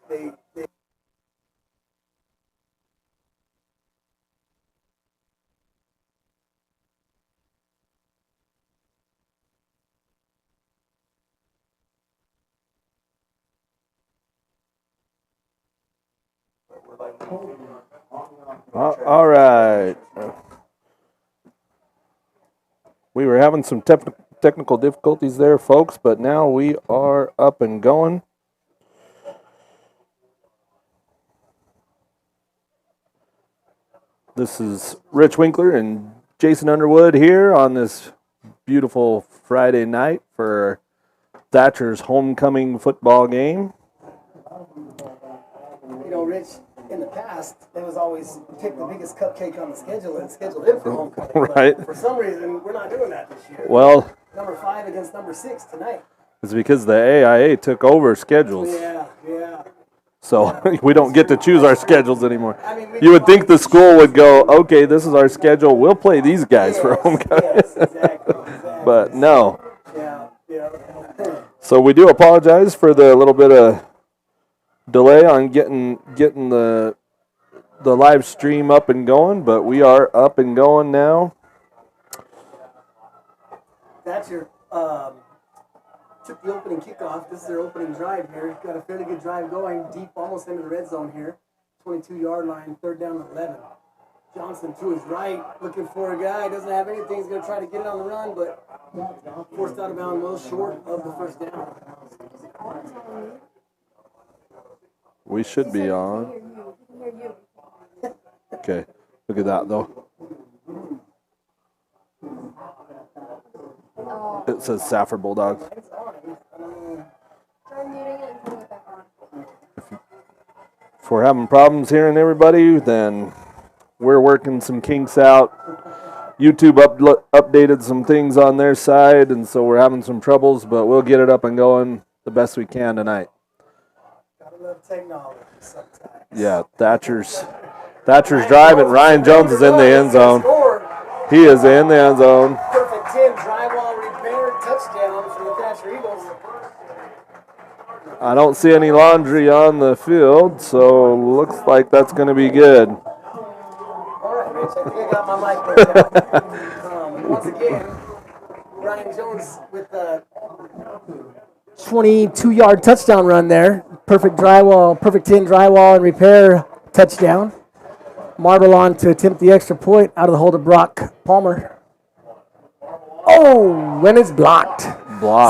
they All right. We were having some technical difficulties there, folks, but now we are up and going. This is Rich Winkler and Jason Underwood here on this beautiful Friday night for Thatcher's homecoming football game. You know, Rich, in the past, there was always pick the biggest cupcake on the schedule and schedule it for homecoming. Right. For some reason, we're not doing that this year. Well, number 5 against number 6 tonight. it's because the AIA took over schedules. Yeah. So we don't get to choose our schedules anymore. I mean, You would think the school would go, okay, this is our schedule. We'll play these guys for homecoming. Yes, exactly. But no. Yeah. So we do apologize for the little bit of delay on getting the live stream up and going, but we are up and going now. Thatcher took the opening kickoff. This is their opening drive here. Got a fairly good drive going, deep almost into the red zone here. 22-yard line, 3rd down and 11. Johnson to his right, looking for a guy. Doesn't have anything. He's going to try to get it on the run, but forced out of bounds, well short of the 1st down. We should be on. Okay, look at that though. It says Safford Bulldogs. If we're having problems hearing everybody, then we're working some kinks out. YouTube updated some things on their side, and so we're having some troubles, but we'll get it up and going the best we can tonight. Gotta love technology sometimes. Yeah, Thatcher's driving. Ryan Jones is in the end zone. He is in the end zone. Perfect 10 drywall repair touchdown for the Thatcher Eagles. I don't see any laundry on the field, so looks like that's going to be good. All right, Rich, I think I got my mic right now. Once again, Ryan Jones with a 22-yard touchdown run there. Perfect 10 drywall and repair touchdown. Marble on to attempt the extra point out of the hold of Brock Palmer. Oh, when it's blocked.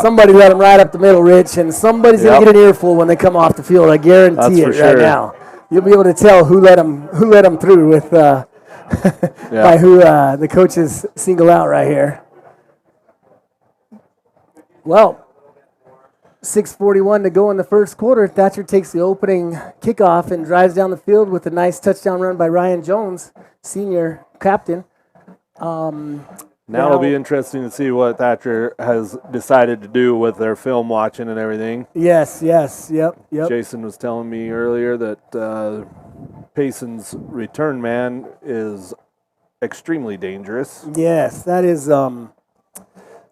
Somebody let him right up the middle, Rich, and somebody's going to get an earful when they come off the field. I guarantee it right now. You'll be able to tell who let him through with by who the coaches single out right here. Well, 6:41 to go in the first quarter. Thatcher takes the opening kickoff and drives down the field with a nice touchdown run by Ryan Jones, senior captain. Now it'll be interesting to see what Thatcher has decided to do with their film watching and everything. Yes, yep. Jason was telling me earlier that Payson's return man is extremely dangerous. Yes, that is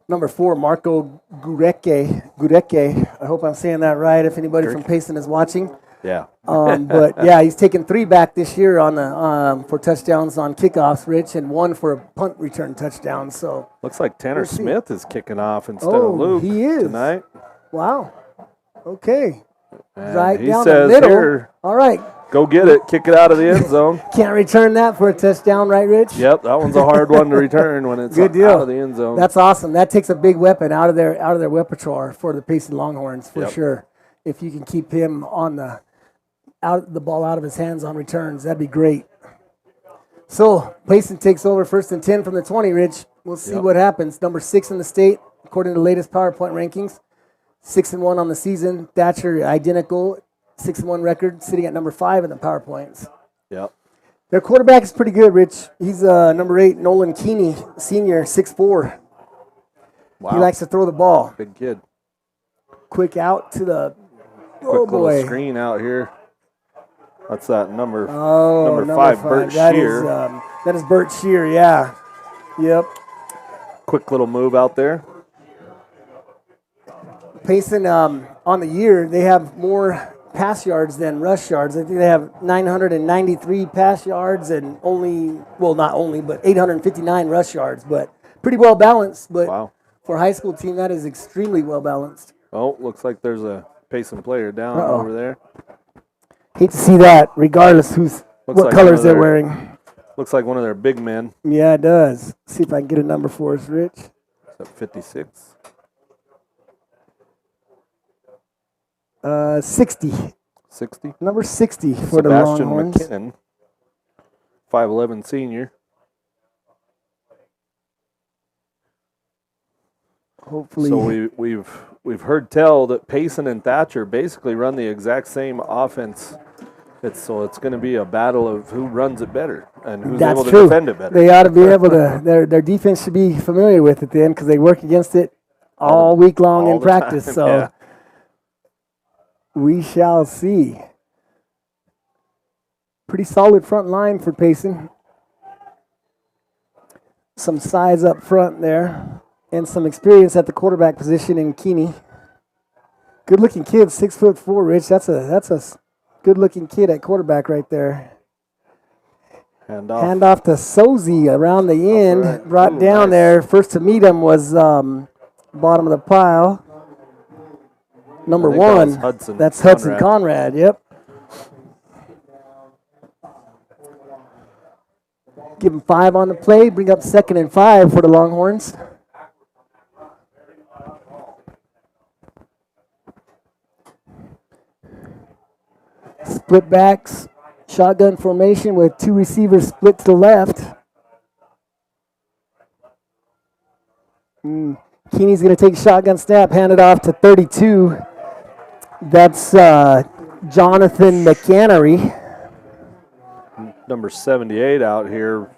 number 4, Marco Gureke. I hope I'm saying that right. If anybody from Payson is watching. Yeah. But yeah, he's taken 3 back this year on the for touchdowns on kickoffs, Rich, and 1 for a punt return touchdown. So looks like Tanner Smith is kicking off instead of Luke tonight. Wow. Okay. And right he down says, the middle. Here, all right. Go get it. Kick it out of the end zone. Can't return that for a touchdown, right, Rich? Yep, that one's a hard one to return when it's Good deal. out of the end zone. That's awesome. That takes a big weapon out of their repertoire for the Payson Longhorns for sure. If you can keep him on the ball out of his hands on returns, that'd be great. So Payson takes over 1st and 10 from the 20, Rich. We'll see what happens. Number 6 in the state, according to the latest PowerPoint rankings. 6-1 on the season. Thatcher identical, 6-1 record, sitting at number 5 in the PowerPoints. Yep. Their quarterback is pretty good, Rich. He's number 8, Nolan Keeney, senior, 6'4". Wow. He likes to throw the ball. Big kid. Quick out to the Quick little screen out here. That's that number 5, Bert Shear. That is Bert Shear, yeah. Yep. Quick little move out there. Payson, on the year, they have more pass yards than rush yards. I think they have 993 pass yards and not only, but 859 rush yards. But pretty well balanced. But Wow. for a high school team, that is extremely well balanced. Oh, looks like there's a Payson player down over there. Hate to see that, regardless what like colors they're wearing. Looks like one of their big men. Yeah, it does. See if I can get a number for us, Rich. Is that 56? 60. 60? Number 60 for the Sebastian Longhorns. McKinnon, 5'11" senior. Hopefully. So we've heard tell that Payson and Thatcher basically run the exact same offense. It's going to be a battle of who runs it better and who's able to defend it better. They ought to be able to. Their defense should be familiar with it then, because they work against it all week long in practice. Time, so yeah. We shall see. Pretty solid front line for Payson. Some size up front there, and some experience at the quarterback position in Keeney. Good-looking kid, 6'4", Rich. That's a good-looking kid at quarterback right there. Hand off to Sozy around the end. Right. Brought down nice. there. First to meet him was bottom of the pile. Number 1. That's Hudson Conrad. Yep. Give him 5 on the play. Bring up 2nd and 5 for the Longhorns. Split backs, shotgun formation with 2 receivers split to the left. Keeney's going to take a shotgun snap, hand it off to 32. That's Jonathan McAnery. Number 78 out here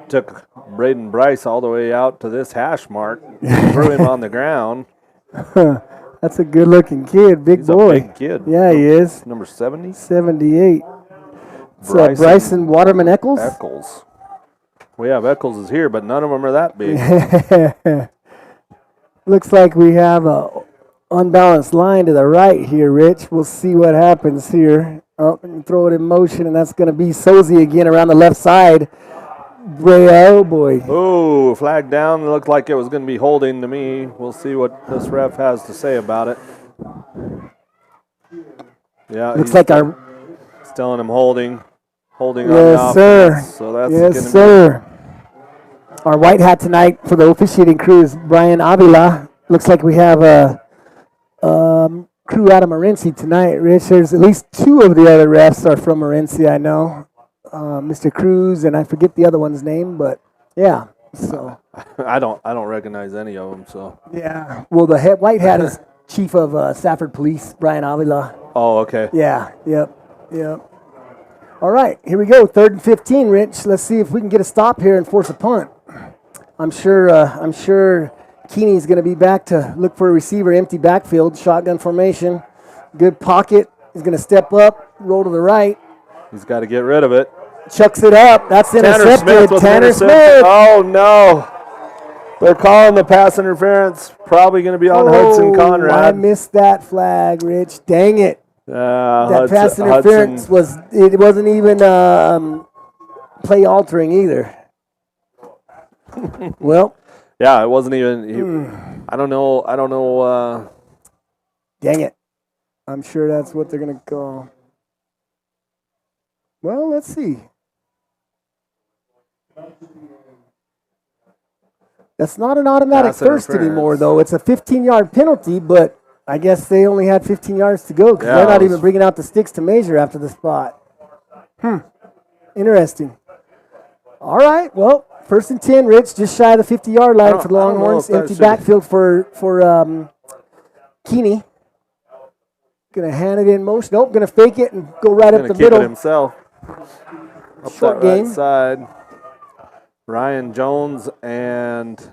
took Braden Bryce all the way out to this hash mark, threw him on the ground. That's a good-looking kid, big boy. A big kid. Yeah, he is. Number 70? 78. It's Bryson Waterman Eccles? Eccles. We have Eccles is here, but none of them are that big. Looks like we have a unbalanced line to the right here, Rich. We'll see what happens here. Oh, and throw it in motion, and that's going to be Sozy again around the left side. Oh, boy. Oh, flag down. It looked like it was going to be holding to me. We'll see what this ref has to say about it. Yeah, looks like he's telling him holding on the yes, sir. offense. So that's yes, sir. Our white hat tonight for the officiating crew is Brian Avila. Looks like we have a crew out of Morenci tonight, Rich. There's at least 2 of the other refs are from Morenci, I know. Mr. Cruz, and I forget the other one's name, but yeah. So I don't recognize any of them. So yeah. Well, the white hat is Chief of Stafford Police, Brian Avila. Oh, okay. Yeah. Yep. All right, here we go. 3rd and 15, Rich. Let's see if we can get a stop here and force a punt. I'm sure Keeney's going to be back to look for a receiver, empty backfield, shotgun formation, good pocket. He's going to step up, roll to the right. He's got to get rid of it. Chucks it up. That's intercepted. Tanner Smith. Oh, no. They're calling the pass interference. Probably going to be on Hudson Conrad. I missed that flag, Rich. Dang it. That pass interference wasn't even play altering either. Well. Yeah, it wasn't even. I don't know. Dang it. I'm sure that's what they're going to call. Well, let's see. That's not an automatic first anymore, though. It's a 15-yard penalty, but I guess they only had 15 yards to go because they're not even bringing out the sticks to measure after the spot. Interesting. All right, well, 1st and 10, Rich, just shy of the 50-yard line for the Longhorns. Empty backfield for Keeney. Going to hand it in motion. Nope, going to fake it and go right up the middle. Keep it himself. Up Short that game. Right side. Ryan Jones and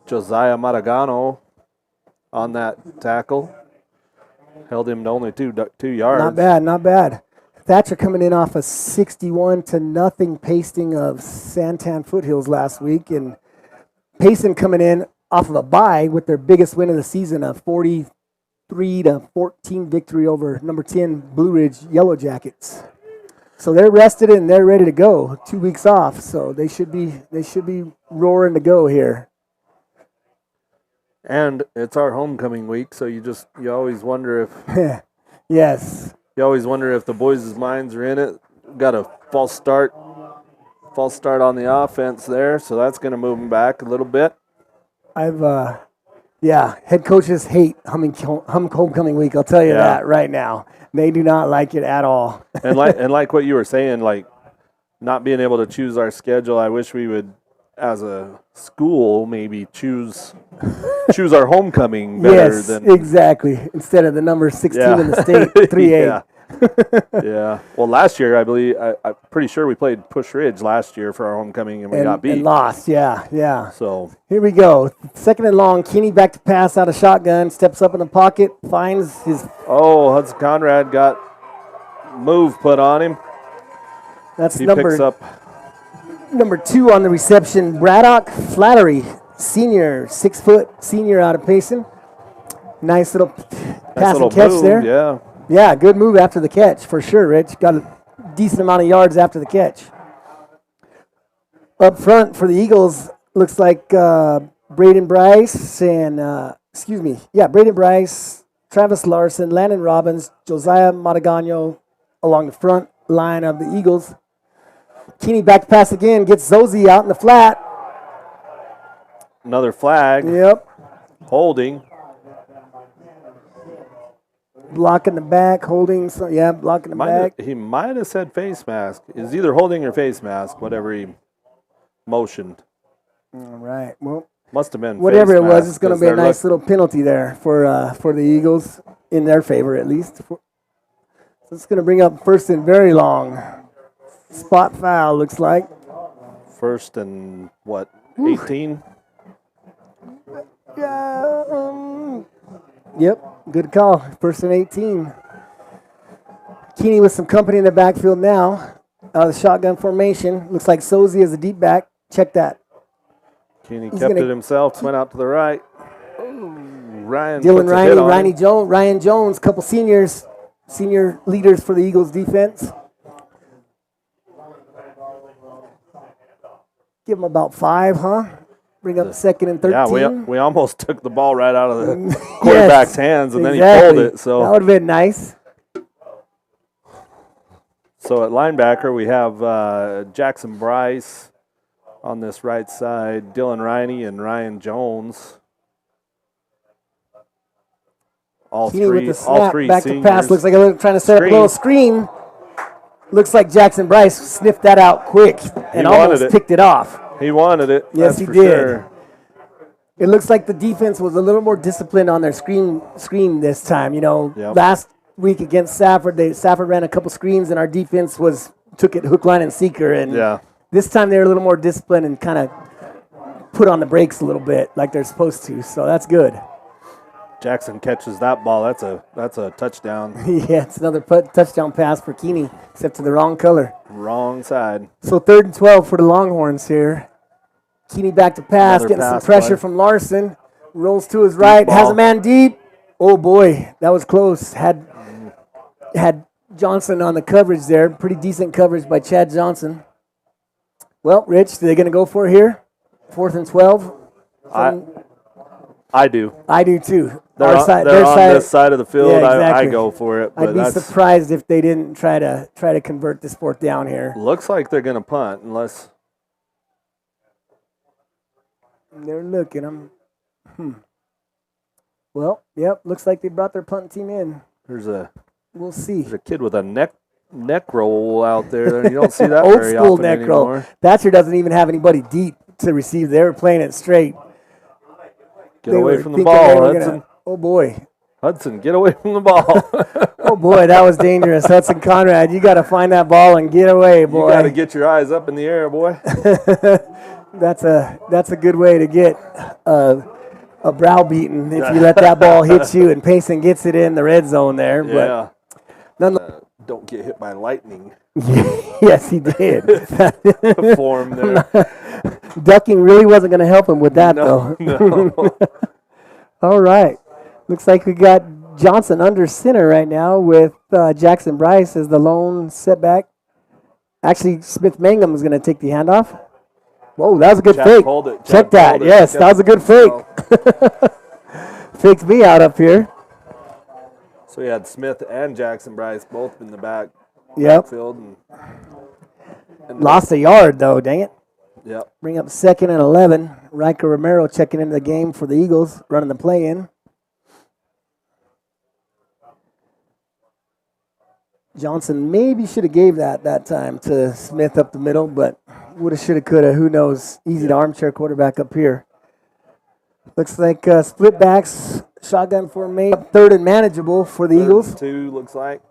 Josiah Maragano on that tackle. Held him to only 2 yards. Not bad. Thatcher coming in off a 61-0 pasting of Santan Foothills last week, and Payson coming in off of a bye with their biggest win of the season, a 40 23-14 victory over number 10 Blue Ridge Yellow Jackets. So they're rested and they're ready to go. 2 weeks off, so they should be roaring to go here. And it's our homecoming week, so you always wonder if yes. You always wonder if the boys' minds are in it. Got a false start on the offense there, so that's going to move them back a little bit. Head coaches hate homecoming week. I'll tell you that right now. They do not like it at all. and like what you were saying, like not being able to choose our schedule, I wish we would, as a school, maybe choose our homecoming better than exactly, instead of the number 16 in the state 3A. Yeah. Well, last year, I believe, I'm pretty sure we played Push Ridge last year for our homecoming, and we got beat. And lost, yeah. So here we go. Second and long. Keeney back to pass out of shotgun. Steps up in the pocket. Finds his. Oh, Hudson Conrad got move put on him. He picks up number 2 on the reception. Braddock Flattery, senior, 6-foot senior out of Payson. Nice little pass and catch move, there. Yeah. Yeah, good move after the catch, for sure, Rich. Got a decent amount of yards after the catch. Up front for the Eagles, looks like Braden Bryce Braden Bryce, Travis Larson, Landon Robbins, Josiah Matagano along the front line of the Eagles. Keeney back to pass again, gets Zozie out in the flat. Another flag. Yep. Holding. Blocking the back, holding. Blocking the back. He might have said face mask. It's either holding or face mask, whatever he motioned. All right. Well, must have been whatever face it was. mask, It's going to be a nice little penalty there for the Eagles, in their favor at least. So it's going to bring up first and very long. Spot foul, looks like. First and what? 18. Yeah. Yep. Good call. First and 18. Keeney with some company in the backfield now. The shotgun formation. Looks like Sozie is a deep back. Check that. Keeney kept it himself. Went out to the right. Ryan. Dylan Ryan Jones. Couple senior leaders for the Eagles defense. Give him about 5, huh? Bring up second and 13. Yeah, we almost took the ball right out of the quarterback's hands, and then he pulled it. So that would have been nice. So at linebacker, we have Jackson Bryce on this right side, Dylan Riney and Ryan Jones. All three back seniors. to pass. Looks like they're trying to set up a little screen. Looks like Jackson Bryce sniffed that out quick and almost picked it off. He wanted it. Yes, he did. Sure. It looks like the defense was a little more disciplined on their screen this time. Last week against Safford, Safford ran a couple screens, and our defense took it hook, line, and sinker. And this time they were a little more disciplined and kind of put on the brakes a little bit, like they're supposed to. So that's good. Jackson catches that ball. That's a touchdown. Yeah, it's another touchdown pass for Keeney, except to the wrong color. Wrong side. So 3rd and 12 for the Longhorns here. Keeney back to pass, getting some pressure from Larson. Rolls to his right, has a man deep. Oh boy, that was close. Had Johnson on the coverage there. Pretty decent coverage by Chad Johnson. Well, Rich, are they going to go for it here? 4th and 12? I do. I do too. They're on this side of the field. Yeah, exactly. I go for it. But I'd be surprised if they didn't try to convert this 4th down here. Looks like they're going to punt unless they're looking. Well, yep. Looks like they brought their punt team in. We'll see. There's a kid with a neck roll out there. You don't see that Old very school often neck anymore. roll. Thatcher doesn't even have anybody deep to receive. They were playing it straight. Get away from the ball, Hudson. Oh, boy. Hudson, get away from the ball. Oh, boy, that was dangerous. Hudson Conrad, you got to find that ball and get away, boy. You got to get your eyes up in the air, boy. That's a good way to get a browbeaten if you let that ball hit you, and Payson gets it in the red zone there. Yeah. But don't get hit by lightning. Yes, he did. Form there. Ducking really wasn't going to help him with that, though. No. All right. Looks like we got Johnson under center right now with Jackson Bryce as the lone setback. Actually, Smith Mangum is going to take the handoff. Whoa, that was a good fake. Check that. Yes, that was a good fake. Faked me out up here. So you had Smith and Jackson Bryce both in the Yep. backfield. And Lost a yard, though, dang it. Yep. Bring up 2nd and 11. Riker Romero checking into the game for the Eagles, running the play in. Johnson maybe should have gave that time to Smith up the middle, but woulda, shoulda, coulda. Who knows? Easy to armchair quarterback up here. Looks like split backs, shotgun formation, 3rd and manageable for the Eagles. 3rd and 2 looks like.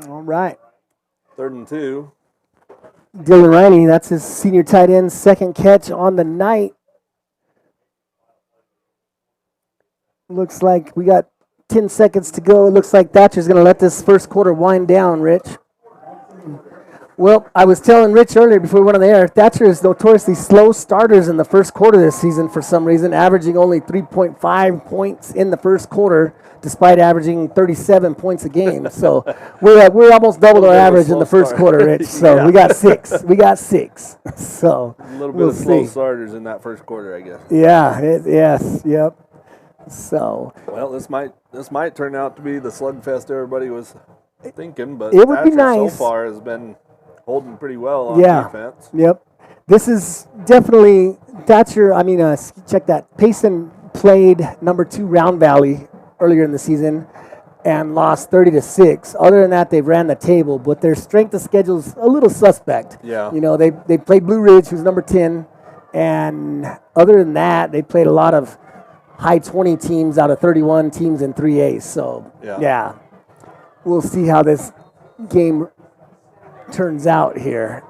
All right. 3rd and 2. Dylan Riney, that's his senior tight end, 2nd catch on the night. Looks like we got 10 seconds to go. It looks like Thatcher's going to let this first quarter wind down, Rich. Well, I was telling Rich earlier before we went on the air, Thatcher is notoriously slow starters in the first quarter this season for some reason, averaging only 3.5 points in the first quarter, despite averaging 37 points a game. So we're almost double our average in the first quarter, Rich. So yeah. we got 6. So a little bit of slow starters in that first quarter, I guess. Yeah. Yes. Yep. So. Well, this might turn out to be the slugfest everybody was thinking, but it would be nice. So far has been holding pretty well on defense. Yep. This is definitely Thatcher. I mean, check that. Payson played number 2 Round Valley earlier in the season and lost 30-6. Other than that, they've ran the table, but their strength of schedule is a little suspect. Yeah. You know, they played Blue Ridge, who's number 10, and other than that, they played a lot of high 20 teams out of 31 teams in 3A. So, yeah. We'll see how this game turns out here.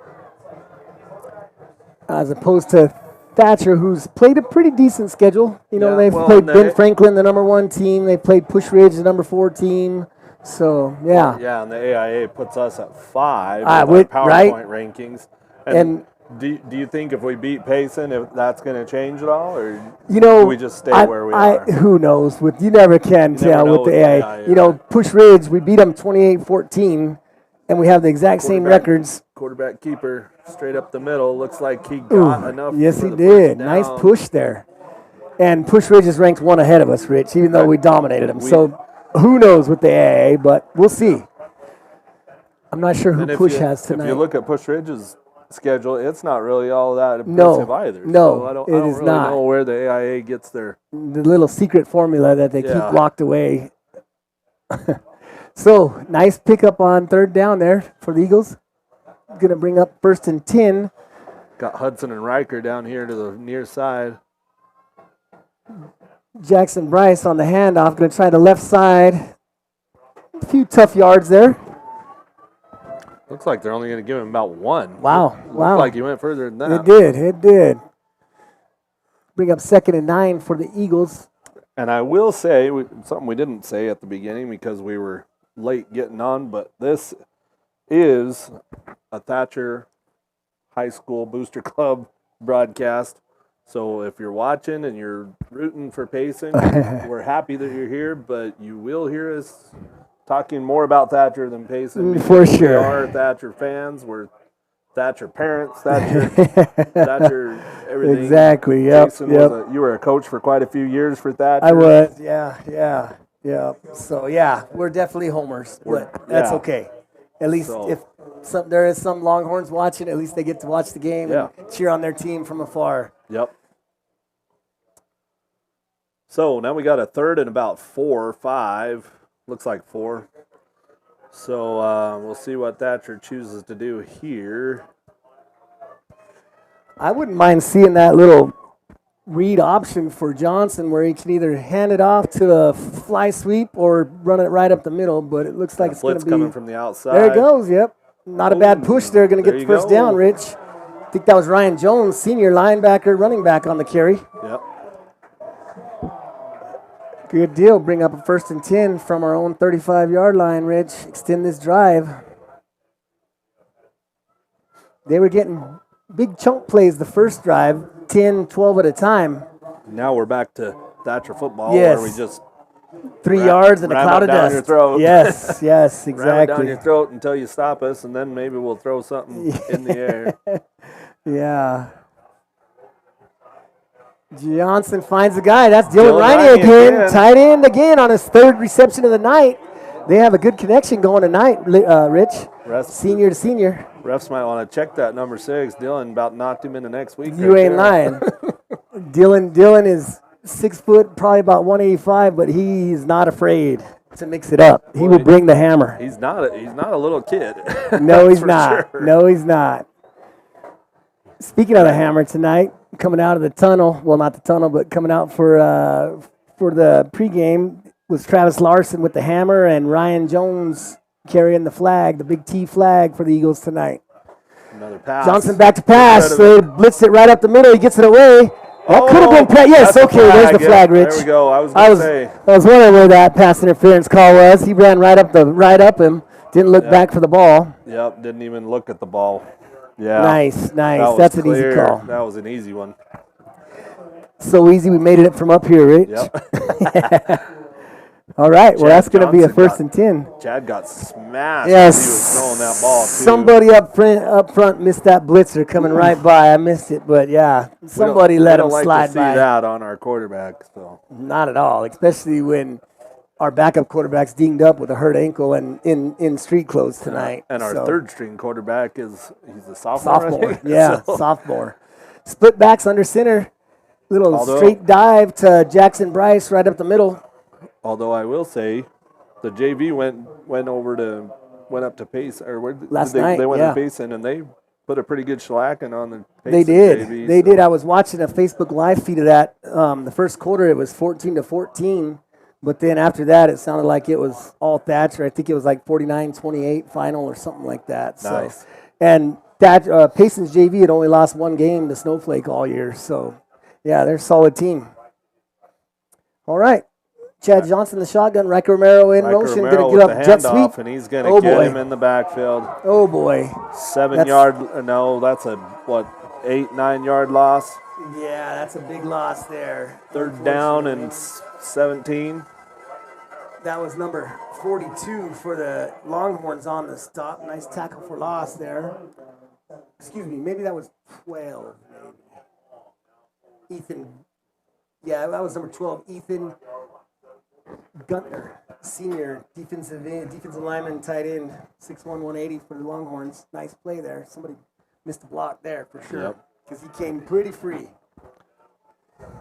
As opposed to Thatcher, who's played a pretty decent schedule. You know, they've played Ben Franklin, the number 1 team. They played Push Ridge, the number 4 team. So, yeah. Yeah, and the AIA puts us at 5 with our PowerPoint rankings. And do you think if we beat Payson, if that's going to change at all, or do we just stay where we are? Who knows? You never can tell with the AIA. You know, Push Ridge, we beat them 28-14, and we have the exact same records. Quarterback keeper straight up the middle. Looks like he got enough. Yes, he did. Nice push there. And Push Ridge is ranked 1 ahead of us, Rich, even though we dominated them. So who knows with the AIA, but we'll see. I'm not sure who Push has tonight. If you look at Push Ridge's schedule, it's not really all that impressive either. No, so I don't it is really not. know where the AIA gets their the little secret formula that they keep locked away. So nice pickup on 3rd down there for the Eagles. Going to bring up 1st and 10. Got Hudson and Riker down here to the near side. Jackson Bryce on the handoff. Going to try the left side. A few tough yards there. Looks like they're only going to give him about 1. Wow. Looks like he went further than that. It did. Bring up 2nd and 9 for the Eagles. And I will say, something we didn't say at the beginning because we were late getting on, but this is a Thatcher High School Booster Club broadcast. So if you're watching and you're rooting for Payson, we're happy that you're here, but you will hear us talking more about Thatcher than Payson. For sure. We are Thatcher fans. We're Thatcher parents. Thatcher everything. Exactly, yep. Payson you were a coach for quite a few years for Thatcher. I was, yeah. So, we're definitely homers, but that's okay. At least if there is some Longhorns watching, at least they get to watch the game and cheer on their team from afar. Yep. So now we got a 3rd and about 4 or 5. Looks like 4. So we'll see what Thatcher chooses to do here. I wouldn't mind seeing that little read option for Johnson where he can either hand it off to a fly sweep or run it right up the middle, but it looks like it's going to be coming from the outside. There it goes, yep. Not a bad push there, going to get the first down, Rich. I think that was Ryan Jones, senior linebacker, running back on the carry. Yep. Good deal. Bring up a 1st and 10 from our own 35-yard line, Rich. Extend this drive. They were getting big chunk plays the first drive, 10, 12 at a time. Now we're back to Thatcher football, yes. where we just 3 yards and a ram cloud it of down dust. your throat. Yes, yes, Ram it down exactly. your throat until you stop us, and then maybe we'll throw something in the air. Yeah. Johnson finds the guy. That's Dylan Dylan Riney Riney again. again. Tight end again on his 3rd reception of the night. They have a good connection going tonight, Rich. Senior to senior. Refs might want to check that number 6. Dylan about knocked him into next week. You right ain't there. lying. Dylan is 6 foot, probably about 185, but he's not afraid to mix it up. He will bring the hammer. He's not a little kid. No, he's for not. sure. No, he's not. Speaking of the hammer tonight, coming out of the tunnel, well, not the tunnel, but coming out for the pregame was Travis Larson with the hammer and Ryan Jones carrying the flag, the big T flag for the Eagles tonight. Another pass. Johnson back to pass. So they blitz it right up the middle. He gets it away. That could have been yes, okay, there's the flag, Rich. There we go. I was going to say. I was wondering where that pass interference call was. He ran right up him. Didn't look back for the ball. Yep, didn't even look at the ball. Yeah. Nice. That was That's clear. an easy call. That was an easy one. So easy, we made it from up here, Rich. Yep. All right, well, that's going to be a Johnson 1st and 10. Chad got smashed Yes. as he was throwing that ball, too. Somebody up front missed that blitzer coming right by. I missed it, but yeah, somebody let him slide slide to see by. that on our quarterback. So. Not at all, especially when our backup quarterback's dinged up with a hurt ankle and in street clothes tonight. And our So, 3rd string quarterback he's a sophomore. I sophomore. think. Yeah, So, sophomore. Split backs under center. Little Although- straight dive to Jackson Bryce right up the middle. although I will say, the JV went up to Payson, or where Last they, night, they went yeah. to Payson, and they put a pretty good shellacking on the Payson They did. JV, They so. did. I was watching a Facebook live feed of that. The first quarter, it was 14-14. But then after that, it sounded like it was all Thatcher. I think it was like 49-28 final or something like that. Nice. So, and Payson's JV had only lost 1 game to Snowflake all year. So, yeah, they're a solid team. All right. Chad Johnson, the shotgun. Riker Romero in motion. Romero Going to get with up the jet handoff, sweep. and he's going to Oh, get boy. him in the backfield. Oh, boy. 7 yard, no, that's a, 8, 9 yard loss. Yeah, that's a big loss there. 3rd down and 17. That was number 42 for the Longhorns on the stop. Nice tackle for loss there. Excuse me, maybe that was 12. Maybe. Ethan. Yeah, that was number 12. Ethan Guntner, senior defensive lineman, tight end, 6'1", 180 for the Longhorns. Nice play there. Somebody missed a block there for sure because he came pretty free.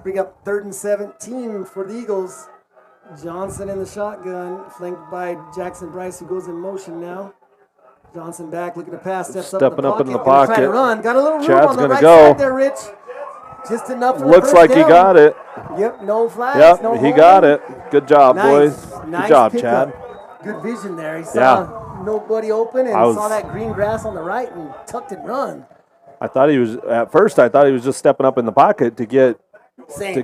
Bring up 3rd and 17 for the Eagles. Johnson in the shotgun, flanked by Jackson Bryce, who goes in motion now. Johnson back, looking to pass, Stepping up in the Gonna try to pocket. run. Got a little room Chad's on the gonna right go. side there, Rich. Just enough for the Looks first like he down. got it. Yep, no flags. Yep, no he holding. got it. Good job, Nice. boys. Nice Good job, pickup. Chad. Good vision there. He saw nobody open and saw that green grass on the right and tucked and run. I thought he was just stepping up in the pocket to get Same,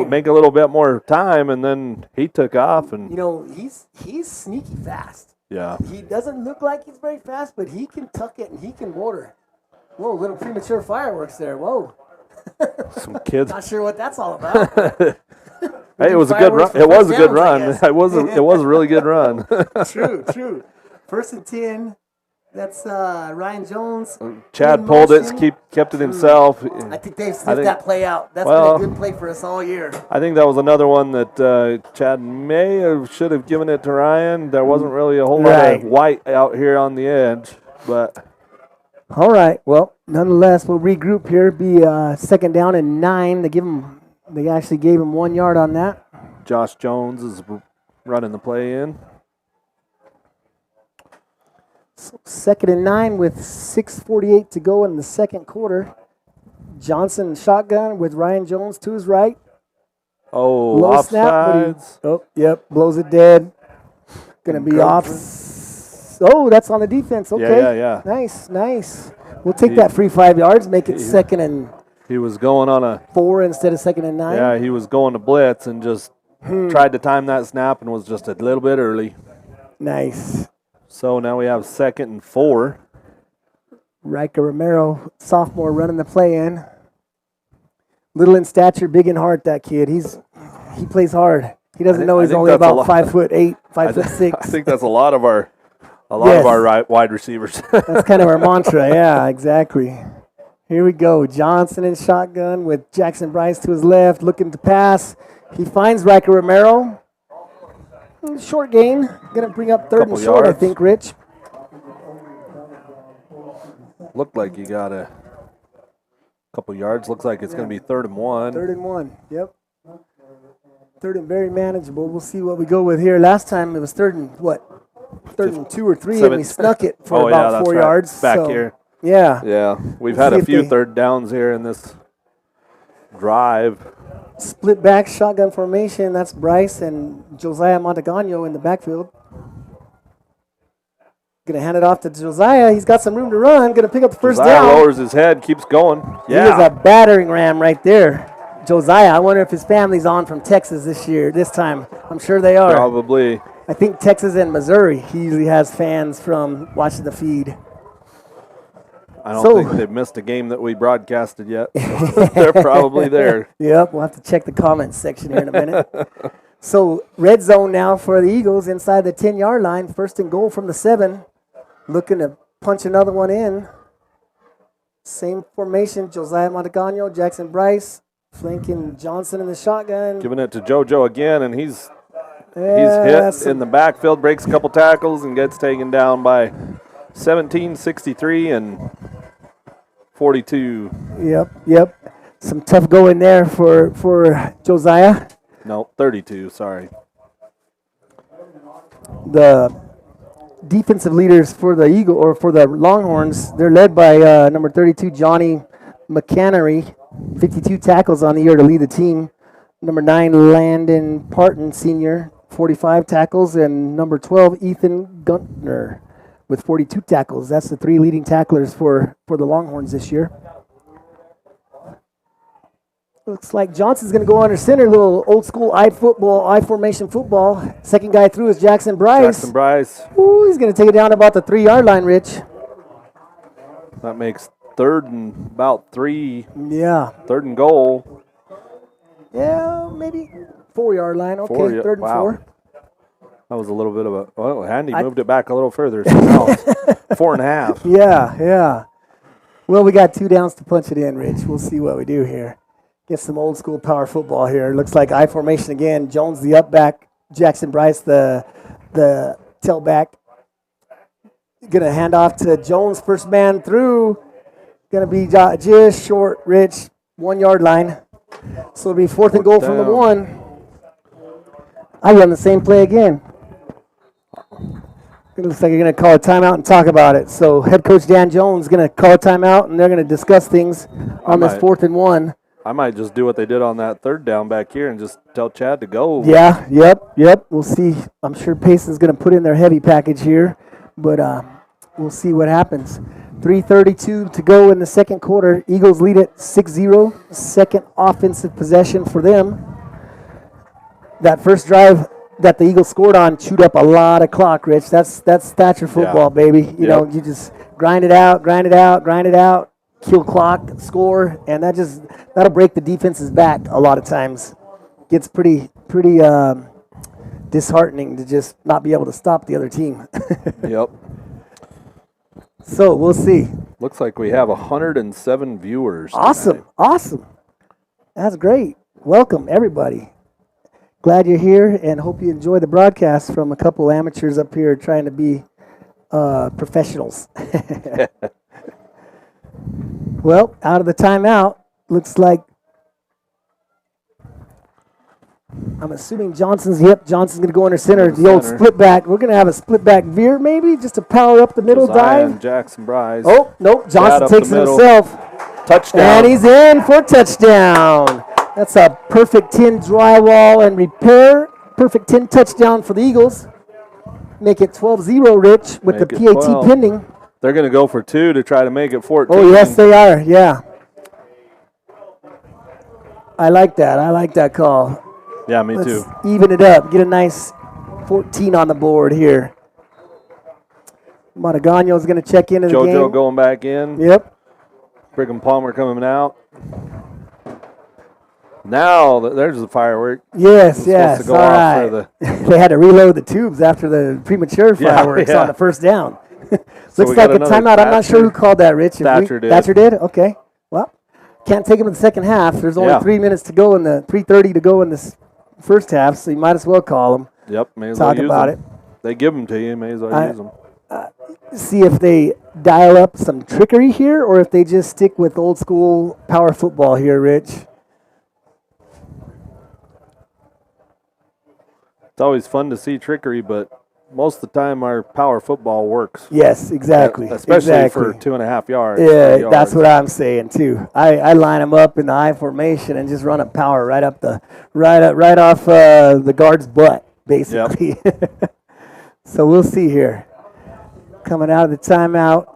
make a little bit more time, and then he took off. And You know, he's sneaky fast. yeah, He doesn't look like he's very fast, but he can tuck it and he can mortar. Whoa, little premature fireworks there. Whoa. some kids. Not sure what that's all about. Hey, it was a good run. Fireworks for It was a first good downs, I run. guess. It was a really good run. True. 1st and 10. That's Ryan Jones. Chad in pulled it, motion. kept it himself. I think they've sniffed think- that play out. That's well, been a good play for us all year. I think that was another one that Chad should have given it to Ryan. There wasn't really a whole lot Right. of white out here on the edge, but All right. Well, nonetheless, we'll regroup here. Be 2nd down and 9. They actually gave him 1 yard on that. Josh Jones is running the play in. So 2nd and 9 with 6:48 to go in the 2nd quarter. Johnson shotgun with Ryan Jones to his right. Oh, Low snap. offsides. Blows it dead. Going to be off. Oh, that's on the defense. Okay. Yeah. Nice. We'll take that free 5 yards, make it 2nd and He was going on a 4 instead of 2nd and 9. he was going to blitz and just tried to time that snap and was just a little bit early. Nice. So now we have 2nd and 4. Riker Romero, sophomore, running the play in. Little in stature, big in heart, that kid. He plays hard. He doesn't know he's only about 5'8", 5'6". I think that's a lot of our wide receivers. That's kind of our mantra. Yeah, exactly. Here we go. Johnson in shotgun with Jackson Bryce to his left, looking to pass. He finds Riker Romero. Short gain. Going to bring up third and short, yards. I think, Rich. Looked like you got a couple yards. Looks like it's going to be 3rd and 1. 3rd and 1, yep. 3rd and very manageable. We'll see what we go with here. Last time it was 3rd and what? 3rd and 2 or 3, and we snuck it for about 4 yards. Back here. Yeah. Yeah, we've had a few third downs here in this drive. Split back shotgun formation. That's Bryce and Josiah Montagano in the backfield. Going to hand it off to Josiah. He's got some room to run. Going to pick up the first down. Lowers his head, keeps going. Yeah. He is a battering ram right there. Josiah, I wonder if his family's on from Texas this time. I'm sure they are. Probably. I think Texas and Missouri, he usually has fans from watching the feed. I don't think they've missed a game that we broadcasted yet. They're probably there. Yep, we'll have to check the comments section here in a minute. So red zone now for the Eagles inside the 10-yard line. 1st and goal from the 7. Looking to punch another one in. Same formation, Josiah Montagano, Jackson Bryce, flanking Johnson in the shotgun. Giving it to JoJo again, and he's hit in the backfield, breaks a couple tackles, and gets taken down by 17, 63, and 42. Yep. Some tough going there for Josiah. No, 32, sorry. The defensive leaders for the for the Longhorns, they're led by number 32, Johnny McCannery, 52 tackles on the year to lead the team. Number 9, Landon Parton, senior, 45 tackles, and number 12, Ethan Guntner, with 42 tackles. That's the 3 leading tacklers for the Longhorns this year. Looks like Johnson's going to go under center, little old school I formation football. Second guy through is Jackson Bryce. Ooh, he's going to take it down to about the 3-yard line, Rich. That makes 3rd and about 3. Yeah. 3rd and goal. Yeah, maybe 4-yard line. Okay, 3rd and 4. That was a little bit of a. Well, Handy moved it back a little further. So now it's 4.5. Yeah. Well, we got 2 downs to punch it in, Rich. We'll see what we do here. Get some old school power football here. Looks like I formation again. Jones the up back. Jackson Bryce the tailback. Gonna hand off to Jones, first man through. Gonna be just short, Rich, 1-yard line. So it'll be 4th and goal from the 1. I run the same play again. It looks like you're going to call a timeout and talk about it. So head coach Dan Jones is going to call a timeout, and they're going to discuss things on this 4th and 1. I might just do what they did on that 3rd down back here and just tell Chad to go. Yeah, yep. We'll see. I'm sure Payson's going to put in their heavy package here, but we'll see what happens. 3:32 to go in the second quarter. Eagles lead it 6-0. Second offensive possession for them. That first drive that the Eagles scored on chewed up a lot of clock, Rich. That's Thatcher football, baby. You know, you just grind it out, kill clock, score, and that'll break the defense's back a lot of times. Gets pretty disheartening to just not be able to stop the other team. Yep. So we'll see. Looks like we have 107 viewers. Awesome. That's great. Welcome, everybody. Glad you're here and hope you enjoy the broadcast from a couple amateurs up here trying to be professionals. Well, out of the timeout, looks like, I'm assuming Johnson's going to go under center. The old split back. We're going to have a split back veer maybe just to power up the middle dive. And Jackson Bryce. Oh, nope. Johnson takes it himself. Touchdown. And he's in for a touchdown. That's a perfect 10 drywall and repair. Perfect 10 touchdown for the Eagles. Make it 12-0, Rich, with the PAT 12. Pending. They're going to go for 2 to try to make it 14. Oh, yes, they are. Yeah. I like that call. Yeah, me too. Even it up. Get a nice 14 on the board here. Montagano's going to check into the game. JoJo going back in. Yep. Brigham Palmer coming out. Now there's the firework. Yes, yes. To go all off right. for They had to reload the tubes after the premature fireworks yeah. on the first down. So Looks like a timeout. I'm not sure who called that, Rich. Thatcher did. Thatcher did? Okay. Well, can't take him in the second half. There's only 3 minutes to go in the 3:30 to go in this first half, so you might as well call him. Yep, may as Talk well use about them. They give them to you, may as well use them. See if they dial up some trickery here or if they just stick with old school power football here, Rich. It's always fun to see trickery, but most of the time our power football works. Yes, exactly. Especially for 2.5 yards. Yeah, that's what I'm saying too. I line them up in the I formation and just run a power right off the guard's butt, basically. Yep. So we'll see here. Coming out of the timeout.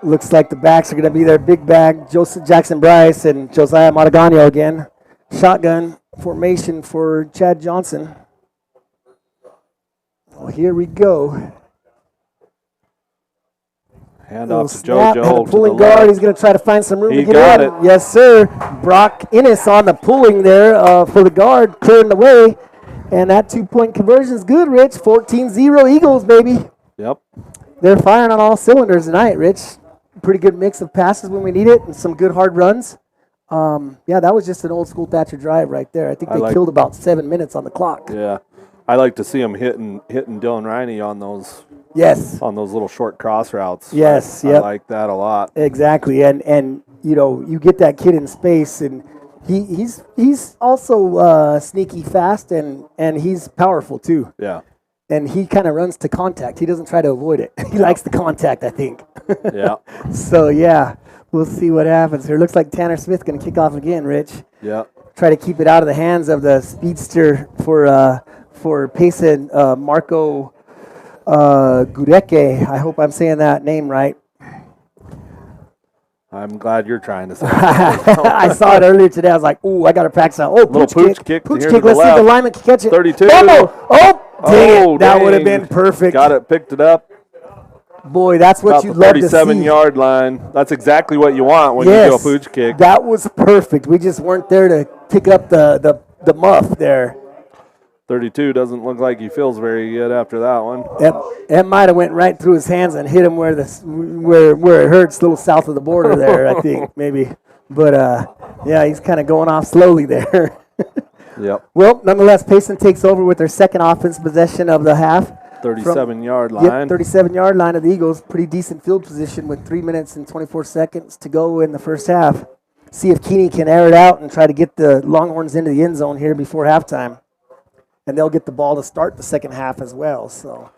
Looks like the backs are going to be their big bag. Joseph Jackson Bryce and Josiah Maragano again. Shotgun formation for Chad Johnson. Well, here we go. Hand off to JoJo. Pulling guard. He's going to try to find some room to get got in. it. Yes, sir. Brock Innes on the pulling there for the guard, clearing the way. And that 2-point conversion is good, Rich. 14-0 Eagles, baby. Yep. They're firing on all cylinders tonight, Rich. Pretty good mix of passes when we need it and some good hard runs. Yeah, that was just an old school Thatcher drive right there. I think they killed about 7 minutes on the clock. Yeah. I like to see them hitting Dylan Riney on those. Yes. On those little short cross routes. Yes, I like that a lot. Exactly. And you know, you get that kid in space and he's also sneaky fast and he's powerful too. Yeah. And he kind of runs to contact. He doesn't try to avoid it. He likes the contact, I think. Yeah. So, yeah, we'll see what happens here. Looks like Tanner Smith going to kick off again, Rich. Yeah. Try to keep it out of the hands of the speedster for Payson, Marco Gureke. I hope I'm saying that name right. I'm glad you're trying to say it. I saw it earlier today. I was like, ooh, I got to practice that. Oh, pooch kick. Pooch kick. Let's see if the lineman can catch it. 32. Dang it. That would have been perfect. Got it, picked it up. Boy, that's what you'd love to see. 37-yard line. That's exactly what you want when you do a pooch kick. That was perfect. We just weren't there to pick up the muff there. 32 doesn't look like he feels very good after that one. That might have went right through his hands and hit him where it hurts, a little south of the border there, I think, maybe. But, yeah, he's kind of going off slowly there. Yep. Well, nonetheless, Payson takes over with their second offense possession of the half. 37-yard line. Yep, 37-yard line of the Eagles. Pretty decent field position with 3 minutes and 24 seconds to go in the first half. See if Keeney can air it out and try to get the Longhorns into the end zone here before halftime. And they'll get the ball to start the second half as well. So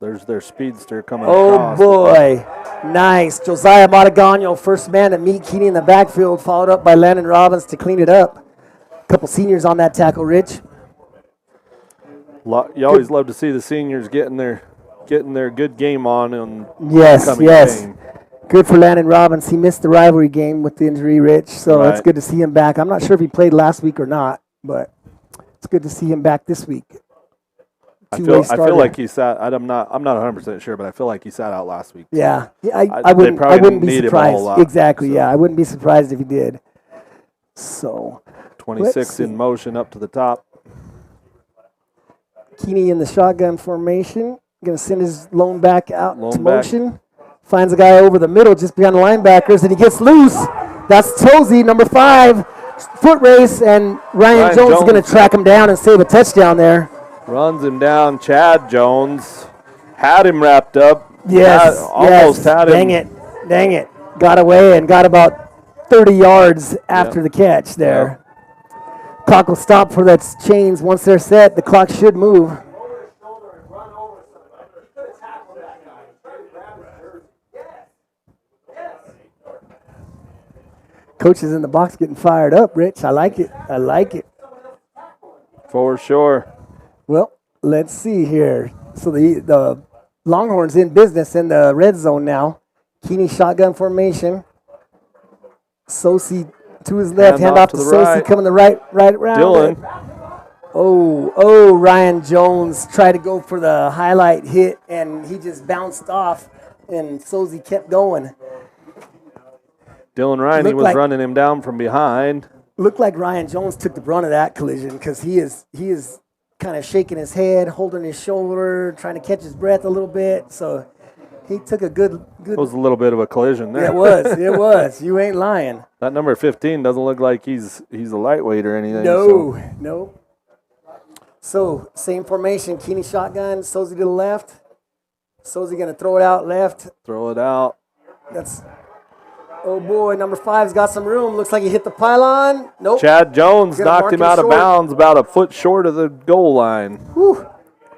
there's their speedster coming Oh, across. boy. Nice. Josiah Maragano, first man to meet Keeney in the backfield, followed up by Landon Robbins to clean it up. A couple seniors on that tackle, Rich. You always love to see the seniors getting their good game on. Yes. Game. Good for Landon Robbins. He missed the rivalry game with the injury, Rich, so It's good to see him back. I'm not sure if he played last week or not, but it's good to see him back this week. I feel like he sat. I'm not 100% sure, but I feel like he sat out last week. Yeah, I wouldn't be surprised. Exactly. So. Yeah, I wouldn't be surprised if he did. So 26 in motion up to the top. Keeney in the shotgun formation. Going to send his lone back out to motion. Finds a guy over the middle just behind the linebackers, and he gets loose. That's Tozy, number 5. Foot race, and Ryan Jones is going to track him down and save a touchdown there. Runs him down. Chad Jones had him wrapped up. Yes, almost had him. Dang it. Got away and got about 30 yards after the catch there. Yep. Clock will stop for that chains. Once they're set, the clock should move. Coach is in the box getting fired up, Rich. I like it. For sure. Well, let's see here. So the Longhorns in business in the red zone now. Keeney shotgun formation. Sosi to his left, hand off to Sosi, coming the right around. Dylan. Oh, Ryan Jones tried to go for the highlight hit, and he just bounced off, and Sosi kept going. Dylan Riney was running him down from behind. Looked like Ryan Jones took the brunt of that collision because he is kind of shaking his head, holding his shoulder, trying to catch his breath a little bit. So he took a good. It was a little bit of a collision there. It was. You ain't lying. That number 15 doesn't look like he's a lightweight or anything. No. So same formation, Keeney shotgun, Sozy to the left. Sozy going to throw it out left. Throw it out. Oh boy, number 5's got some room. Looks like he hit the pylon. Nope. Chad Jones knocked him out of bounds about a foot short of the goal line. Whew.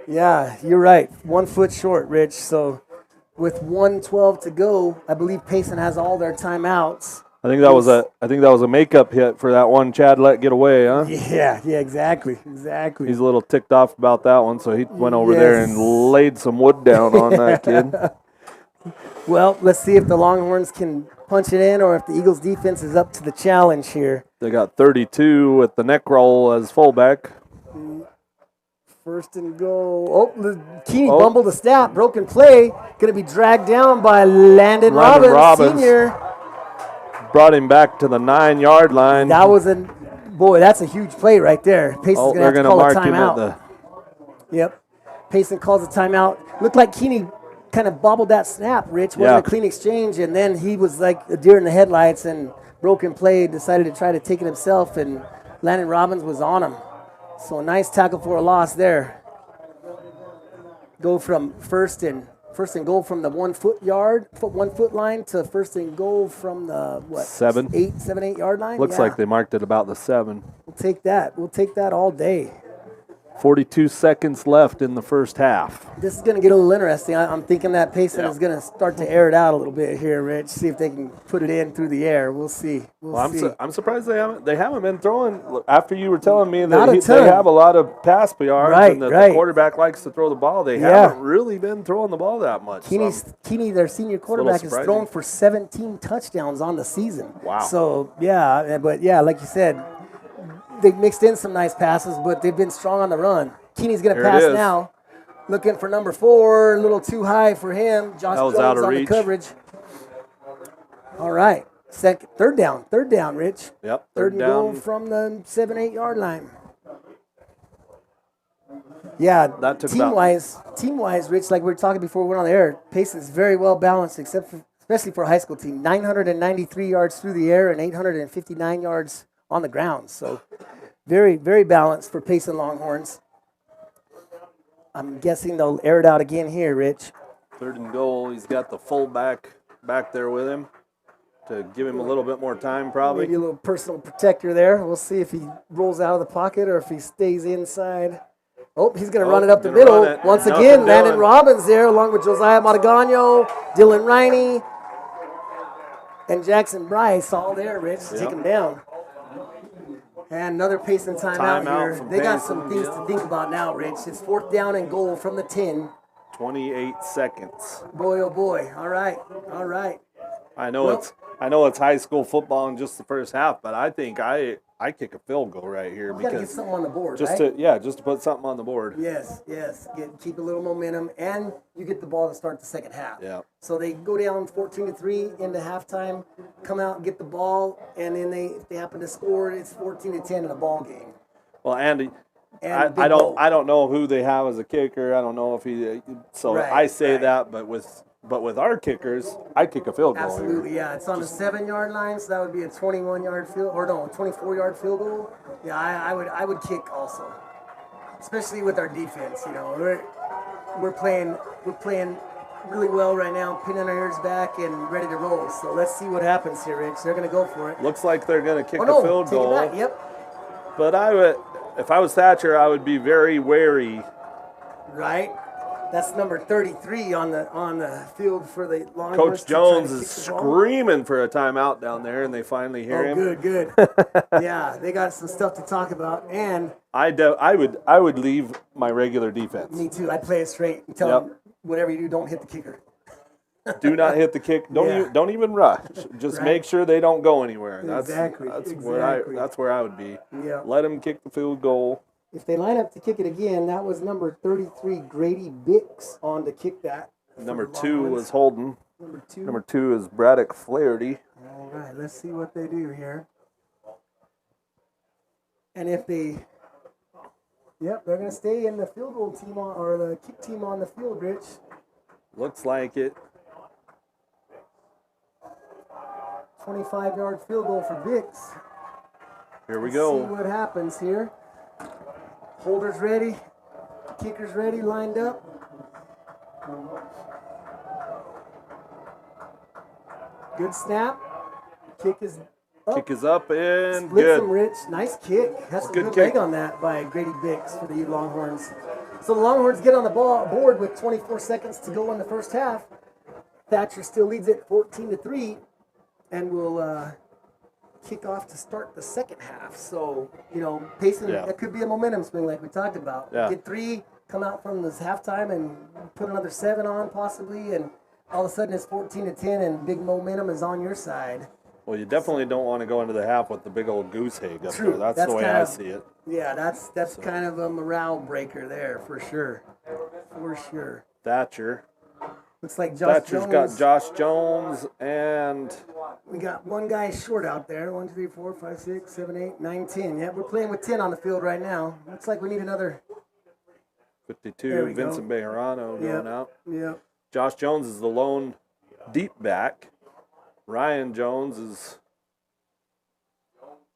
Yeah, you're right. 1 foot short, Rich. So with 1:12 to go, I believe Payson has all their timeouts. I think that was a makeup hit for that one Chad let get away, huh? Yeah, exactly. He's a little ticked off about that one, so he went over there and laid some wood down on that kid. Well, let's see if the Longhorns can punch it in or if the Eagles defense is up to the challenge here. They got 32 with the neck roll as fullback. First and goal. Oh, Keeney bumbled a snap. Broken play. Going to be dragged down by Landon Robbins, Sr. Brought him back to the 9-yard line. That's a huge play right there. Payson's going to have to call a timeout. Yep. Payson calls a timeout. Looked like Keeney kind of bobbled that snap, Rich. Wasn't a clean exchange, and then he was like a deer in the headlights and broken play, decided to try to take it himself, and Landon Robbins was on him. So a nice tackle for a loss there. Go from first and goal from the 1 foot line to first and goal from the 7-8 yard line. Looks like they marked it about the 7. We'll take that. We'll take that all day. 42 seconds left in the first half. This is going to get a little interesting. I'm thinking that Payson is going to start to air it out a little bit here, Rich. See if they can put it in through the air. We'll see. I'm surprised they haven't been throwing. After you were telling me that they have a lot of pass yards and the quarterback likes to throw the ball, they haven't really been throwing the ball that much. Keeney, their senior quarterback, is thrown for 17 touchdowns on the season. Wow. So, like you said, they mixed in some nice passes, but they've been strong on the run. Keeney's going to pass now. Looking for number 4, a little too high for him. Josh Jones out of on reach. The coverage. All right. Third down, Rich. Yep. Third and goal from the 7-8 yard line. Yeah, that took team-wise, Rich, like we were talking before we went on the air, Payson's very well balanced, especially for a high school team. 993 yards through the air and 859 yards on the ground. So very, very balanced for Payson Longhorns. I'm guessing they'll air it out again here, Rich. Third and goal. He's got the fullback back there with him to give him a little bit more time, probably. Maybe a little personal protector there. We'll see if he rolls out of the pocket or if he stays inside. Oh, he's going to run it up the middle. Once again, Landon Robbins there along with Josiah Matagano, Dylan Riney, and Jackson Bryce all there, Rich, to take him down. And another Payson timeout here. They got some things to think about now, Rich. It's 4th down and goal from the 10. 28 seconds. Boy, oh boy. All right. I know it's high school football in just the first half, but I think I kick a field goal right here because get something on the board, just to put something on the board. Yes. Keep a little momentum, and you get the ball to start the second half. Yeah. So they go down 14-3 into halftime, come out and get the ball, and then if they happen to score, it's 14-10 in a ball game. Well, Andy, I don't know who they have as a kicker. I don't know if he. So I say that, but with our kickers, I kick a field goal. Absolutely, yeah. It's on the 7-yard line, so that would be a 21-yard field, or no, a 24-yard field goal. Yeah, I would kick also, especially with our defense. You know, we're playing really well right now, pinning our ears back and ready to roll. So let's see what happens here, Rich. They're going to go for it. Looks like they're going to kick a field goal. It back. Yep. But if I was Thatcher, I would be very wary. Right. That's number 33 on the field for the Longhorns. Coach Jones is screaming for a timeout down there, and they finally hear him. Good. Yeah, they got some stuff to talk about, and I would leave my regular defense. Me too. I'd play it straight and tell them whatever you do, don't hit the kicker. Do not hit the kick. Don't even rush. Just make sure they don't go anywhere. That's where I would be. Yeah. Let them kick the field goal. If they line up to kick it again, that was number 33, Grady Bix, on to kick that. Number 2 was Holden. Number 2 is Braddock Flaherty. All right, let's see what they do here. And if they, yep, they're going to stay in the field goal team or the kick team on the field, Rich. Looks like it. 25-yard field goal for Bix. Here we Let's go. see what happens here. Holders ready. Kickers ready, lined up. Good snap. Kick is up. Kick is up and Splits good. him, Rich. Nice kick. That's a Good good kick. leg on that by Grady Bix for the Longhorns. So the Longhorns get on the board with 24 seconds to go in the first half. Thatcher still leads it 14-3, and will kick off to start the second half. So, Payson, Yeah. that could be a momentum swing like we talked about. Yeah. Get 3, come out from this halftime and put another 7 on possibly, and all of a sudden it's 14-10 and big momentum is on your side. Well, you definitely don't want to go into the half with the big old goose egg up True. there. That's the way kind I of- see it. Yeah, that's kind of a morale breaker there for sure. For sure. Thatcher. Looks like Josh Thatcher's Jones. got Josh Jones and We got one guy short out there. 1, 2, 3, 4, 5, 6, 7, 8, 9, 10. Yeah, we're playing with 10 on the field right now. Looks like we need another. 52. There we go. Vincent Bejarano going out. Yep. Josh Jones is the lone deep back. Ryan Jones is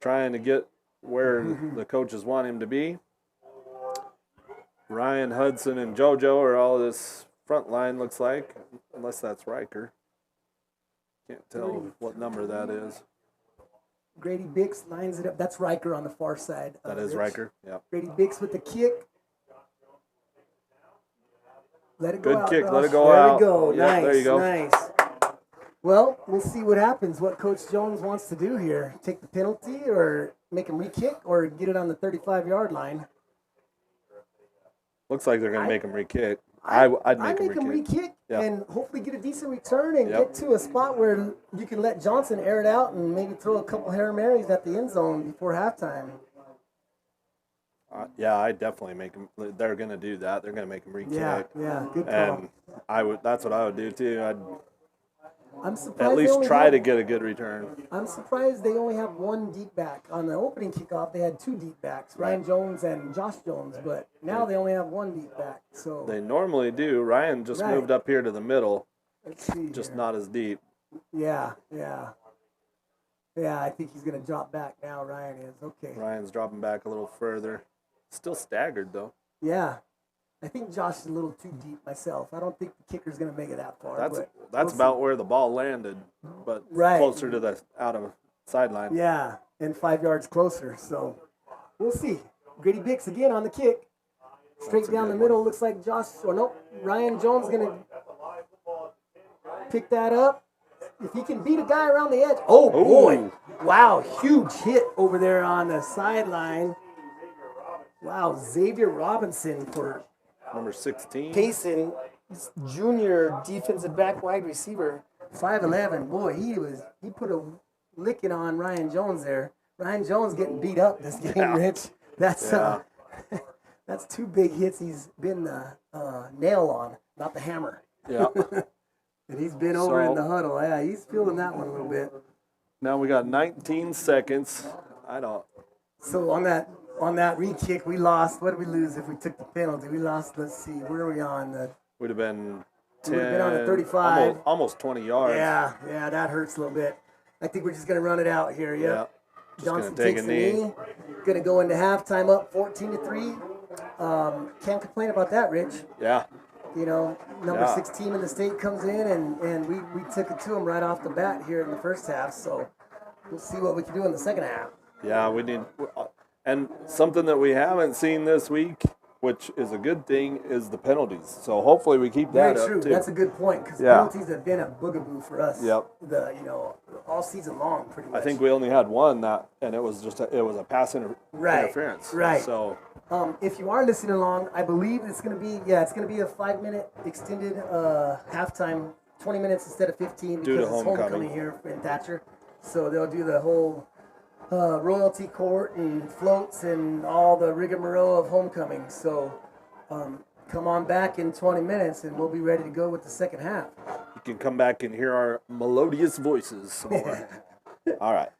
trying to get where the coaches want him to be. Ryan, Hudson, and JoJo are all this front line, looks like, unless that's Riker. Can't tell what number that is. Grady Bix lines it up. That's Riker on the far side. That is Riker. Yeah. Grady Bix with the kick. Let it go Good out. kick. Josh. Let it go there out. There we go. Yeah, Nice. there you go. Nice. Well, we'll see what happens, what Coach Jones wants to do here. Take the penalty or make him re-kick or get it on the 35-yard line. Looks like they're going to make him re-kick. I'd I'd make make him him re-kick. re-kick Yeah. and hopefully get a decent return and Yep. get to a spot where you can let Johnson air it out and maybe throw a couple Hail Marys at the end zone before halftime. Yeah, I definitely make him. They're going to do that. They're going to make him re-kick. Yeah, good call. And that's what I would do too. I'd I'm surprised at they least only try have- to get a good return. I'm surprised they only have one deep back. On the opening kickoff, they had 2 deep backs, Ryan Jones and Josh Jones, but now they only have 1 deep back. So They normally do. Ryan just Right. moved up here to the middle, let's see. just here. not as deep. Yeah. I think he's going to drop back now, Ryan is. Okay. Ryan's dropping back a little further. Still staggered though. Yeah. I think Josh is a little too deep myself. I don't think the kicker's going to make it that far. That's but that's we'll see. about where the ball landed, but Right. closer to the out of sideline. Yeah, and 5 yards closer. So we'll see. Grady Bix again on the kick. Straight That's a down the good middle. Looks like Ryan Jones going to pick that up. If he can beat a guy around the edge. Oh, boy. Wow, huge hit over there on the sideline. Wow, Xavier Robinson for Number 16. Payson, junior defensive back wide receiver, 5'11". Boy, he put a licking on Ryan Jones there. Ryan Jones getting beat up this game, Yeah. Rich. That's that's 2 big hits he's been the nail on, not the hammer. Yeah. And he's been over in So- the huddle. Yeah, he's feeling that one a little bit. Now we got 19 seconds. So on that re-kick, we lost. What did we lose if we took the penalty? We lost, let's see, where are we on? Would have been 10. We would've been on the 35. Almost 20 yards. Yeah, that hurts a little bit. I think we're just going to run it out here, Yeah. yep. Just Johnson gonna take takes a a knee. knee. Going to go into halftime up 14-3. Can't complain about that, Rich. Yeah. Number Yeah. 6 team in the state comes in, and we took it to them right off the bat here in the first half. So we'll see what we can do in the second half. Yeah, we need. And something that we haven't seen this week, which is a good thing, is the penalties. So hopefully we keep Very that true. up too. That's a good point because Yeah. penalties have been a boogaboo for us. Yep. All season long, pretty much. I think we only had one and it was just a pass interference. Right. So If you are listening along, I believe it's going to be a 5-minute extended halftime, 20 minutes instead of 15 Due to because it's homecoming. homecoming here in Thatcher. So they'll do the whole royalty court and floats and all the rigmarole of homecoming. So come on back in 20 minutes and we'll be ready to go with the second half. you can come back and hear our melodious voices some more. All right.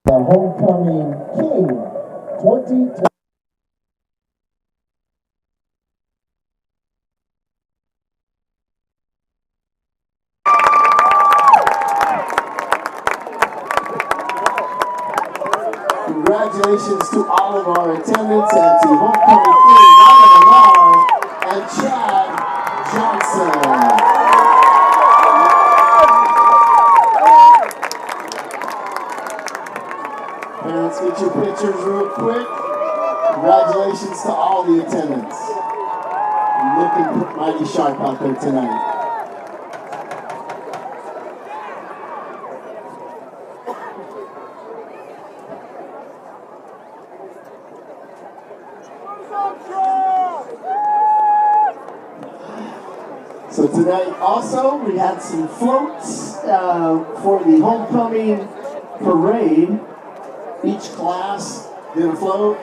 The homecoming king, 2020. Congratulations to all of our attendants and to homecoming king Ryan Lamar and Chad Johnson. Parents, get your pictures real quick. Congratulations to all the attendants. You're looking mighty sharp out there tonight. So tonight also we had some floats for the homecoming parade. Each class did a float,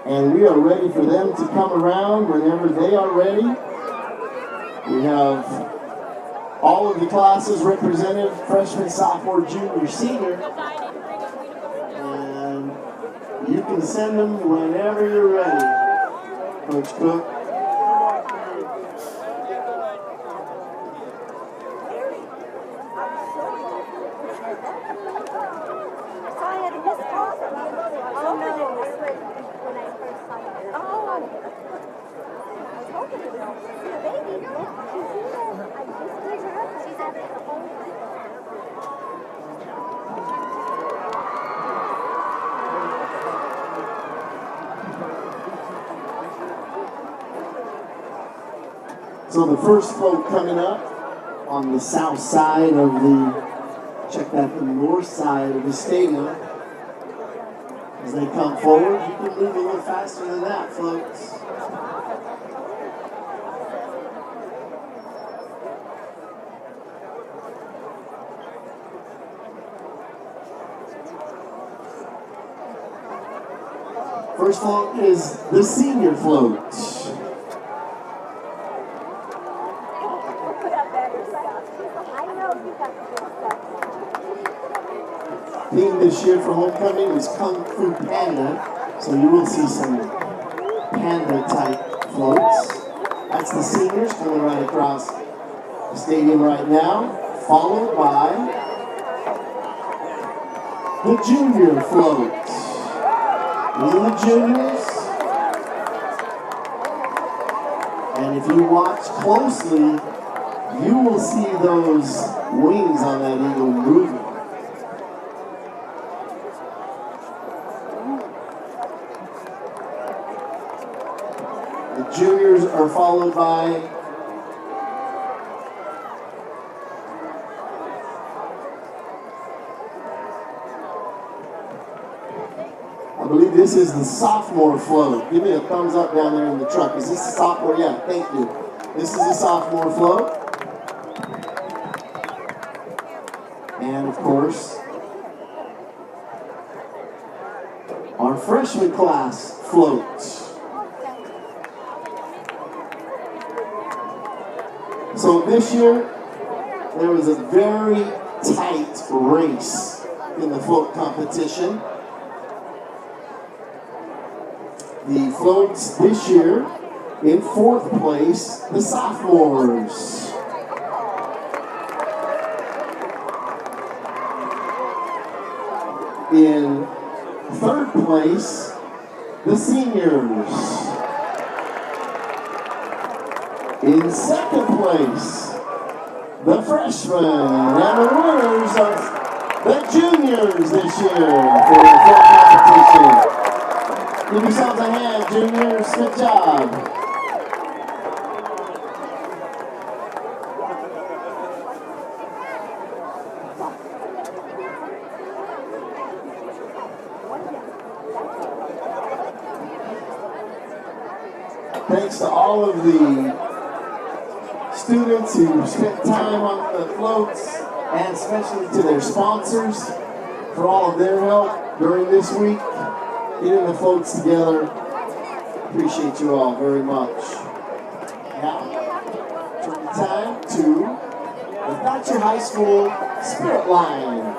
and we are ready for them to come around whenever they are ready. We have all of the classes represented, freshman, sophomore, junior, senior. And you can send them whenever you're ready, Coach Cook. So the first float coming up on the south side of the north side of the stadium. As they come forward, you can move a little faster than that, folks. First float is the senior float. Theme this year for homecoming is Kung Fu Panda, so you will see some panda type floats. That's the seniors coming right across the stadium right now, followed by the junior float. These are the juniors, and if you watch closely, you will see those wings on that eagle moving. The juniors are followed by believe this is the sophomore float. Give me a thumbs up down there in the truck. Is this the sophomore? Yeah, thank you. This is the sophomore float. And of course, our freshman class float. So this year, there was a very tight race in the float competition. The floats this year, in 4th place, the sophomores. In 3rd place, the seniors. In 2nd place, the freshmen. And the winners are the juniors this year for the float competition. Give yourselves a hand, juniors. Good job. Thanks to all of the students who spent time on the floats, and especially to their sponsors for all of their help during this week, getting the floats together. Appreciate you all very much. Now, turn the time to the Thatcher High School Spirit Line.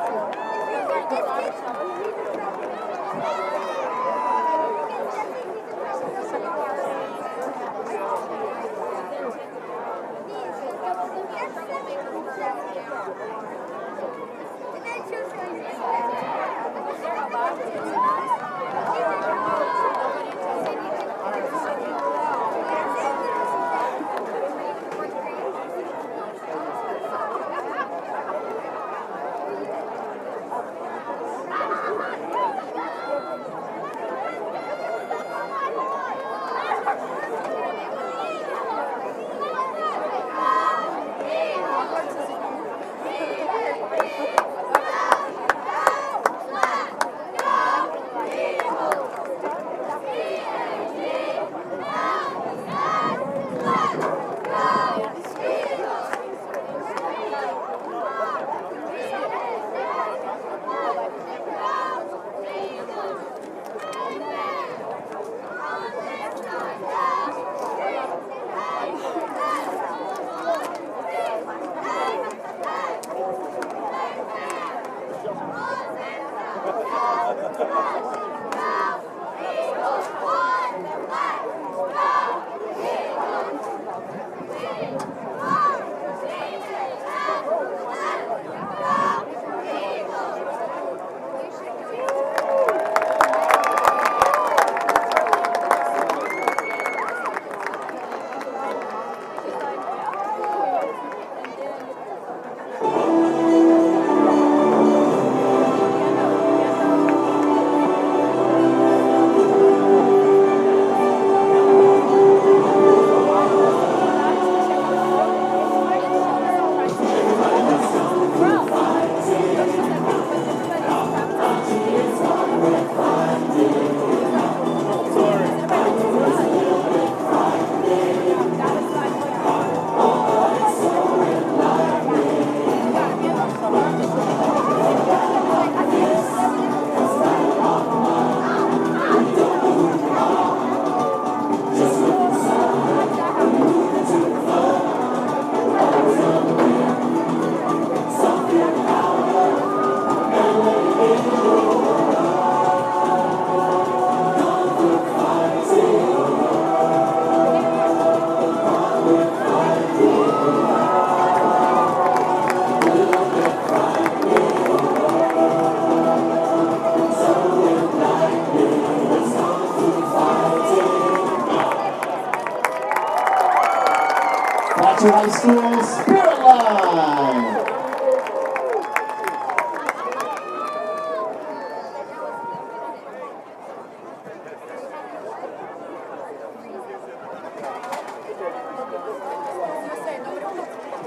Thatcher High School Spirit Line.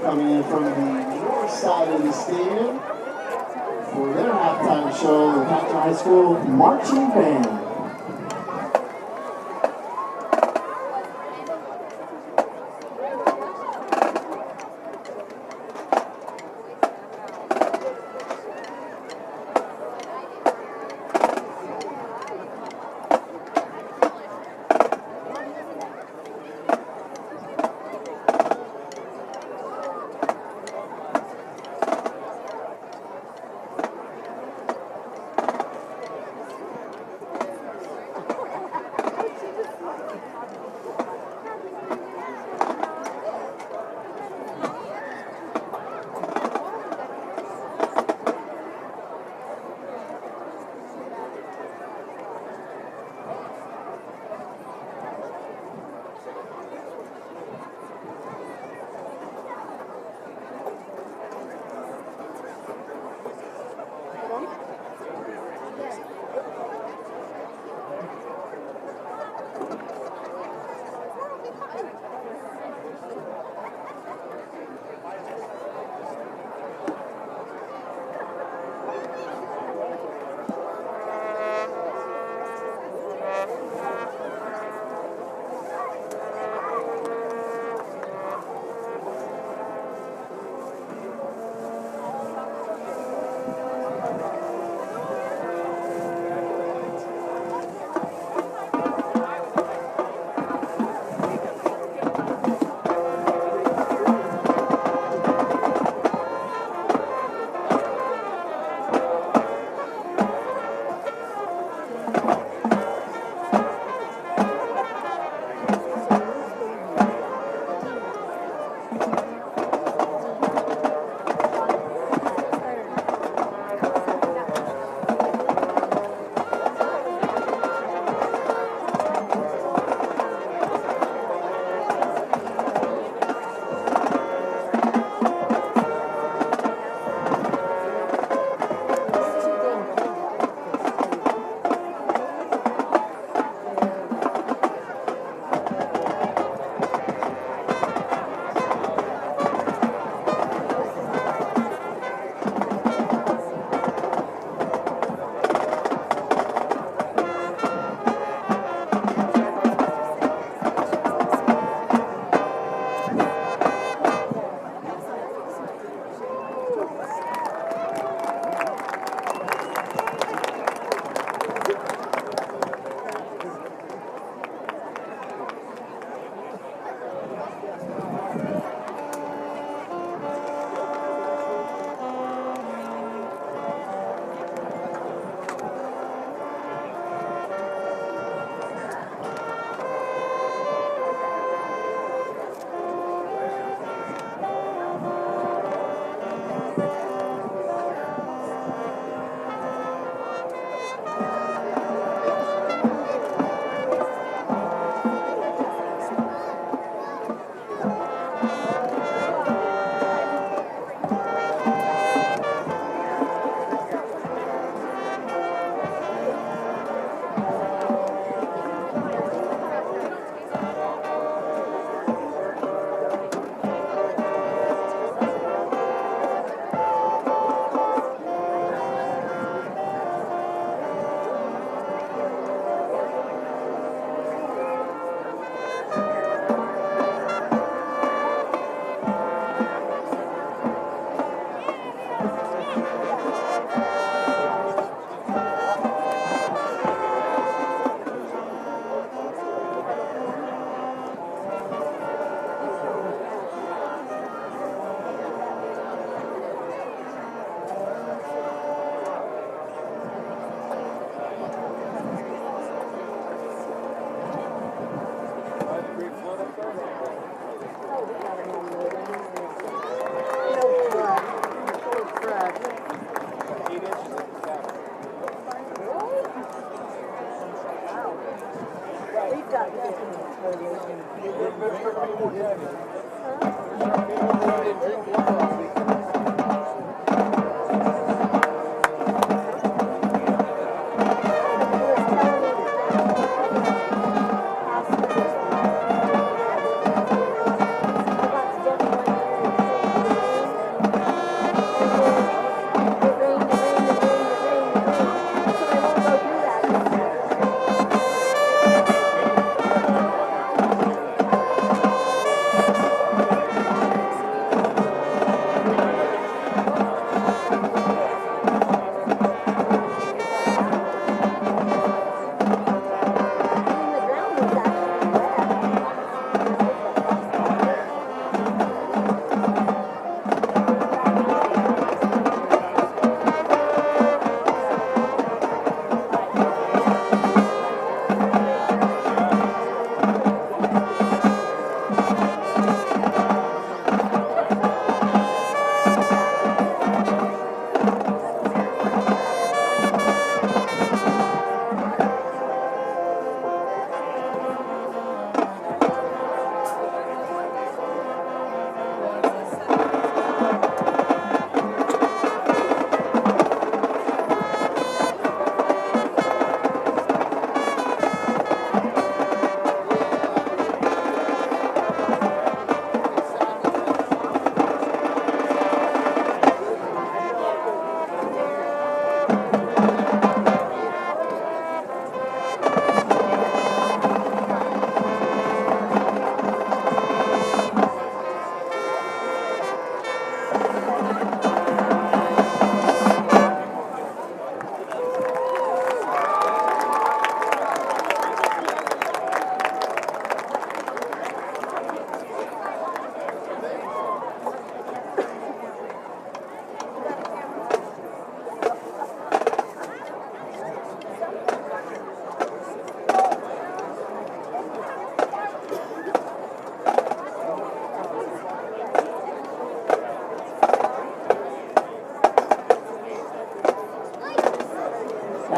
Coming in from the north side of the stadium for their halftime show, the Thatcher High School Marching Band.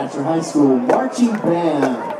Thatcher High School Marching Band.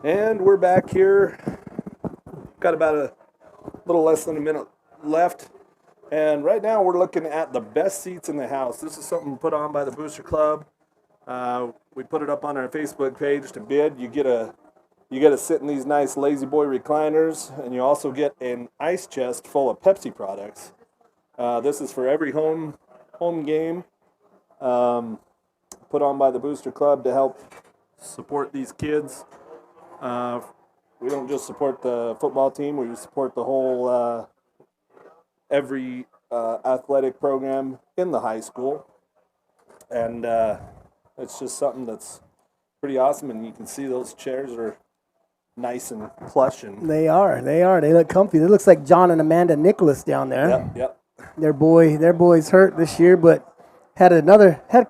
And we're back here. Got about a little less than a minute left. And right now we're looking at the best seats in the house. This is something put on by the Booster Club. We put it up on our Facebook page to bid. You get to sit in these nice Lazy Boy recliners, and you also get an ice chest full of Pepsi products. This is for every home game, put on by the Booster Club to help support these kids. We don't just support the football team, we support the whole, every athletic program in the high school. And it's just something that's pretty awesome, and you can see those chairs are nice and plush. And They are. They look comfy. It looks like John and Amanda Nicholas down there. Yep. Their boy's hurt this year, but had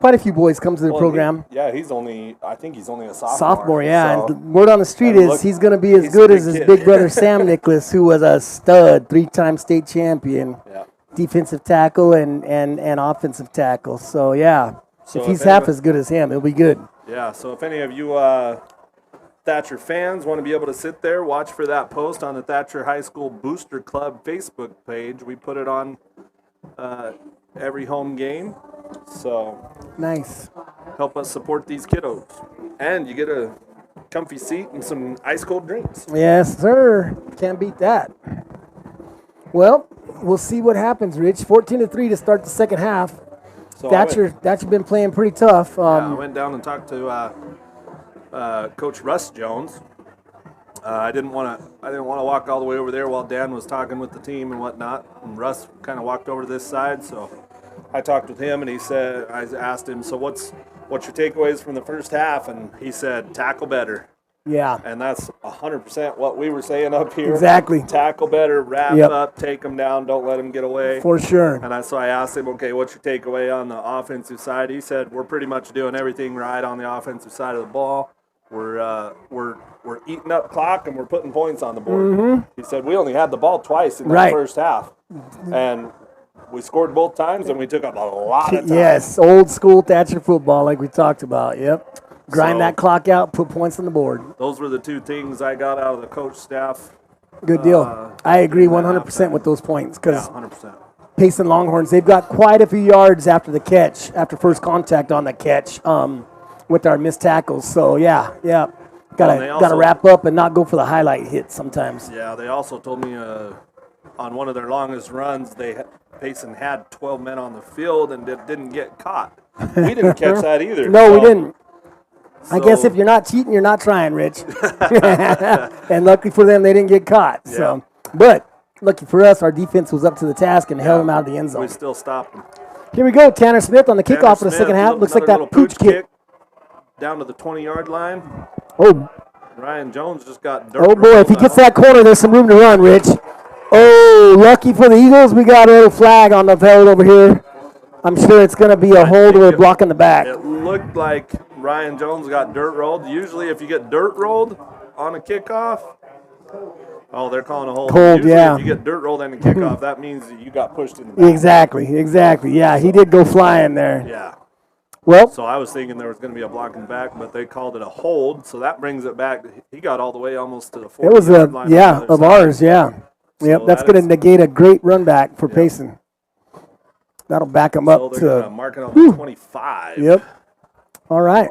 quite a few boys come to the program. I think he's only a sophomore. Sophomore, yeah. So, And word on the street is he's going to be as good as his big brother Sam Nicholas, who was a stud, 3-time state champion, defensive tackle and offensive tackle. So yeah, So if he's half as good as him, it'll be good. Yeah. So if any of you Thatcher fans want to be able to sit there, watch for that post on the Thatcher High School Booster Club Facebook page. We put it on every home game. So Nice. help us support these kiddos. And you get a comfy seat and some ice cold drinks. Yes, sir. Can't beat that. Well, we'll see what happens, Rich. 14-3 to start the second half. So Thatcher been playing pretty tough. I went down and talked to Coach Russ Jones. I didn't want to walk all the way over there while Dan was talking with the team and whatnot. And Russ kind of walked over to this side, so I talked with him, and he said, I asked him, so what's your takeaways from the first half? And he said, tackle better. Yeah. And that's 100% what we were saying up here. Exactly. Tackle better, wrap up, take them down, don't let them get away. For sure. And so I asked him, okay, what's your takeaway on the offensive side? He said, we're pretty much doing everything right on the offensive side of the ball. We're eating up clock and we're putting points on the board. Mm-hmm. He said, we only had the ball twice in the first half. And we scored both times and we took up a lot of time. Yes, old school Thatcher football like we talked about. Yep. Grind that clock out, put points on the board. Those were the two things I got out of the coach staff. Good deal. I agree 100% with those points because 100%. Payson Longhorns, they've got quite a few yards after the catch, after first contact on the catch with our missed tackles. So, yeah. Gotta wrap up and not go for the highlight hit sometimes. Yeah, they also told me on one of their longest runs, Payson had 12 men on the field and didn't get caught. We didn't catch that either. No, we didn't. I guess if you're not cheating, you're not trying, Rich. And luckily for them, they didn't get caught. Yeah. So, but Lucky for us, our defense was up to the task and held him out of the end zone. We still stopped him. Here we go, Tanner Smith on the Tanner kickoff for the Smith, second half. Looks like another that little pooch kick. down to the 20-yard line. Oh, Ryan Jones just got dirt. oh boy, if he gets that corner, there's some room to run, Rich. Oh, lucky for the Eagles, we got a little flag on the field over here. I'm sure it's going to be a hold or a block in the back. It looked like Ryan Jones got dirt rolled. Usually if you get dirt rolled on a kickoff, oh, they're calling a hold. Usually yeah. if you get dirt rolled on a kickoff, that means that you got pushed in the back. Exactly. Yeah, he did go flying there. Yeah. Well, So I was thinking there was going to be a block in the back, but they called it a hold, so that brings it back. He got all the way almost to the 40 it was yard line. of ours, yeah. Yep, that's going to negate a great run back for Payson. That'll back him So up they're to. going to mark it on the 25. Yep. All right.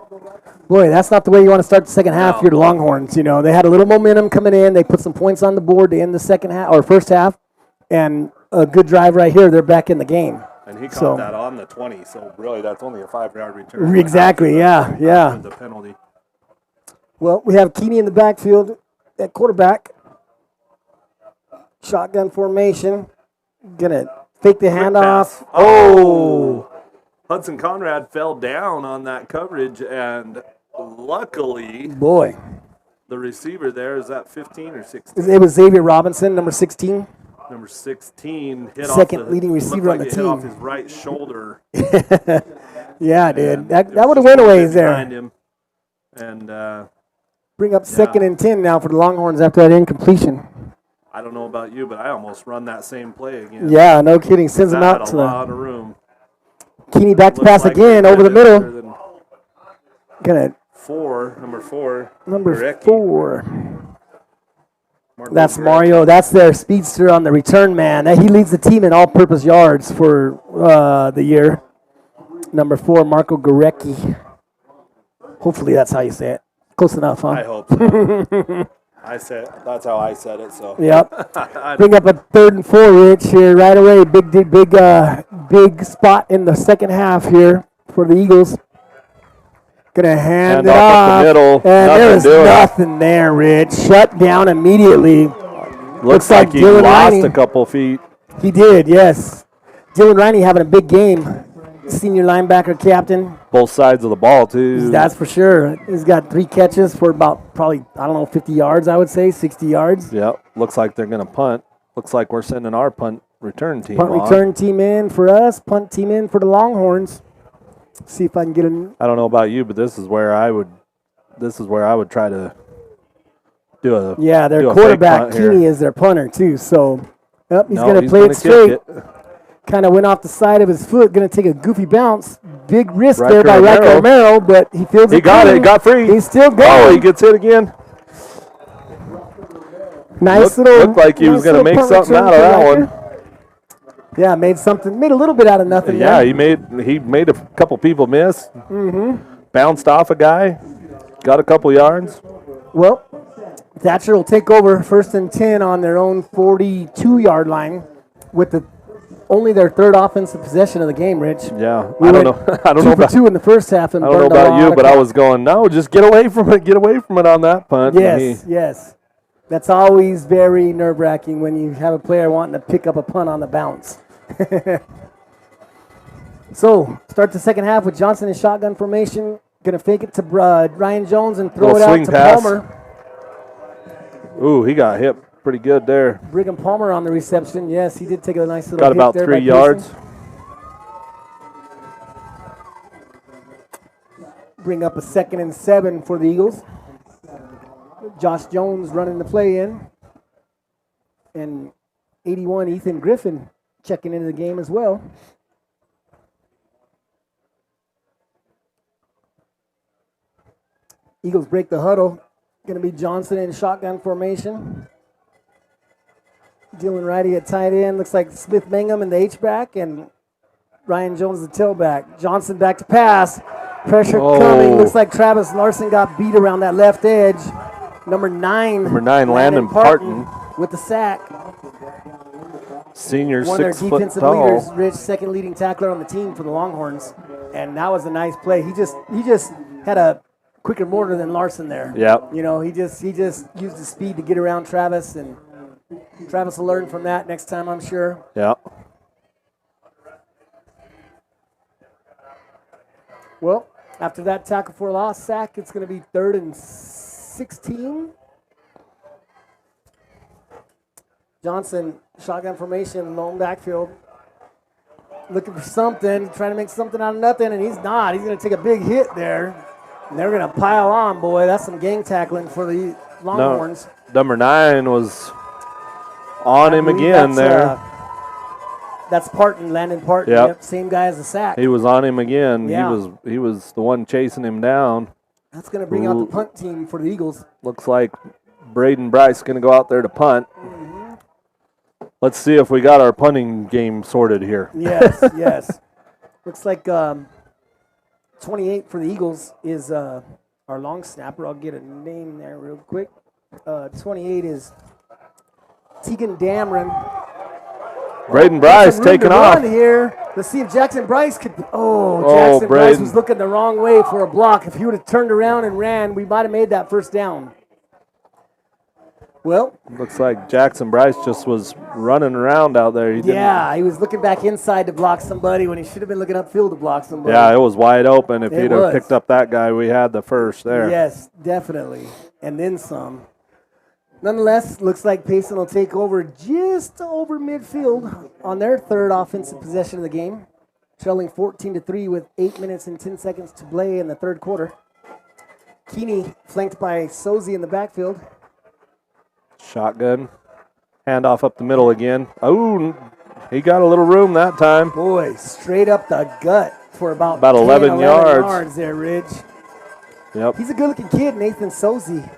Boy, that's not the way you want to start the second half. No. You're the Longhorns. You know, they had a little momentum coming in. They put some points on the board to end the second half or first half, and a good drive right here. They're back in the game. And he caught that on the 20, so really that's only a 5-yard return. Exactly. Yeah. The penalty. Well, we have Keeney in the backfield at quarterback. Shotgun formation. Gonna fake the handoff. Oh! Hudson Conrad fell down on that coverage, and luckily, Boy, the receiver there, is that 15 or 16? it was Xavier Robinson, number 16. Number 16 hit Second off leading receiver on the it hit off team. his right shoulder. Yeah, dude. And That it was would have just went away behind there. him. And Bring up second and 10 now for the Longhorns after that incompletion. I don't know about you, but I almost run that same play again. Yeah, no kidding. Sends That them had out a to lot the of room. Keeney back to Looked pass like again they over the did better middle. than Gonna number four. number Gurecki. 4. Marco That's Gurecki. Mario. That's their speedster on the return man. He leads the team in all-purpose yards for the year. Number 4, Marco Gurecki. Hopefully that's how you say it. Close enough, huh? I hope so. That's how I said it. So Yep. Bring up a 3rd and 4, Rich, here right away. Big spot in the second half here for the Eagles. Gonna hand it off off. up the middle. And there is Nothing doing. nothing there, Rich. Shut down immediately. looks like he Dylan lost Riney. a couple feet. He did, yes. Dylan Riney having a big game. Senior linebacker captain. Both sides of the ball too. That's for sure. He's got 3 catches for about probably, 50 yards, I would say, 60 yards. Yep. Looks like they're gonna punt. Looks like we're sending our punt return team. Punt on. return team in for us, punt team in for the Longhorns. See if I can get a. I don't know about you, but this is where I would try to do a Yeah, their do a fake quarterback, punt here. Keeney, is their punter, too. So, he's No, going to he's play gonna it kick straight. it. Kind of went off the side of his foot, going to take a goofy bounce. Big risk there Riker by Riker Romero. Romero, but he feels He got clean. it. Got free. He's still going. Oh, he gets hit again. Nice little. Looked like he was going to make punt something return out of for that Riker. one. Yeah, made a little bit out of nothing. Yeah, there. he made a couple people miss. Mm-hmm. Bounced off a guy. Got a couple yards. Well, Thatcher will take over 1st and 10 on their own 42-yard line with only their 3rd offensive possession of the game, Rich. Yeah, We I don't went know. I don't know 2 for about 2 in the first half. And I don't know burned a about lot you, of but I clock. was going, no, just get away from it. Get away from it on that punt. And Yes. That's always very nerve-wracking when you have a player wanting to pick up a punt on the bounce. So, start the second half with Johnson in shotgun formation. Going to fake it to Ryan Jones and throw Little it out swing to pass. Palmer. Ooh, he got hit pretty good there. Brigham Palmer on the reception. Yes, he did take a nice little Got hit about there 3 by yards. Payson. Bring up a 2nd and 7 for the Eagles. Josh Jones running the play in. And 81, Ethan Griffin checking into the game as well. Eagles break the huddle. Going to be Johnson in shotgun formation. Dylan Riney at tight end. Looks like Smith Mangum in the H-back and Ryan Jones the tailback. Johnson back to pass. Pressure coming. Looks like Travis Larson got beat around that left edge. Number 9, Landon Parton. with the sack. Senior, One of their 6 foot defensive tall. leaders, Rich, second leading tackler on the team for the Longhorns. And that was a nice play. He just had a quicker mortar than Larson there. Yep. You know, he just used his speed to get around Travis and Travis will learn from that next time, I'm sure. Yeah. Well, after that tackle for loss sack, it's going to be 3rd and 16. Johnson, shotgun formation, lone backfield. Looking for something, trying to make something out of nothing, and he's not. He's going to take a big hit there. And they're going to pile on, boy. That's some gang tackling for the Longhorns. No, number 9 was on him again there. That's Parton, Landon Parton. Yep. Same guy as the sack. He was on him again. Yeah. He was the one chasing him down. That's going to bring out the punt team for the Eagles. Looks like Braden Bryce going to go out there to punt. Mm-hmm. Let's see if we got our punting game sorted here. Yes, yes. Looks like 28 for the Eagles is our long snapper. I'll get a name there real quick. 28 is Tegan Damron. Braden Bryce taking off here. Let's see if Jackson Bryce could. Jackson Braden. Bryce was looking the wrong way for a block. If he would have turned around and ran, we might have made that first down. Well, looks like Jackson Bryce just was running around out there. He was looking back inside to block somebody when he should have been looking upfield to block somebody. Yeah, it was wide open. If he'd have picked up that guy, we had the first there. Yes, definitely. And then some. Nonetheless, looks like Payson will take over just over midfield on their 3rd offensive possession of the game, trailing 14-3 with 8 minutes and 10 seconds to play in the 3rd quarter. Keeney flanked by Sozy in the backfield. Shotgun. Handoff up the middle again. Oh, he got a little room that time. Boy, straight up the gut for about 11 yards there, Ridge. Yep. He's a good-looking kid, Nathan Sozy.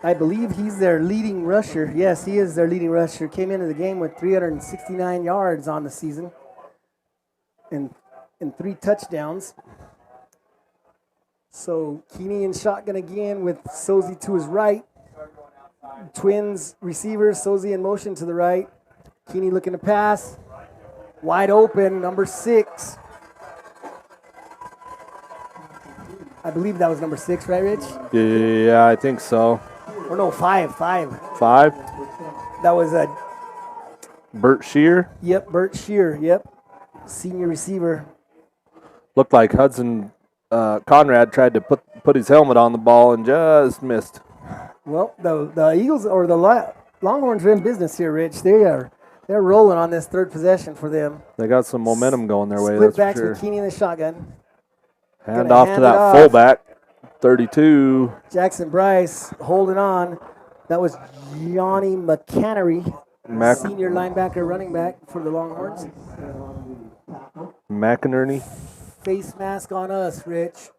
I believe he's their leading rusher. Yes, he is their leading rusher. Came into the game with 369 yards on the season and 3 touchdowns. So Keeney in shotgun again with Sozy to his right. Twins receivers, Sozy in motion to the right. Keeney looking to pass. Wide open, number 6. I believe that was number 6, right, Rich? Yeah, I think so. Or no, 5. 5? That was a... Bert Shear? Yep, Bert Shear, yep. Senior receiver. Looked like Hudson Conrad tried to put his helmet on the ball and just missed. Well, the Eagles or the Longhorns are in business here, Rich. They're rolling on this 3rd possession for them. They got some momentum going their way. Split That's backs for sure. with Keeney in the shotgun. Hand off to that fullback, 32. Jackson Bryce holding on. That was Johnny McCannery, senior linebacker, running back for the Longhorns. McInerney. Face mask on us, Rich.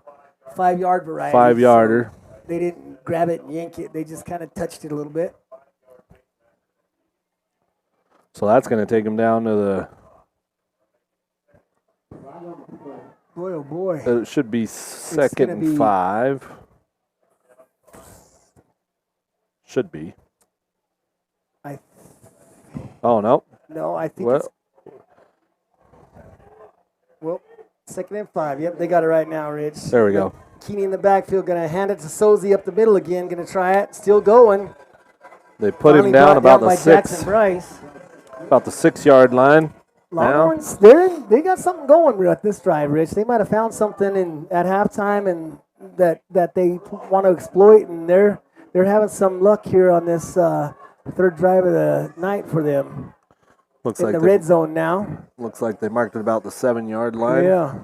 5-yard variety. 5-yarder. So they didn't grab it and yank it. They just kind of touched it a little bit. So that's going to take him down to the... Boy, oh boy. It should be 2nd and 5. Should be. Oh, no. No, I think it's... Well, 2nd and 5. Yep, they got it right now, Rich. There we go. Keeney in the backfield, going to hand it to Sozy up the middle again. Going to try it. Still going. They put him down about the 6. Jackson Bryce. About the 6-yard line. Longhorns, they got something going with this drive, Rich. They might have found something at halftime and that they want to exploit, and they're having some luck here on this 3rd drive of the night for them. Looks in like the red zone now. Looks like they marked it about the 7-yard line. Yeah.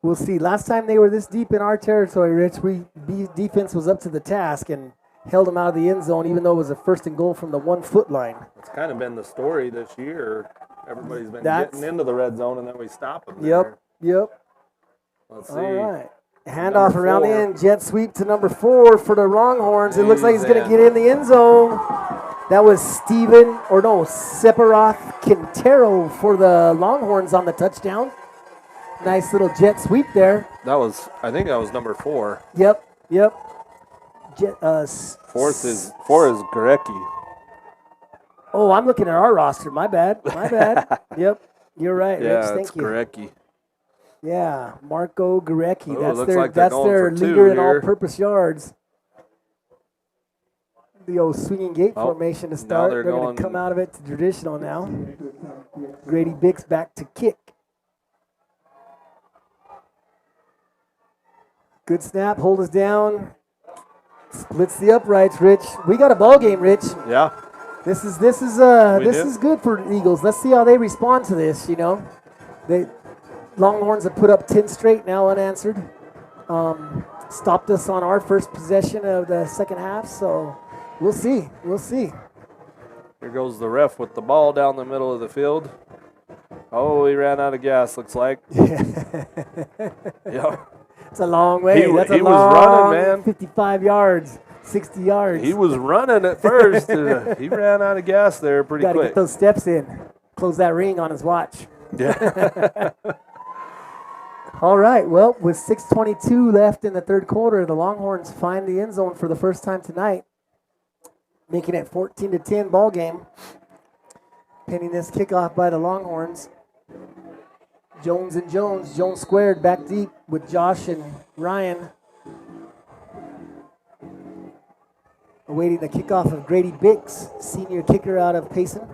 We'll see. Last time they were this deep in our territory, Rich, defense was up to the task and held them out of the end zone, even though it was a 1st and goal from the 1-foot line. It's kind of been the story this year. Everybody's been getting into the red zone, and then we stop them. Yep. Let's see. All right. Handoff around the end. Jet sweep to number 4 for the Longhorns. It looks like he's going to get in the end zone. That was Sephiroth Quintero for the Longhorns on the touchdown. Nice little jet sweep there. I think that was number 4. Yep. Four is Gorecki. Oh, I'm looking at our roster. My bad. Yep. You're right, Rich. Thank you. Gorecki. Yeah, Marco Gorecki. Oh, that's their leader in all-purpose yards. The old swinging gate Oh, formation to now start. they're They're going going- to come out of it to traditional now. Grady Bix back to kick. Good snap, hold us down. Splits the uprights, Rich. We got a ball game, Rich. Yeah. This is do. good for the Eagles. Let's see how they respond to this. They Longhorns have put up 10 straight now unanswered. Stopped us on our first possession of the second half, so we'll see. We'll see. Here goes the ref with the ball down the middle of the field. Oh, he ran out of gas, looks like. Yeah. It's a long way. He That's a was long running, man. 55 yards, 60 yards. He was running at first. He ran out of gas there pretty Got to quick. get those steps in. Close that ring on his watch. Yeah. All right. Well, with 6:22 left in the third quarter, the Longhorns find the end zone for the first time tonight, making it 14-10 ball game. Pending this kickoff by the Longhorns. Jones and Jones. Jones squared back deep with Josh and Ryan. Awaiting the kickoff of Grady Bix, senior kicker out of Payson.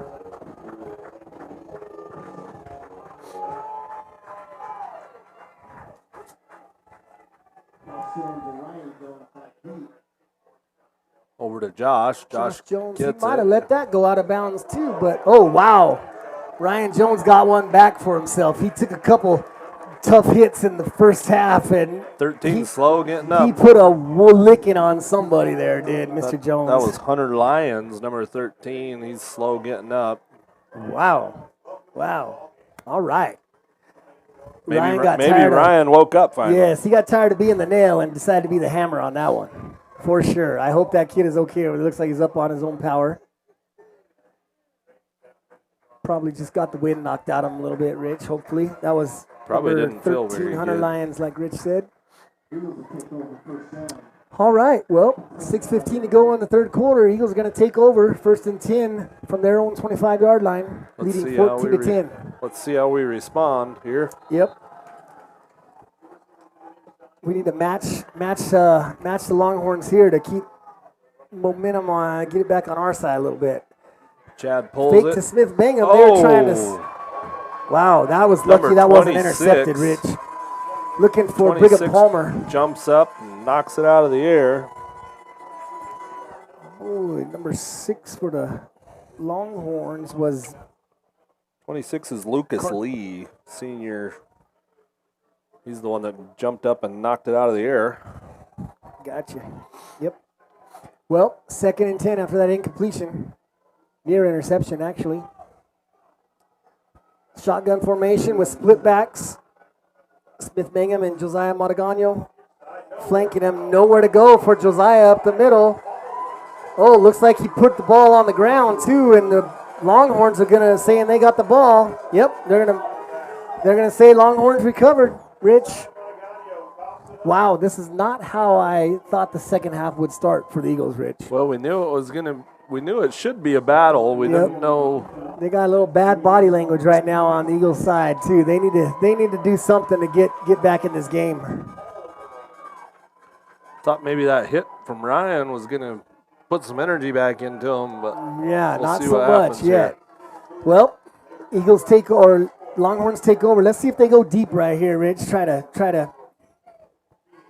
Over to Josh. Josh Jones, he gets might it. have let that go out of bounds too, but oh wow. Ryan Jones got one back for himself. He took a couple tough hits in the first half, and 13 slow getting up. he put a licking on somebody there, did Mr. Jones. That was Hunter Lyons, number 13. He's slow getting up. Wow. Wow. All right. Maybe Ryan got tired Ryan woke up finally. Yes, he got tired of being the nail and decided to be the hammer on that one. For sure. I hope that kid is okay. It looks like he's up on his own power. Probably just got the wind knocked out of him a little bit, Rich, hopefully. That was Probably number didn't feel very 1300 good. Lions, like Rich said. All right, well, 6:15 to go in the third quarter. Eagles are going to take over, 1st and 10 from their own 25-yard line, leading 14-10. Let's see how we respond here. Yep. We need to match the Longhorns here to keep momentum on, get it back on our side a little bit. Chad pulls Fake it. to Smith Bingham. They're trying to. Wow, that was lucky Number that wasn't 26. intercepted, Rich. Looking for 26 Brigham Palmer. Jumps up and knocks it out of the air. Oh, number 6 for the Longhorns was 26 is Lucas Lee, senior. He's the one that jumped up and knocked it out of the air. Gotcha. Yep. Well, 2nd and 10 after that incompletion. Near interception, actually. Shotgun formation with split backs. Smith Bingham and Josiah Montagano flanking him. Nowhere to go for Josiah up the middle. Oh, looks like he put the ball on the ground too, and the Longhorns are gonna say, and they got the ball. Yep, they're gonna say Longhorns recovered. Rich. Wow, this is not how I thought the second half would start for the Eagles, Rich. Well, we knew it should be a battle. We didn't know. They got a little bad body language right now on the Eagles side too. They need to do something to get back in this game. Thought maybe that hit from Ryan was gonna put some energy back into him, but Yeah, we'll not see so what much happens yet. here. Well, Longhorns take over. Let's see if they go deep right here, Rich. Try to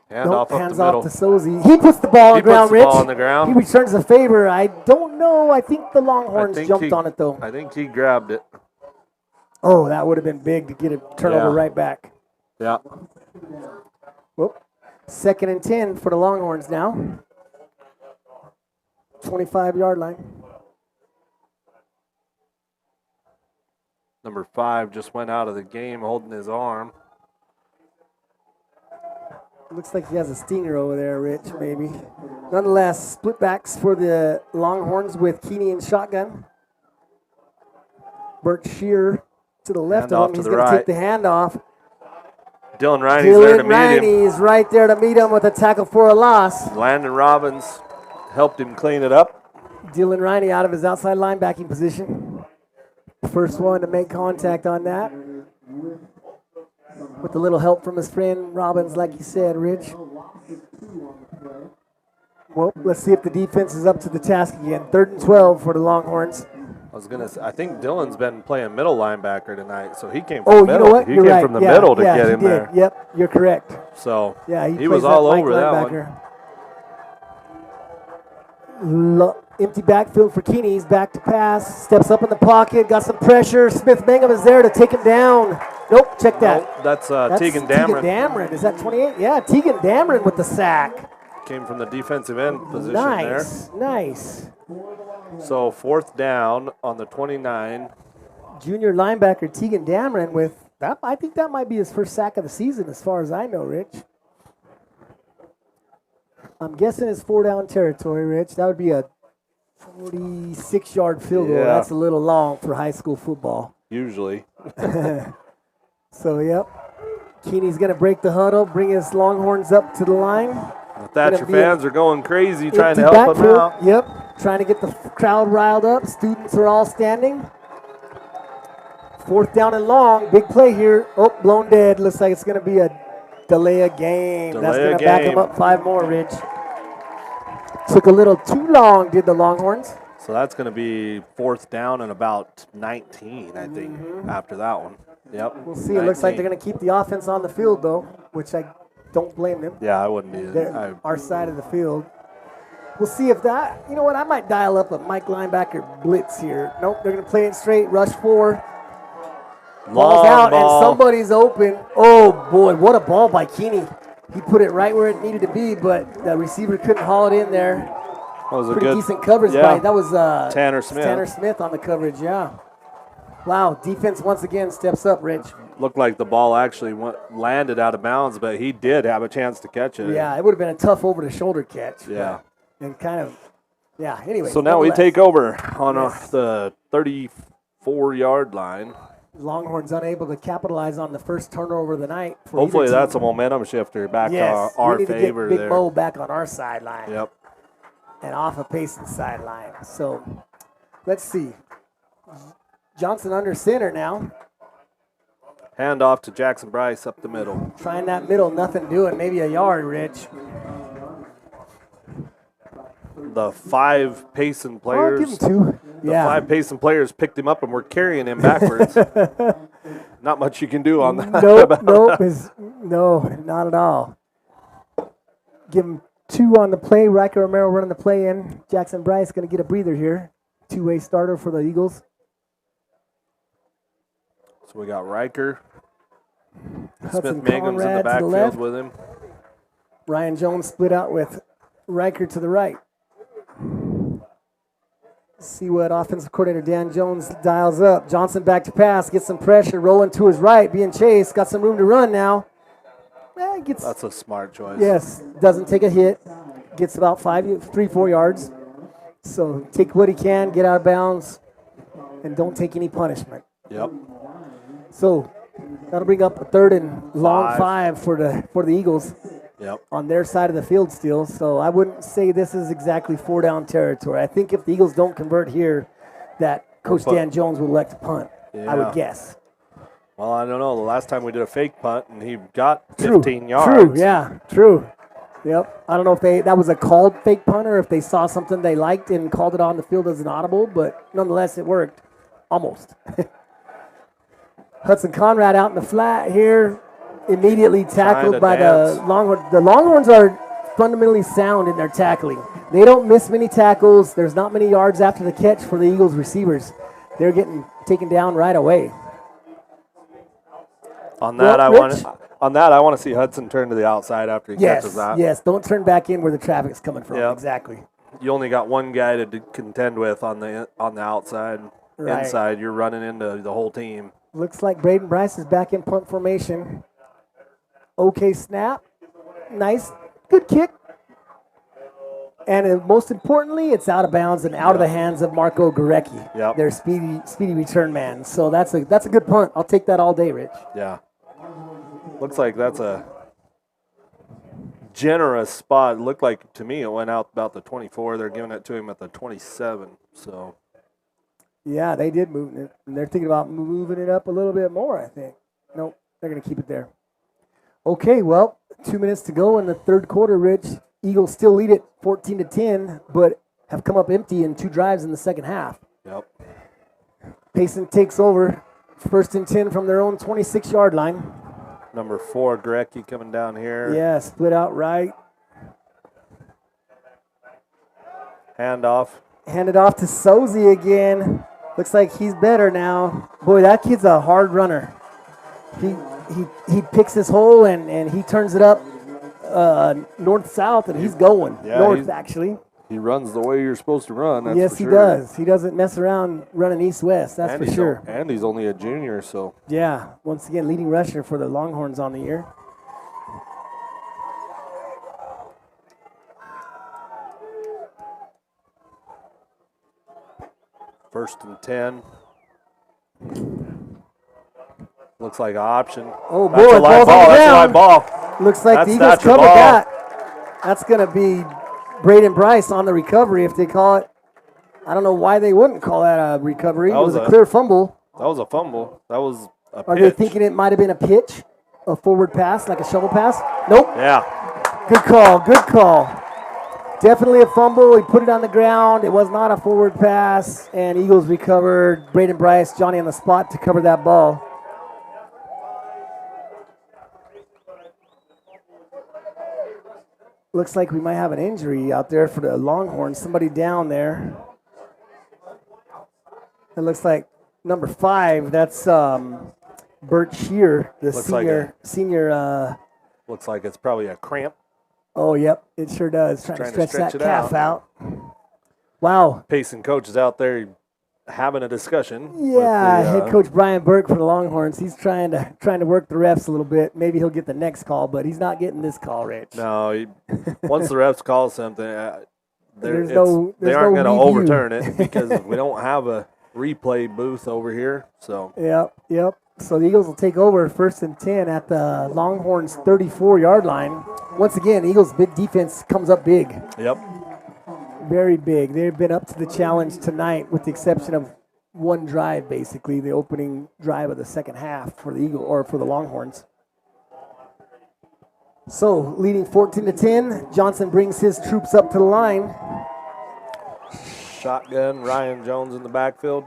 Hand off up hands the middle. off to Sozy. He puts the ball on He the ground, puts the Rich. ball on the ground. He returns the favor. I don't know. I think the Longhorns jumped on it though. I think he grabbed it. Oh, that would have been big to get a turnover Yeah. right back. Yeah. Whoop. 2nd and 10 for the Longhorns now. 25-yard line. Number 5 just went out of the game holding his arm. Looks like he has a stinger over there, Rich, maybe. Nonetheless, split backs for the Longhorns with Keeney and shotgun. Bert Shear to the left Handoff of him. to He's the going to right. take the handoff. Dylan Riney's there to Dylan meet him. Riney is right there to meet him with a tackle for a loss. Landon Robbins helped him clean it up. Dylan Riney out of his outside linebacking position. First one to make contact on that. With a little help from his friend Robbins, like you said, Rich. Well, let's see if the defense is up to the task again. 3rd and 12 for the Longhorns. I was gonna say, I think Dylan's been playing middle linebacker tonight, so he came from Oh, the you middle. know what? He You're came right. from the Yeah, middle to yeah, get he in did. there. Yep, you're correct. So Yeah, he plays was that all Mike over that one. linebacker. Empty backfield for Keeney. He's back to pass. Steps up in the pocket. Got some pressure. Smith Mangum is there to take him down. Nope, check that. Nope, that's Tegan Tegan Dameron. Dameron. Is that 28? Yeah, Tegan Dameron with the sack. Came from the defensive end position there. Nice. So 4th down on the 29. Junior linebacker Tegan Dameron with that. I think that might be his first sack of the season, as far as I know, Rich. I'm guessing it's 4-down territory, Rich. That would be a 46-yard field goal. Yeah. That's a little long for high school football. Usually. So, yep. Keeney's going to break the huddle, bring his Longhorns up to the line. The Thatcher fans are going crazy trying to Empty help them backfield. out. Yep, trying to get the crowd riled up. Students are all standing. 4th down and long. Big play here. Oh, blown dead. Looks like it's going to be a delay of game. That's going to back them up 5 more, Rich. Took a little too long, did the Longhorns. So that's going to be 4th down and about 19, I think, after that one. Yep. We'll see. It looks like they're going to keep the offense on the field, though, which I don't blame them. Yeah, I wouldn't either. They're our side of the field. We'll see if that, you know what, I might dial up a Mike linebacker blitz here. Nope, they're going to play it straight, rush 4. Ball's out, and somebody's open. Oh, boy, what a ball by Keeney. He put it right where it needed to be, but the receiver couldn't haul it in there. That was a Pretty good decent coverage yeah. by, that was Tanner Smith. Tanner Smith on the coverage, yeah. Wow, defense once again steps up, Rich. Looked like the ball actually landed out of bounds, but he did have a chance to catch it. Yeah, it would have been a tough over-the-shoulder catch. Yeah. And kind of, yeah, anyway. So now we take over on the 34-yard line. Longhorns unable to capitalize on the first turnover of the night. Hopefully that's a momentum shifter back to our we need favor to get Big there. Mo back on our sideline. Yep. And off of Payson's sideline. So let's see. Johnson under center now. Hand off to Jackson Bryce up the middle. Trying that middle, nothing doing. Maybe a yard, Rich. The 5 Payson players. Give him 2. The 5 Payson players picked him up and were carrying him backwards. Not much you can do on that. No, not at all. Give him 2 on the play. Riker Romero running the play in. Jackson Bryce going to get a breather here. 2-way starter for the Eagles. So we got Riker. Hudson Smith Mangum's in the Conrad to backfield left. with him. Ryan Jones split out with Riker to the right. See what offensive coordinator Dan Jones dials up. Johnson back to pass, gets some pressure, rolling to his right, being chased, got some room to run now. That's a smart choice. Yes, doesn't take a hit, gets about 3-4 yards. So take what he can, get out of bounds, and don't take any punishment. Yep. So that'll bring up a 3rd and long 5 for the Eagles. Yep. On their side of the field still, so I wouldn't say this is exactly 4-down territory. I think if the Eagles don't convert here, that Coach Dan Jones will elect to punt, I would guess. Well, I don't know. The last time we did a fake punt, and he got 15 yards. True, yeah, true. Yep. I don't know if that was a called fake punt or if they saw something they liked and called it on the field as an audible, but nonetheless, it worked. Almost. Hudson Conrad out in the flat here. Immediately tackled by the Longhorns. The Longhorns are fundamentally sound in their tackling. They don't miss many tackles. There's not many yards after the catch for the Eagles receivers. They're getting taken down right away. On that, I want to see Hudson turn to the outside after he catches that. Yes, don't turn back in where the traffic's coming from. Yep. Exactly. You only got one guy to contend with on the outside. Right. Inside, you're running into the whole team. Looks like Braden Bryce is back in punt formation. Okay snap. Nice. Good kick. And most importantly, it's out of bounds and out of the hands of Marco Gorecki, their speedy return man. So that's a good punt. I'll take that all day, Rich. Yeah. Looks like that's a generous spot. It looked like to me it went out about the 24. They're giving it to him at the 27. So. Yeah, they did move it. And they're thinking about moving it up a little bit more, I think. Nope, they're going to keep it there. Okay, well, 2 minutes to go in the third quarter, Rich. Eagles still lead it 14-10, but have come up empty in 2 drives in the second half. Yep. Payson takes over, 1st and 10 from their own 26-yard line. Number 4, Grecki coming down here. Yeah, split out right. Handoff. Handed off to Sozy again. Looks like he's better now. Boy, that kid's a hard runner. He picks his hole and he turns it up north-south, and he's going. Yeah, north, actually. He runs the way you're supposed to run. That's Yes, for he sure. does. He doesn't mess around running east-west, that's And for sure. And he's only a junior, so. Yeah, once again, leading rusher for the Longhorns on the year. First and 10. Looks like an option. Oh, boy, That's a live ball's on ball. the That's a ground. live ball. Looks like the That's Eagles Thatcher covered ball. that. That's going to be Braden Bryce on the recovery if they call it. I don't know why they wouldn't call that a recovery. It was a clear fumble. That was a fumble. That was a Are pitch. they thinking it might have been a pitch, a forward pass, like a shovel pass? Nope. Yeah. Good call. Good call. Definitely a fumble. He put it on the ground. It was not a forward pass, and Eagles recovered. Braden Bryce, Johnny on the spot to cover that ball. Looks like we might have an injury out there for the Longhorns. Somebody down there. It looks like number 5. That's Bert Shear, the Looks like senior. Looks like it's probably a cramp. Oh, yep, it sure does. Trying to stretch that it calf out. Wow. Payson coach is out there having a discussion. Yeah, with the, head coach Brian Burke for the Longhorns. He's trying to work the refs a little bit. Maybe he'll get the next call, but he's not getting this call, Rich. No, once the refs call something, they aren't no going to review. overturn it because we don't have a replay booth over here. So Yep. So the Eagles will take over 1st and 10 at the Longhorns 34-yard line. Once again, Eagles' big defense comes up big. Yep. Very big. They've been up to the challenge tonight with the exception of one drive, basically, the opening drive of the second half for the for the Longhorns. So, leading 14-10, Johnson brings his troops up to the line. Shotgun, Ryan Jones in the backfield.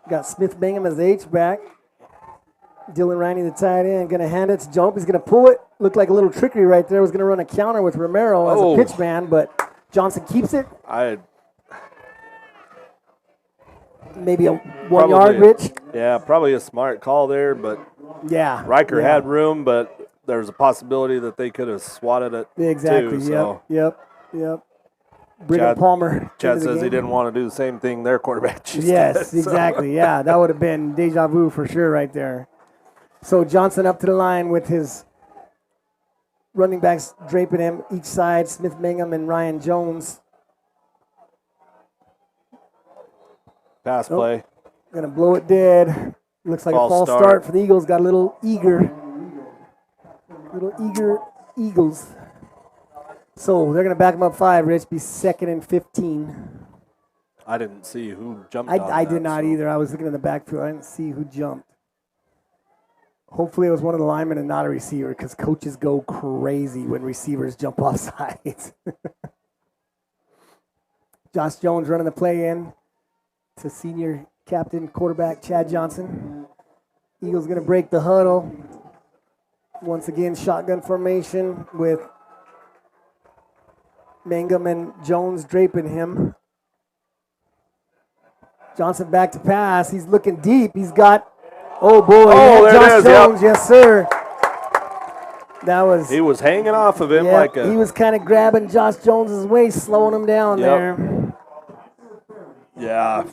Got Smith Bingham as the H-back. Dylan Riney, the tight end, going to hand it to Jump. He's going to pull it. Looked like a little trickery right there. Was going to run a counter with Romero as a pitch man, but Johnson keeps it. Maybe a 1 yard, Rich. Yeah, probably a smart call there, but yeah, Riker had room, but there's a possibility that they could have swatted it exactly. too. So. Yep. Brigham Palmer. Chad says he didn't want to do the same thing their quarterback just Yes, did, exactly. Yeah, that would have been deja vu for sure right there. So Johnson up to the line with his running backs draping him each side, Smith Bingham and Ryan Jones. Pass play. Going to blow it dead. Looks like a false start for the Eagles. Got a little eager Eagles. So they're going to back them up 5. Rich, be 2nd and 15. I didn't see who jumped I did not either. I was looking in the backfield. I didn't see who jumped. Hopefully it was one of the linemen and not a receiver because coaches go crazy when receivers jump off sides. Josh Jones running the play in to senior captain quarterback Chad Johnson. Eagles going to break the huddle. Once again, shotgun formation with Mangum and Jones draping him. Johnson back to pass. He's looking deep. He's got, oh boy, Josh Jones, yes sir. That was. He was hanging off of him like a. He was kind of grabbing Josh Jones's waist, slowing him down there. Yeah.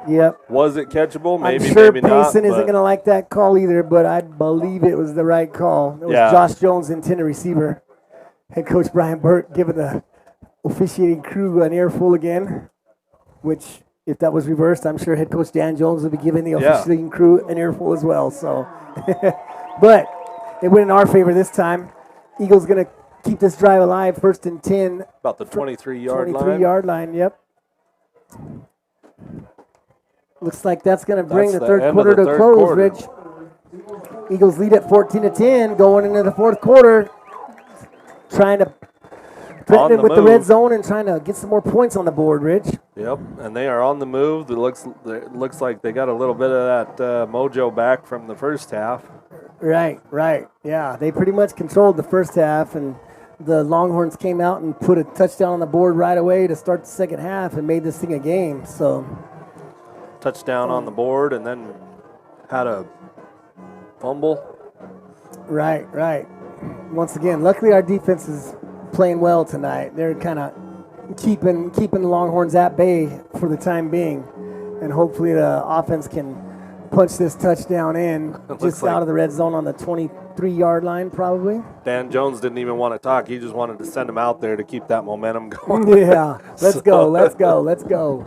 Yep. Was it catchable? Maybe, I'm sure maybe not. Payson isn't going to like that call either, but I believe it was the right call. It was Josh Jones, intended receiver. Head coach Brian Burke giving the officiating crew an earful again, which, if that was reversed, I'm sure head coach Dan Jones would be giving the officiating crew an earful as well. So, but it went in our favor this time. Eagles going to keep this drive alive, 1st and 10. About the 23-yard line. 23-yard line, yep. Looks like that's going to bring the third quarter to close, Rich. Eagles lead at 14-10 going into the fourth quarter. Trying to threatening with the red zone and trying to get some more points on the board, Rich. Yep, and they are on the move. It looks like they got a little bit of that mojo back from the first half. Right. Yeah, they pretty much controlled the first half, and the Longhorns came out and put a touchdown on the board right away to start the second half and made this thing a game. So, touchdown on the board and then had a fumble. Right. Once again, luckily our defense is playing well tonight. They're kind of keeping the Longhorns at bay for the time being, and hopefully the offense can punch this touchdown in just out of the red zone on the 23-yard line probably. Dan Jones didn't even want to talk. He just wanted to send him out there to keep that momentum going. Yeah, let's go.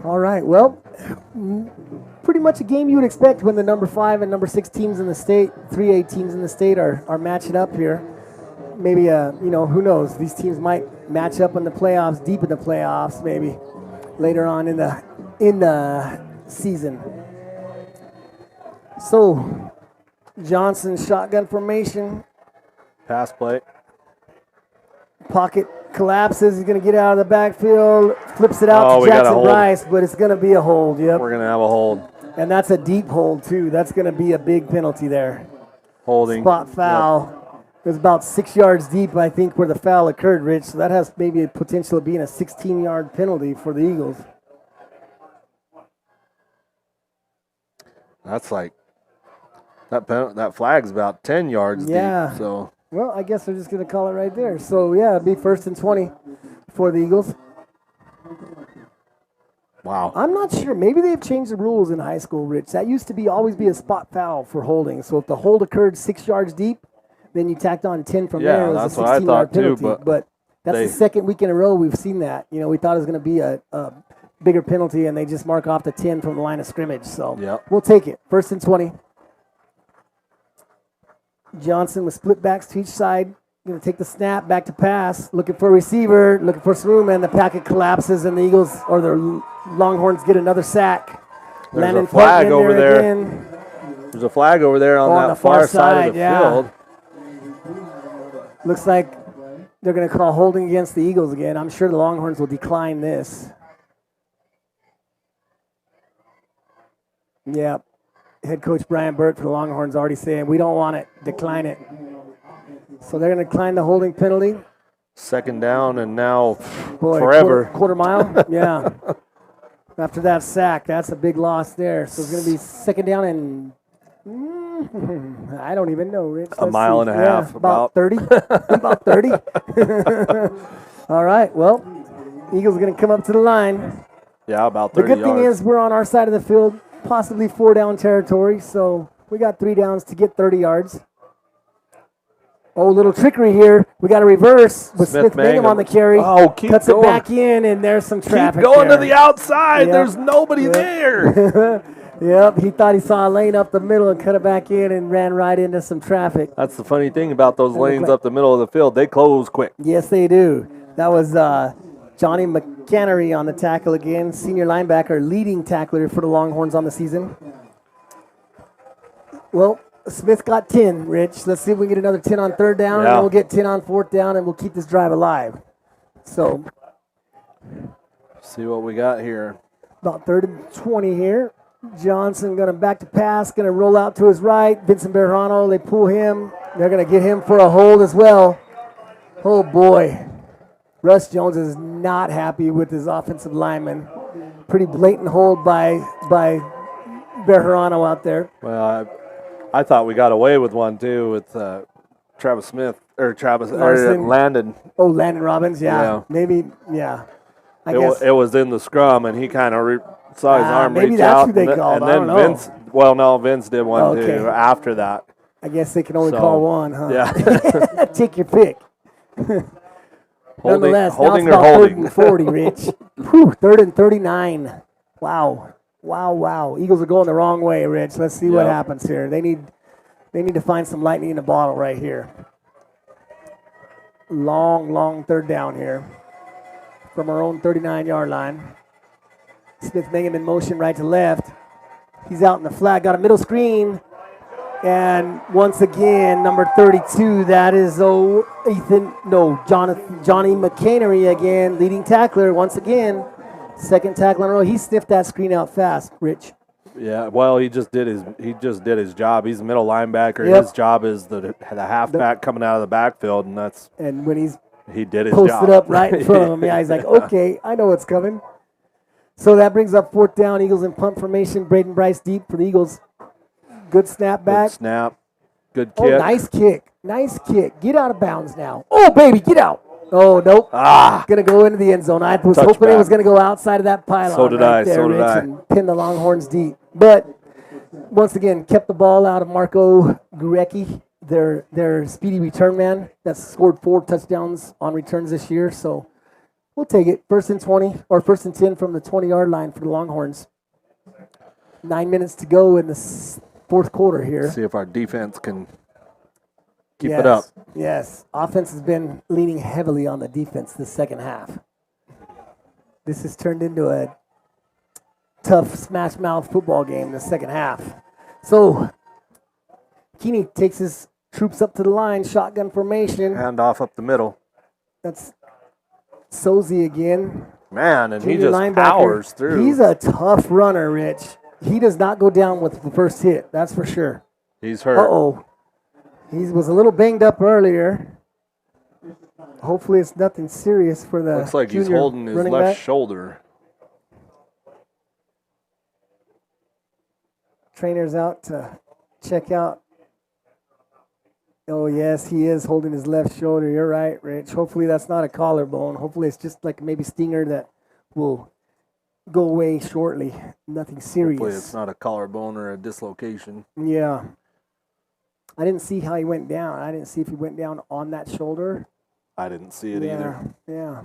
All right, well, pretty much a game you would expect when the number 5 and number 6 teams in the state, 3A teams in the state are matching up here. Maybe, who knows? These teams might match up in the playoffs, deep in the playoffs, maybe later on in the season. So, Johnson shotgun formation. Pass play. Pocket collapses. He's going to get out of the backfield. Flips it out to Jackson Bryce, but it's going to be a hold. Yep. We're going to have a hold. And that's a deep hold, too. That's going to be a big penalty there. Holding. Spot foul. Yep. It was about 6 yards deep, I think, where the foul occurred, Rich. So that has maybe a potential of being a 16-yard penalty for the Eagles. That's like that flag's about 10 yards deep. So. Well, I guess they're just going to call it right there. So, yeah, it'd be 1st and 20 for the Eagles. Wow. I'm not sure. Maybe they've changed the rules in high school, Rich. That used to always be a spot foul for holding. So if the hold occurred 6 yards deep, then you tacked on 10 from there. It was that's a 16-yard what I thought penalty. too. But that's the second week in a row we've seen that. We thought it was going to be a bigger penalty, and they just mark off the 10 from the line of scrimmage. So we'll take it. 1st and 20. Johnson with split backs to each side. Going to take the snap, back to pass. Looking for a receiver, looking for some room, and the packet collapses, and the Eagles or the Longhorns get another sack. There's a flag over there. Again. There's a flag over there on that far side of the field. Looks like they're going to call holding against the Eagles again. I'm sure the Longhorns will decline this. Yeah. Head coach Brian Burt for the Longhorns already saying, we don't want it. Decline it. So they're going to decline the holding penalty. 2nd down and now forever. Quarter mile? Yeah. After that sack, that's a big loss there. So it's going to be 2nd down and I don't even know, Rich. A mile and a half. About 30. About 30. All right. Well, Eagles are going to come up to the line. Yeah, about 30 The good thing is we're on our side of the field, possibly 4-down territory. So we got 3 downs to get 30 yards. Oh, little trickery here. We got a reverse with Smith Mangum on the carry. Oh, cuts going. It back in, and there's some traffic. Keep going to the outside. Yep. There's nobody there. Yep, he thought he saw a lane up the middle and cut it back in and ran right into some traffic. That's the funny thing about those lanes up the middle of the field. They close quick. Yes, they do. That was Johnny McCannery on the tackle again, senior linebacker, leading tackler for the Longhorns on the season. Well, Smith got 10, Rich. Let's see if we can get another 10 on 3rd down, and then we'll get 10 on 4th down, and we'll keep this drive alive. So, see what we got here. About 3rd and 20 here. Johnson going to back to pass, going to roll out to his right. Vincent Berrano, they pull him. They're going to get him for a hold as well. Oh, boy. Russ Jones is not happy with his offensive lineman. Pretty blatant hold by Berrano out there. Well, I thought we got away with one, too, with Travis Smith, or Landon. Oh, Landon Robbins, yeah. Maybe, yeah. I guess. It was in the scrum, and he kind of saw his arm reach Maybe that's out. who they called. And then Vince did one, too, after that. I guess they can only call one, huh? Yeah. Take your pick. Nonetheless, holding now it's or about holding? 3rd and 40, Rich. 3rd and 39. Wow. Eagles are going the wrong way, Rich. Let's see what happens here. They need to find some lightning in the bottle right here. Long 3rd down here from our own 39-yard line. Smith Mangum in motion right to left. He's out in the flat. Got a middle screen. And once again, number 32, that is Johnny McCanery again, leading tackler once again. Second tackle in a row. He sniffed that screen out fast, Rich. Yeah, well, he just did his job. He's a middle linebacker. Yep. His job is the halfback coming out of the backfield, and when he did his posted job. up right in front of him, yeah, he's like, okay, I know what's coming. So that brings up fourth down. Eagles in punt formation. Braden Bryce deep for the Eagles. Good snap back. Good snap. Good Oh, kick. nice kick. Nice kick. Get out of bounds now. Oh, baby, get out. Oh, nope. Going to go into the end zone. I was hoping it was going to go outside of that pylon. So did right I. there, So did Rich, I. and pin the Longhorns deep. But once again, kept the ball out of Marco Gurecki, their speedy return man that's scored 4 touchdowns on returns this year. So we'll take it. 1st and 20 or 1st and 10 from the 20-yard line for the Longhorns. 9 minutes to go in the fourth quarter here. See if our defense can keep it up. Yes. Offense has been leaning heavily on the defense this second half. This has turned into a tough smash mouth football game in the second half. So Keeney takes his troops up to the line, shotgun formation. Hand off up the middle. That's Sozy again. Man, and he Junior just linebacker. powers through. He's a tough runner, Rich. He does not go down with the first hit, that's for sure. He's hurt. Uh-oh. He was a little banged up earlier. Hopefully it's nothing serious for the Looks like he's junior holding his running left back. shoulder. Trainer's out to check out. Oh, yes, he is holding his left shoulder. You're right, Rich. Hopefully that's not a collarbone. Hopefully it's just like maybe stinger that will go away shortly. Nothing serious. Hopefully it's not a collarbone or a dislocation. Yeah. I didn't see how he went down. I didn't see if he went down on that shoulder. I didn't see it either. Yeah.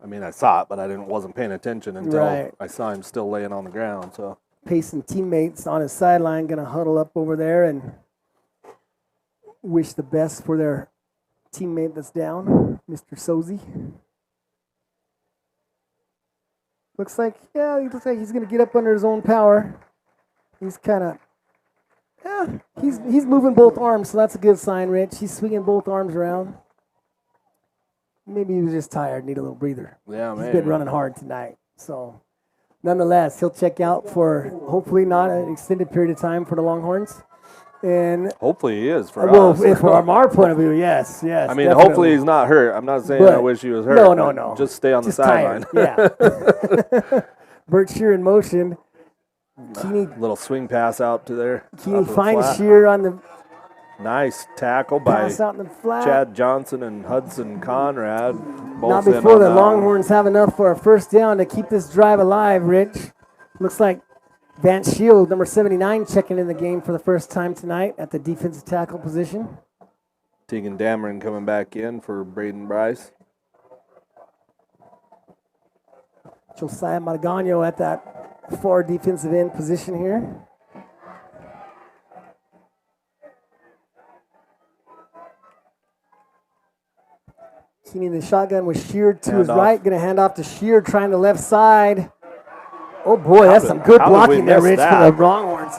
I mean, I saw it, but wasn't paying attention until Right. I saw him still laying on the ground. So Payson teammates on his sideline going to huddle up over there and wish the best for their teammate that's down, Mr. Sozy. Looks like he's going to get up under his own power. He's kind of, he's moving both arms, so that's a good sign, Rich. He's swinging both arms around. Maybe he was just tired, need a little breather. yeah, man. He's been running hard tonight. So, nonetheless, he'll check out for hopefully not an extended period of time for the Longhorns. And Hopefully he is for us. from our point of view, yes. I mean, definitely. hopefully he's not hurt. I'm not saying I But- wish he was hurt. No, but no. Just stay on Just the sideline. tired, yeah. Bert Shear in motion. Keeney Little swing pass out to there. finds Shear on the Nice tackle by pass out in the flat. Chad Johnson and Hudson Conrad. Both Not in before on the that Longhorns have enough for a first down to keep this drive alive, Rich. Looks like Vance Shield, number 79, checking in the game for the first time tonight at the defensive tackle position. one. Tegan Dameron coming back in for Braden Bryce. Josiah Margano at that far defensive end position here. Keeney in the shotgun with Shear to his Handoff. right. Going to hand off to Shear, trying the left side. Oh, boy, that's some good how did we blocking there, miss Rich, that? for the Longhorns.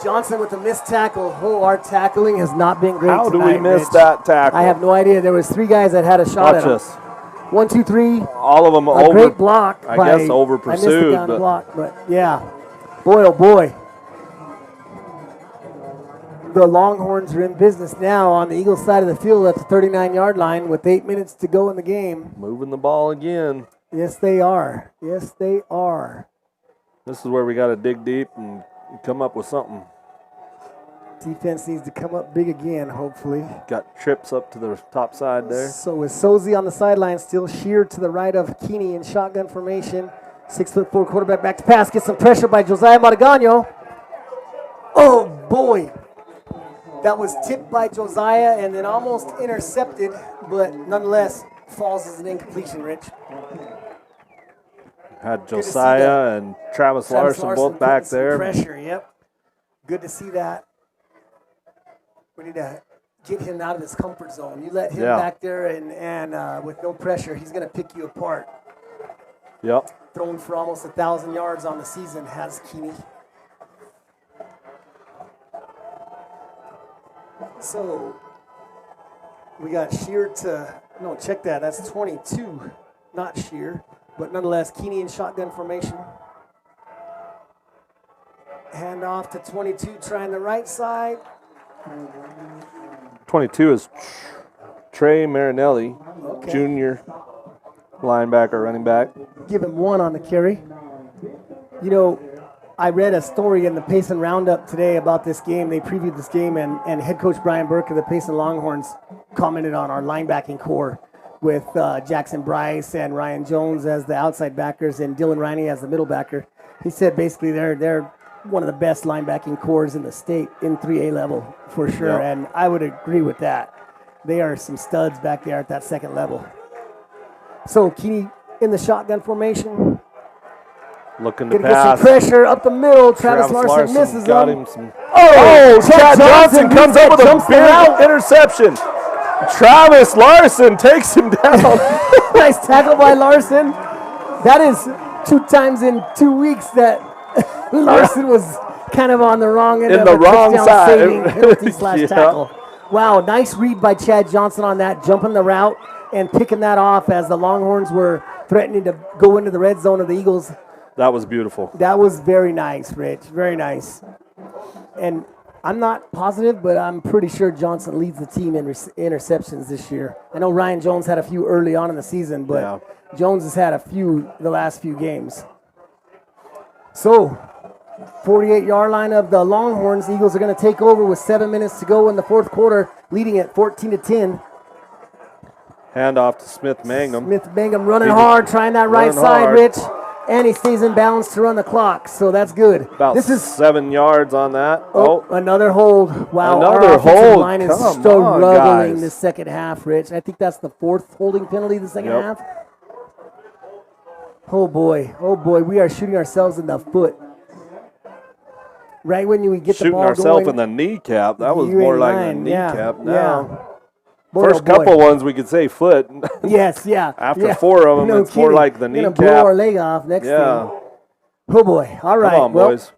Johnson with the missed tackle. Oh, our tackling has not been great How do tonight, we miss Rich. that tackle? I have no idea. There was 3 guys that had a shot Watch at him. this. 1, 2, 3. All of them A over. great block. I by, guess over I missed pursued, the down but- block, but yeah. Boy, oh boy. The Longhorns are in business now on the Eagles side of the field at the 39-yard line with 8 minutes to go in the game. Moving the ball again. Yes, they are. Yes, they are. This is where we got to dig deep and come up with something. Defense needs to come up big again, hopefully. Got trips up to the top side there. So with Sozy on the sideline, still Shear to the right of Keeney in shotgun formation. 6'4" quarterback back to pass. Gets some pressure by Josiah Margano. Oh, boy. That was tipped by Josiah and then almost intercepted, but nonetheless falls as an incompletion, Rich. Had to see Josiah and Travis Larson both back putting some there. Pressure, yep. Good to see that. We need to get him out of his comfort zone. You let him Yeah. back there and with no pressure, he's going to pick you apart. Yep. Thrown for almost 1,000 yards on the season has Keeney. So we got Shear to, no, check that. That's 22, not Shear. But nonetheless, Keeney in shotgun formation. Hand off to 22, trying the right side. 22 is Trey Marinelli, junior linebacker, running back. Give him 1 on the carry. You know, I read a story in the Payson Roundup today about this game. They previewed this game, and head coach Brian Burke of the Payson Longhorns commented on our linebacking core with Jackson Bryce and Ryan Jones as the outside backers and Dylan Riney as the middle backer. He said basically they're one of the best linebacking cores in the state in 3A level for sure, and I would agree with that. They are some studs back there at that second level. So Keeney in the shotgun formation. Looking to Gonna get pass. some pressure up the middle. Travis Larson misses got him. him some. Oh, Chad Johnson comes up with a jumps the route. big interception. Travis Larson takes him down. Nice tackle by Larson. That is 2 times in 2 weeks that Larson was kind of on the wrong end In of the a wrong touchdown side. saving penalty slash Yeah. tackle. Wow, nice read by Chad Johnson on that, jumping the route and picking that off as the Longhorns were threatening to go into the red zone of the Eagles. That was beautiful. That was very nice, Rich. Very nice. And I'm not positive, but I'm pretty sure Johnson leads the team in interceptions this year. I know Ryan Jones had a few early on in the season, but Jones has had a few the last few games. So, 48-yard line of the Longhorns. Eagles are going to take over with 7 minutes to go in the fourth quarter, leading at 14-10. Handoff to Smith Mangum. Smith Mangum running hard, trying that right side, hard. Rich. And he stays in bounds to run the clock, so that's good. About this is 7 yards on that. Another hold. Wow, Another our offensive hold. line is Come on, struggling guys. this second half, Rich. I think that's the 4th holding penalty the second half. Oh boy, we are shooting ourselves in the foot. Right when we get the Shooting ball ourselves going. in the kneecap. That was You more ain't like a lying, kneecap. yeah, Now, yeah. Boy, first oh boy. couple ones we could say foot. Yes, yeah. After yeah. 4 of them, No it's more kidding. like the We're gonna kneecap. blow our leg off next thing. Oh boy. All right. Come on, well, boys.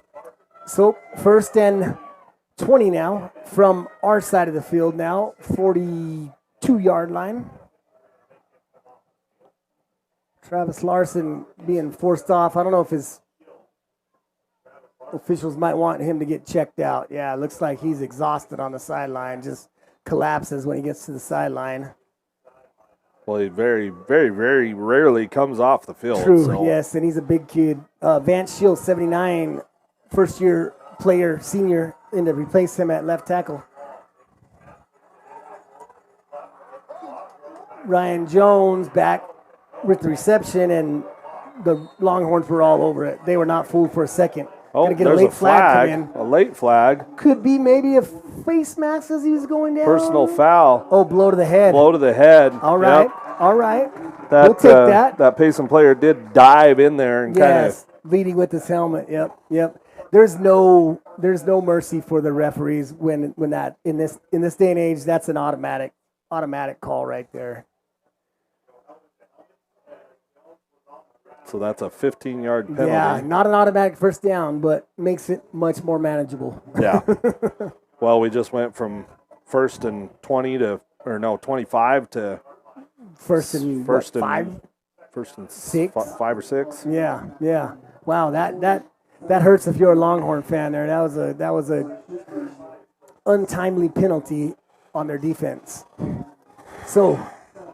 So 1st and 20 now from our side of the field now, 42-yard line. Travis Larson being forced off. I don't know if his officials might want him to get checked out. Yeah, it looks like he's exhausted on the sideline, just collapses when he gets to the sideline. Well, he very, very, very rarely comes off the field. True, so. yes, and he's a big kid. Vance Shields, 79, first-year player, senior, in to replace him at left tackle. Ryan Jones back with the reception, and the Longhorns were all over it. They were not fooled for a second. Oh, Gonna get there's a late flag come in. A late flag. Could be maybe a face mask as he was going down. Personal foul. Oh, blow to the head. Blow to the head. All right, Yep. all right. That, We'll take that. That Payson player did dive in there and kind of. Yes, leading with his helmet. Yep. There's no mercy for the referees when that in this day and age. That's an automatic call right there. So that's a 15-yard penalty. Yeah, not an automatic first down, but makes it much more manageable. Yeah. Well, we just went from 1st and 20 to, 25 to First and 5. First and 6. 5 or 6. Yeah. Wow, that hurts if you're a Longhorn fan there. That was a untimely penalty on their defense. So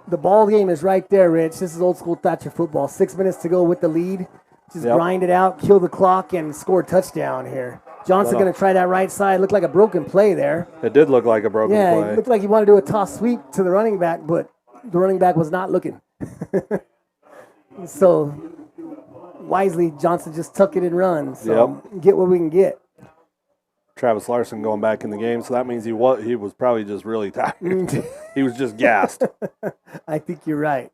the ball game is right there, Rich. This is old school Thatcher football. 6 minutes to go with the lead. Just grind it out, kill the clock, and score a touchdown here. Johnson going to try that right side. Looked like a broken play there. It did look like a broken play. Yeah, it looked like he wanted to do a toss sweep to the running back, but the running back was not looking. So wisely, Johnson just tuck it and run. So get what we can get. Travis Larson going back in the game, so that means he was probably just really tired. He was just gassed. I think you're right.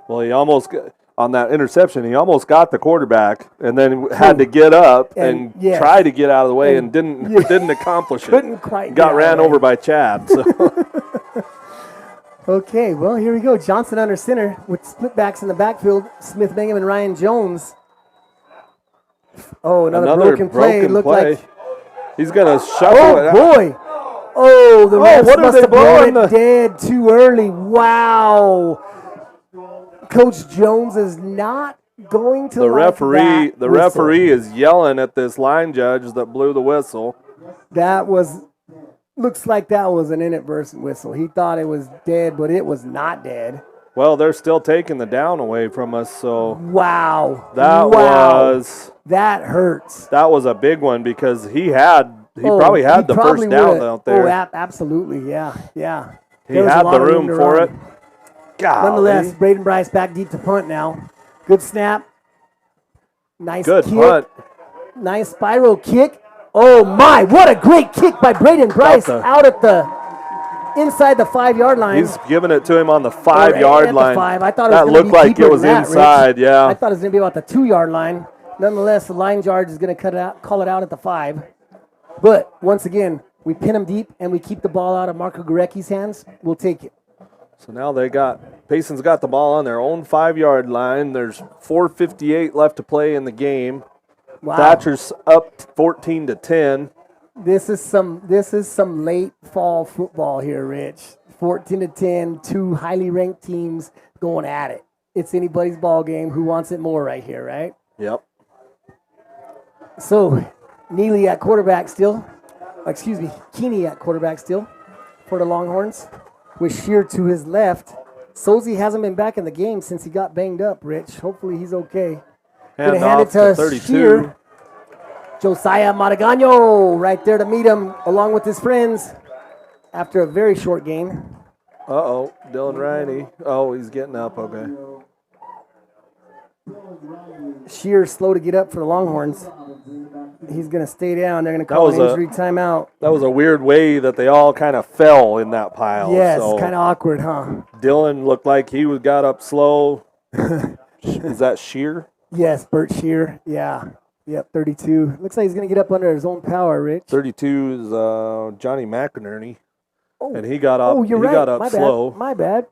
Well, he almost on that interception, he almost got the quarterback, and then had to get up and try to get out of the way, and didn't accomplish it. Couldn't quite. Got ran over by Chad. So. Okay, well, here we go. Johnson under center with split backs in the backfield. Smith Mangum and Ryan Jones. Oh, another broken play. Looked like he's going to shuffle it out. boy. Oh, the refs what are must they have blown blowing it dead too early. Wow. Coach Jones is not going to The like referee, that the whistle. referee is yelling at this line judge that blew the whistle. That looks like that was an inadvertent whistle. He thought it was dead, but it was not dead. Well, they're still taking the down away from us, so Wow. that that hurts. That was a big one because he probably had the first down out there. Oh, absolutely, yeah. He had the room for it. Golly. Nonetheless, Braden Bryce back deep to punt now. Good snap. Nice Good kick. punt. Nice spiral kick. Oh my, what a great kick by Braden Bryce out at the inside the 5-yard line. He's giving it to him on the 5-yard line. I thought that looked like it was inside, yeah. I thought it was going to be about the 2-yard line. Nonetheless, the line judge is going to call it out at the 5. But once again, we pin him deep and we keep the ball out of Marco Gurecki's hands. We'll take it. So now Payson's got the ball on their own 5-yard line. There's 4:58 left to play in the game. Wow. Thatcher's up 14-10. This is some late fall football here, Rich. 14-10, two highly ranked teams going at it. It's anybody's ball game. Who wants it more right here, right? Yep. So, Neely at quarterback still. Keeney at quarterback still for the Longhorns. With Shear to his left. Sozy hasn't been back in the game since he got banged up, Rich. Hopefully he's okay. Gonna hand it to 32. Shear. Josiah Maragano right there to meet him along with his friends after a very short game. Uh-oh, Dylan Riney. Oh, he's getting up, okay. Shear slow to get up for the Longhorns. He's going to stay down. They're going to call an injury timeout. That was a weird way that they all kind of fell in that pile. Yes, so kind of awkward, huh? Dylan looked like he got up slow. Is that Shear? Yes, Bert Shear. Yeah. Yep, 32. Looks like he's going to get up under his own power, Rich. 32 is Johnny McInerney. Oh. And he got up. Oh, you're right. Got up slow. My bad.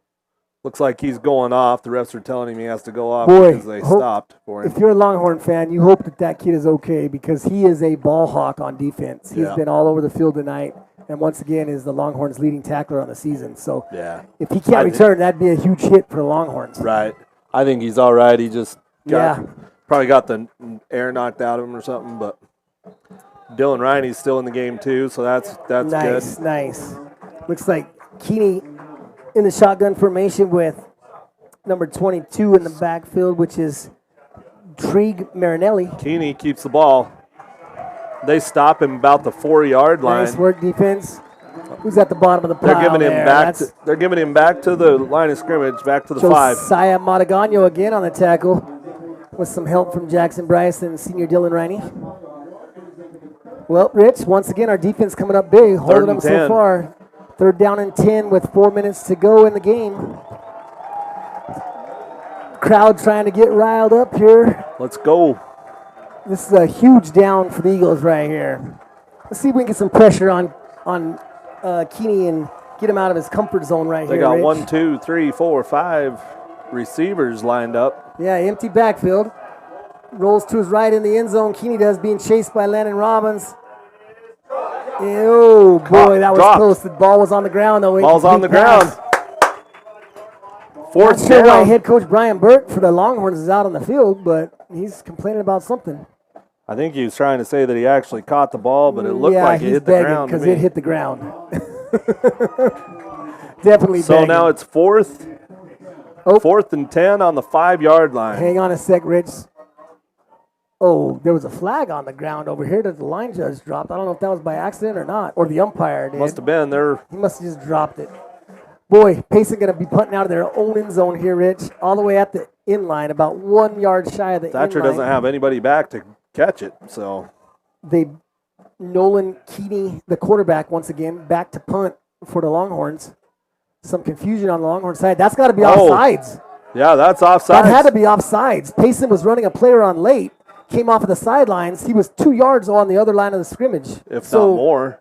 Looks like he's going off. The refs are telling him he has to go off because they stopped for him. If you're a Longhorn fan, you hope that kid is okay because he is a ball hawk on defense. He's been all over the field tonight, and once again is the Longhorns' leading tackler on the season. So if he can't return, that'd be a huge hit for the Longhorns. Right. I think he's all right. He just probably got the air knocked out of him or something. But Dylan Riney's still in the game too, so that's nice, good. Nice. Looks like Keeney in the shotgun formation with number 22 in the backfield, which is Trig Marinelli. Keeney keeps the ball. They stop him about the 4-yard line. Nice work, defense. Who's at the bottom of the pile? They're giving him back to the line of scrimmage, back to the 5. Josiah Maragano again on the tackle with some help from Jackson Bryce and senior Dylan Riney. Well, Rich, once again, our defense coming up big, holding them so far. 3rd down and 10 with 4 minutes to go in the game. Crowd trying to get riled up here. Let's go. This is a huge down for the Eagles right here. Let's see if we can get some pressure on Keeney and get him out of his comfort zone right here. They got Rich. 1, 2, 3, 4, 5 receivers lined up. Yeah, empty backfield. Rolls to his right in the end zone. Keeney does, being chased by Landon Robbins. Oh, boy, that was close. The ball was on the ground, though. Ball's on the ground. 4th Not sure why head coach Brian Burt for the Longhorns is out on the field, but he's complaining about something. I think he was trying to say that he actually caught the ball, but it looked like it hit the ground. Because it hit the ground. Definitely So now it's 4th and 10 on the 5-yard line. Hang on a sec, Rich. Oh, there was a flag on the ground over here that the line judge dropped. I don't know if that was by accident or not, or the umpire did. Must have been. He must have just dropped it. Boy, Payson going to be punting out of their own end zone here, Rich, all the way at the in line, about 1 yard shy of the Thatcher in line. doesn't have anybody back to catch it, so. Nolan Keeney, the quarterback, once again, back to punt for the Longhorns. Some confusion on the Longhorn side. That's got to be offsides. Yeah, that's offsides. That had to be offsides. Payson was running a player on late, came off of the sidelines. He was 2 yards on the other line of the scrimmage. If not more.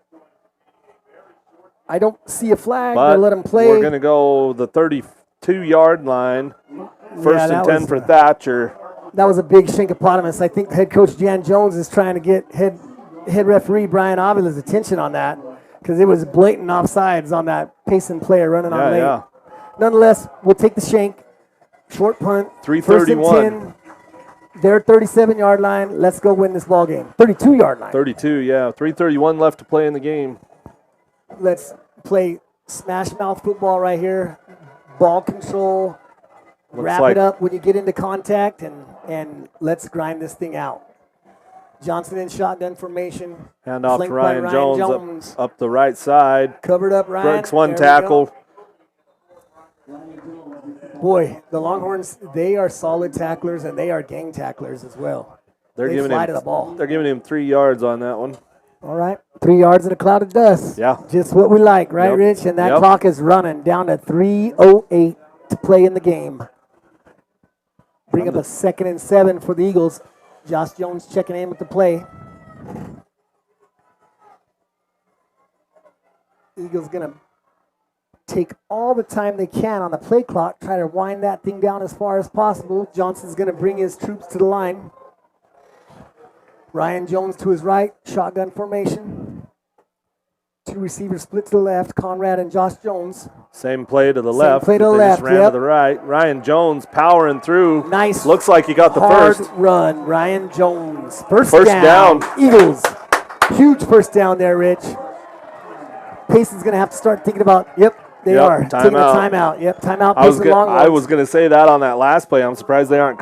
I don't see a flag. But They'll let him play. We're going to go the 32-yard line. 1st and 10 for Thatcher. That was a big shinkopotamus. I think head coach Jan Jones is trying to get head referee Brian Avila's attention on that. because it was blatant offsides on that Payson player running on late. Yeah. Nonetheless, we'll take the shank. Short punt. 3:31. First and 10. Their 37-yard line. Let's go win this ball game. 32-yard line. 32, yeah. 3:31 left to play in the game. Let's play smash mouth football right here. Ball control. Wrap like it up when you get into contact, and let's grind this thing out. Johnson in shotgun formation. Hand off to Flanked by Ryan Jones up the right side. Covered up Ryan. Breaks one There we tackle. go. Boy, the Longhorns, they are solid tacklers, and they are gang tacklers as well. They're They giving fly him to the ball. They're giving him 3 yards on that one. All right. 3 yards in a cloud of dust. Yeah. Just what we like, right, Yep. Rich? And that Yep. clock is running down to 3:08 to play in the game. Bring up a 2nd and 7 for the Eagles. Josh Jones checking in with the play. Eagles going to take all the time they can on the play clock, try to wind that thing down as far as possible. Johnson's going to bring his troops to the line. Ryan Jones to his right, shotgun formation. 2 receivers split to the left, Conrad and Josh Jones. Same play to the left. play to but the they just left, ran yep. to the right. Ryan Jones powering through. Nice. Looks like he got the Hard first. run, Ryan Jones. First down. Eagles. Huge first down there, Rich. Payson's going to have to start thinking about, they Yep, are. Taking a timeout. timeout. Yep, timeout. I was Payson Longhorns. going to say that on that last play. I'm surprised they aren't.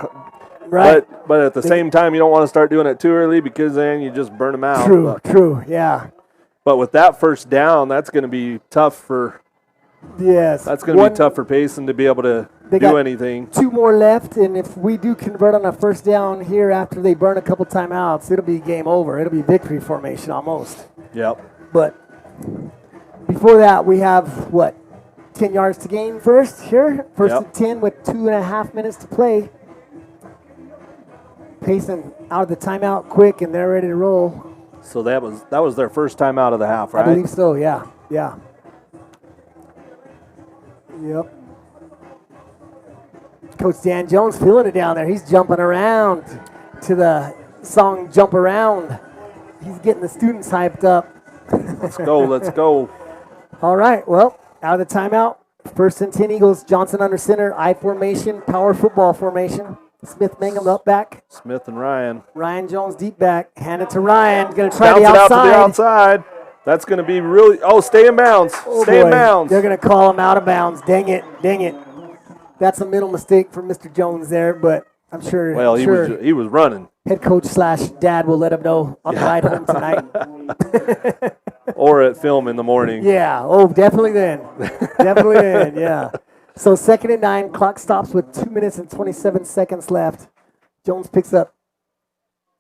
Right. But at the same time, you don't want to start doing it too early because then you just burn them out. True, yeah. But with that first down, that's going to be tough for. Yes. That's going to be tough for Payson to be able to do anything. 2 more left, and if we do convert on a first down here after they burn a couple timeouts, it'll be game over. It'll be victory formation almost. Yep. But before that, we have, 10 yards to gain first here? First Yep. and 10 with 2.5 minutes to play. Payson out of the timeout quick, and they're ready to roll. So that was their first time out of the half, right? I believe so, yeah. Yep. Coach Dan Jones feeling it down there. He's jumping around to the song Jump Around. He's getting the students hyped up. Let's go. All right, well, out of the timeout, 1st and 10 Eagles. Johnson under center, I formation, power football formation. Smith Mangum up back. Smith and Ryan. Ryan Jones deep back. Hand it to Ryan. Going to try Bounce the it outside. out to the outside. That's going to be really. Oh, stay in bounds. Oh, stay in boy. bounds. They're going to call him out of bounds. Dang it. That's a middle mistake for Mr. Jones there, but I'm sure. Well, he was running. Head coach / dad will let him know on the ride home tonight. Or at film in the morning. Yeah. Oh, definitely then. Yeah. So 2nd and 9. Clock stops with 2 minutes and 27 seconds left. Jones picks up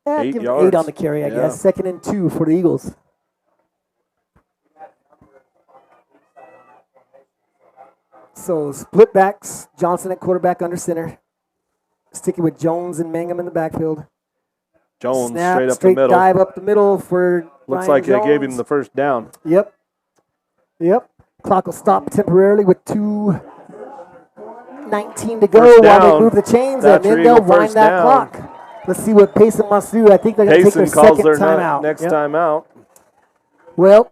8 give him yards. 8 on the carry, I guess. 2nd and 2 for the Eagles. So split backs. Johnson at quarterback under center. Sticking with Jones and Mangum in the backfield. Jones Snap, straight up the straight middle. dive up the middle for Looks Ryan like Jones. they gave him the first down. Yep. Clock will stop temporarily with 2:19 to go First while they down. move the chains, and Thatcher then they'll Eagle wind first that down. clock. Let's see what Payson wants to do. I think they're going to take their Payson calls second their timeout. next Yep. timeout. Well,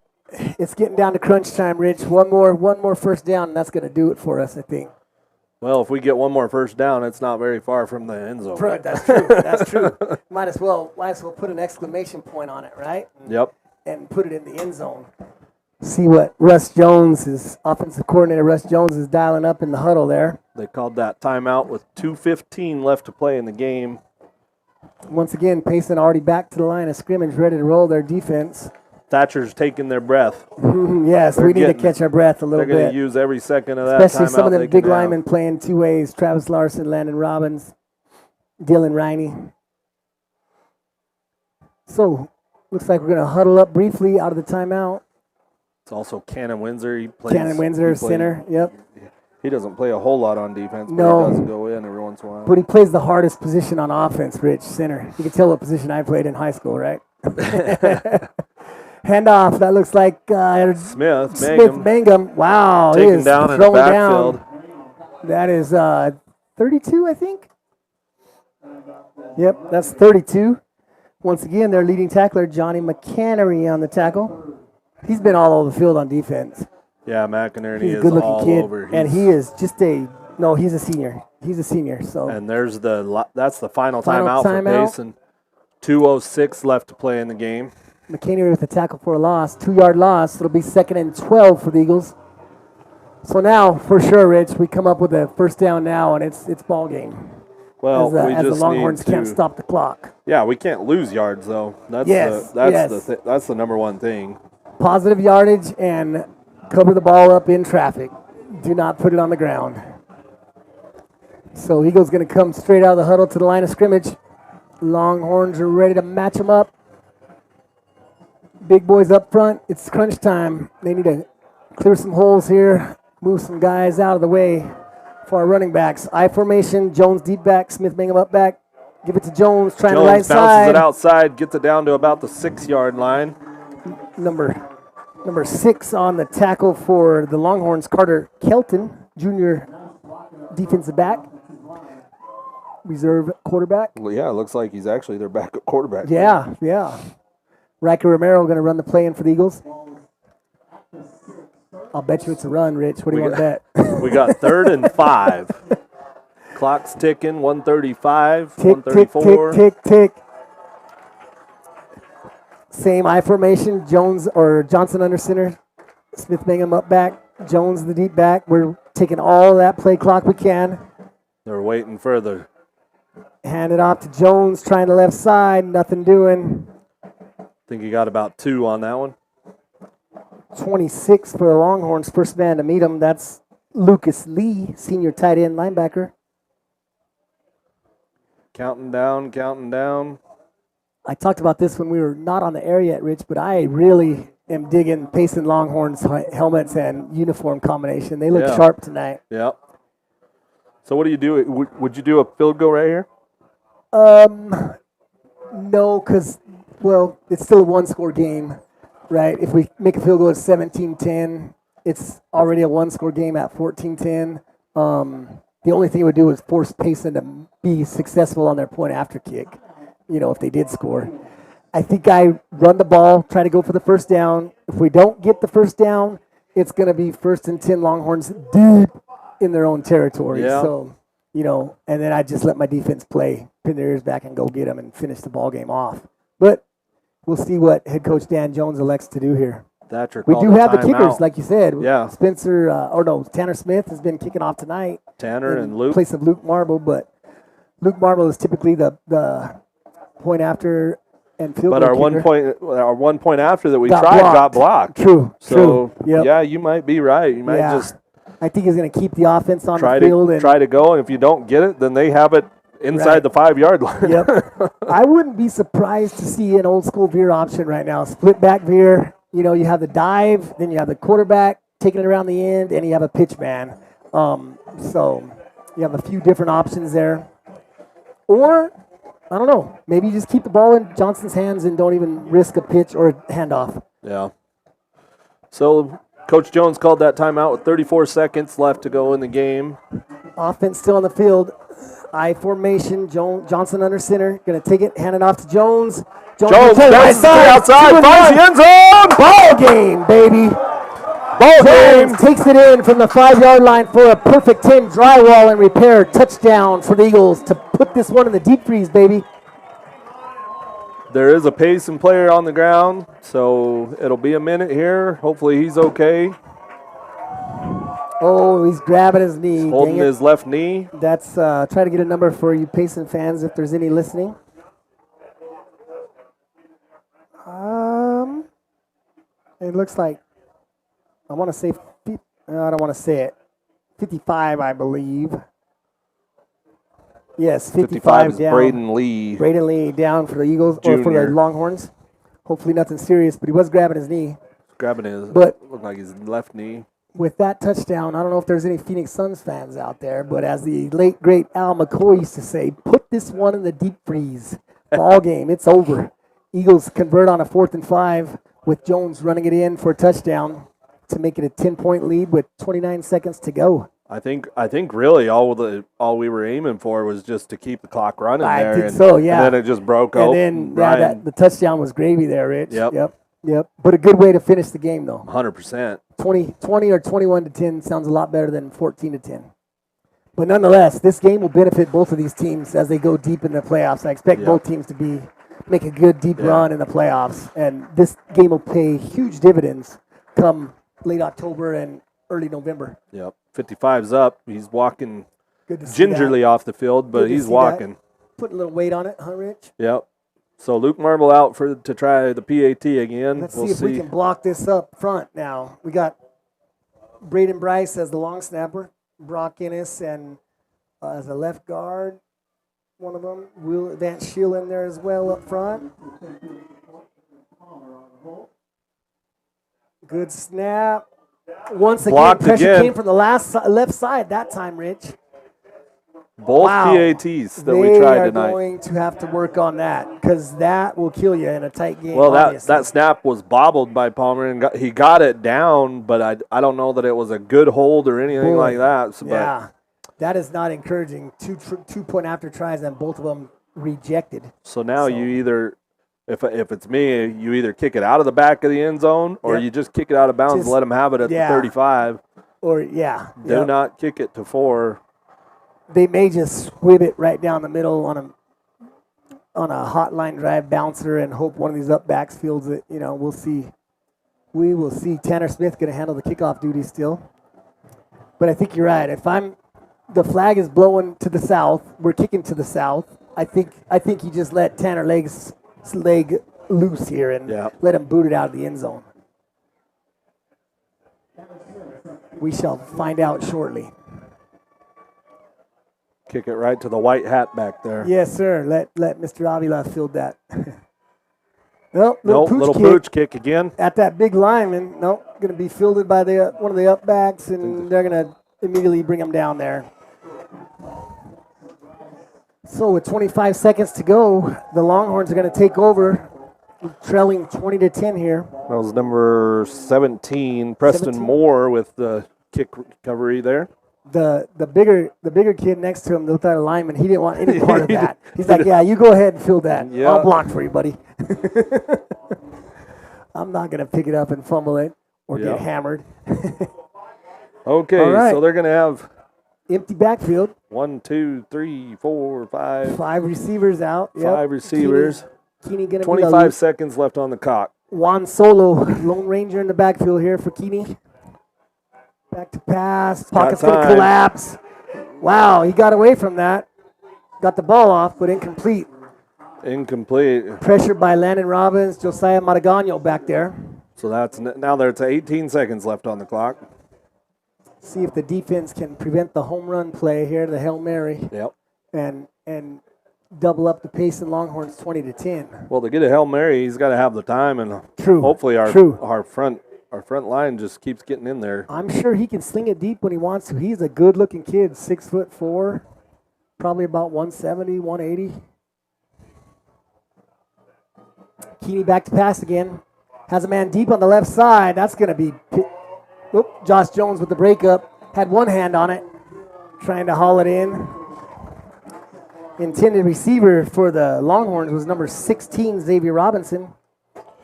it's getting down to crunch time, Rich. One more first down, and that's going to do it for us, I think. Well, if we get one more first down, it's not very far from the end zone. Right, that's true. That's true. Might as well put an exclamation point on it, right? Yep. And put it in the end zone. See what Russ Jones, his offensive coordinator, Russ Jones, is dialing up in the huddle there. They called that timeout with 2:15 left to play in the game. Once again, Payson already back to the line of scrimmage, ready to roll their defense. Thatcher's taking their breath. Yes, They're we need to getting- catch our breath a little They're going bit. to use every second of that Especially timeout some of they them can big have. linemen playing 2 ways. Travis Larson, Landon Robbins, Dylan Riney. So, looks like we're going to huddle up briefly out of the timeout. It's also Cannon Windsor. He plays. Cannon Windsor, he plays- center. Yep. He doesn't play a whole lot on defense, but No. he does go in every once in a while. But he plays the hardest position on offense, Rich, center. You can tell what position I played in high school, right? Handoff. That looks like Smith, Mangum. Wow. he taken is down in the thrown backfield. down. That is 32, I think. Yep, that's 32. Once again, their leading tackler, Johnny McCannery, on the tackle. He's been all over the field on defense. Yeah, McInerney He's a is good-looking all kid, over. and he is just no, he's a senior. He's a senior, so. And there's that's the final Final timeout for timeout. Payson. 2:06 left to play in the game. McHenry with a tackle for a loss, 2-yard loss. It'll be 2nd and 12 for the Eagles. So now, for sure, Rich, we come up with a first down now, and it's ball game. Well, as we the just Longhorns need to, can't stop the clock. Yeah, we can't lose yards though. That's Yes, that's the number one thing. Positive yardage and cover the ball up in traffic. Do not put it on the ground. So Eagles going to come straight out of the huddle to the line of scrimmage. Longhorns are ready to match them up. Big boys up front. It's crunch time. They need to clear some holes here, move some guys out of the way for our running backs. I formation, Jones deep back, Smith Bingham up back. Give it to Jones, trying the right Jones bounces side. it outside, gets it down to about the 6-yard line. Number 6 on the tackle for the Longhorns, Carter Kelton, junior defensive back. Reserve quarterback. Well, yeah, it looks like he's actually their backup quarterback. Yeah. Riker Romero going to run the play in for the Eagles. I'll bet you it's a run, Rich. What do you want to bet? We got 3rd and 5. Clock's ticking, 135, Tick, 134. tick. Same I formation, Johnson under center. Smith Bingham up back. Jones the deep back. We're taking all that play clock we can. They're waiting further. Hand it off to Jones, trying the left side. Nothing doing. Think he got about 2 on that one. 26 for the Longhorns. First man to meet him. That's Lucas Lee, senior tight end linebacker. Counting down. I talked about this when we were not on the air yet, Rich, but I really am digging Payson Longhorns helmets and uniform combination. They look sharp tonight. Yep. So what do you do? Would you do a field goal right here? No, because, it's still a one-score game, right? If we make a field goal at 17-10, it's already a one-score game at 14-10. The only thing it would do is force Payson to be successful on their point-after kick, if they did score. I think I run the ball, try to go for the first down. If we don't get the first down, it's going to be 1st and 10 Longhorns deep in their own territory. Yeah. So, and then I just let my defense play, pin their ears back and go get them and finish the ball game off. But we'll see what head coach Dan Jones elects to do here. Thatcher We called do a have the timeout. kickers, like you said. Yeah. Tanner Smith has been kicking off tonight. Tanner in and Luke. place of Luke Marble, but Luke Marble is typically the point after and field But goal our one point after that we got tried blocked. got blocked. True. So Yep. yeah, you might be right. You might just I think he's going to keep the offense on try the field. to go, and if you don't get it, then they have it inside the 5-yard line. Yep. I wouldn't be surprised to see an old school veer option right now. Split back veer. You have the dive, then you have the quarterback taking it around the end, and you have a pitch man. So you have a few different options there. Or, I don't know, maybe you just keep the ball in Johnson's hands and don't even risk a pitch or a handoff. Yeah. So Coach Jones called that timeout with 34 seconds left to go in the game. Offense still on the field. I formation, Johnson under center. Going to take it, hand it off to Jones. Jones bounces it outside, finds the end zone. Ball game, baby. Ball game. Takes it in from the 5-yard line for a perfect 10 drywall and repair touchdown for the Eagles to put this one in the deep freeze, baby. There is a Payson player on the ground, so it'll be a minute here. Hopefully he's okay. Oh, he's grabbing his knee. Holding his left knee. That's try to get a number for you Payson fans if there's any listening. It looks like I want to say I don't want to say it. 55, I believe. Yes, 55 is down. Braden Lee. Braden Lee down for the Eagles or for the Junior. Longhorns. Hopefully nothing serious, but he was grabbing his knee. Grabbing his, But- looked like his left knee. With that touchdown, I don't know if there's any Phoenix Suns fans out there, but as the late, great Al McCoy used to say, put this one in the deep freeze. Ball game, it's over. Eagles convert on a 4th and 5 with Jones running it in for a touchdown to make it a 10-point lead with 29 seconds to go. I think really all we were aiming for was just to keep the clock running I there. think so, yeah. And then it just broke And out. then Ryan, the touchdown was gravy there, Rich. Yep. Yep. But a good way to finish the game, though. 100%. 20 or 21-10 sounds a lot better than 14-10. But nonetheless, this game will benefit both of these teams as they go deep in the playoffs. I expect both teams to make a good deep run in the playoffs, and this game will pay huge dividends come late October and early November. Yep. 55's up. He's walking See gingerly that. off the field, but he's walking. Putting a little weight on it, huh, Rich? Yep. So Luke Marble out to try the PAT again. Let's see if we can block this up front now. We got Braden Bryce as the long snapper, Brock Innes and as a left guard, one of them. Will Vance Shield in there as well up front. Good snap. Once again, Blocked pressure again. came from the left side that time, Rich. Both PATs that we tried tonight. They are going to have to work on that because that will kill you in a tight game. Well, that snap was bobbled by Palmer, and he got it down, but I don't know that it was a good hold or anything like that. So, yeah, that is not encouraging. 2 point after tries, and both of them rejected. So now you either, if it's me, you either kick it out of the back of the end zone or you just kick it out of bounds and let them have it at the 35. Or, Do not kick it to 4. They may just squib it right down the middle on a hotline drive bouncer and hope one of these up backs fields it. We'll see. We will see. Tanner Smith going to handle the kickoff duty still. But I think you're right. The flag is blowing to the south. We're kicking to the south. I think you just let Tanner leg loose here and let him boot it out of the end zone. We shall find out shortly. Kick it right to the white hat back there. Yes, sir. Let Mr. Avila field that. Little pooch kick again. At that big lineman. Going to be fielded by one of the up backs, and they're going to immediately bring him down there. So with 25 seconds to go, the Longhorns are going to take over, trailing 20-10 here. That was number 17, Preston Moore with the kick recovery there. The bigger kid next to him looked like a lineman. He didn't want any part of that. He's like, yeah, you go ahead and field that. I'll block for you, buddy. I'm not going to pick it up and fumble it or get hammered. Okay, so they're going to have empty backfield. 1, 2, 3, 4, 5. 5 receivers out. 5 receivers. Keeney going to 25 seconds left on the clock. Juan Solo, Lone Ranger in the backfield here for Keeney. Back to pass. Pocket's going to collapse. Wow, he got away from that. Got the ball off, but incomplete. Pressure by Landon Robbins, Josiah Maragano back there. So now there's 18 seconds left on the clock. See if the defense can prevent the home run play here, the Hail Mary. Yep. And double up the Payson Longhorns 20-10. Well, to get a Hail Mary, he's got to have the time, and hopefully our front line just keeps getting in there. I'm sure he can sling it deep when he wants to. He's a good-looking kid, 6'4", probably about 170, 180. Keeney back to pass again. Has a man deep on the left side. That's going to be Josh Jones with the breakup. Had one hand on it, trying to haul it in. Intended receiver for the Longhorns was number 16, Xavier Robinson,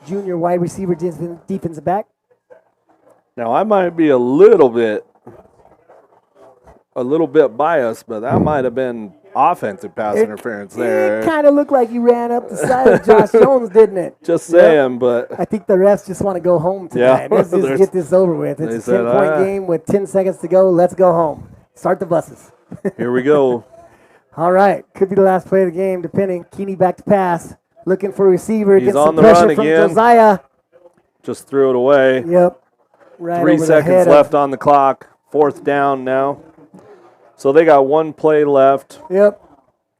junior wide receiver defensive back. Now, I might be a little bit biased, but that might have been offensive pass interference there. It kind of looked like you ran up the side of Josh Jones, didn't it? Just saying, but I think the refs just want to go home tonight. Let's just get this over with. It's a 10-point game with 10 seconds to go. Let's go home. Start the buses. Here we go. All right. Could be the last play of the game, depending. Keeney back to pass. Looking for a receiver. He's Gets on some the pressure run from again. Josiah. Just threw it away. Yep. Right 3 seconds left on the clock. 4th down now. So they got 1 play left. Yep.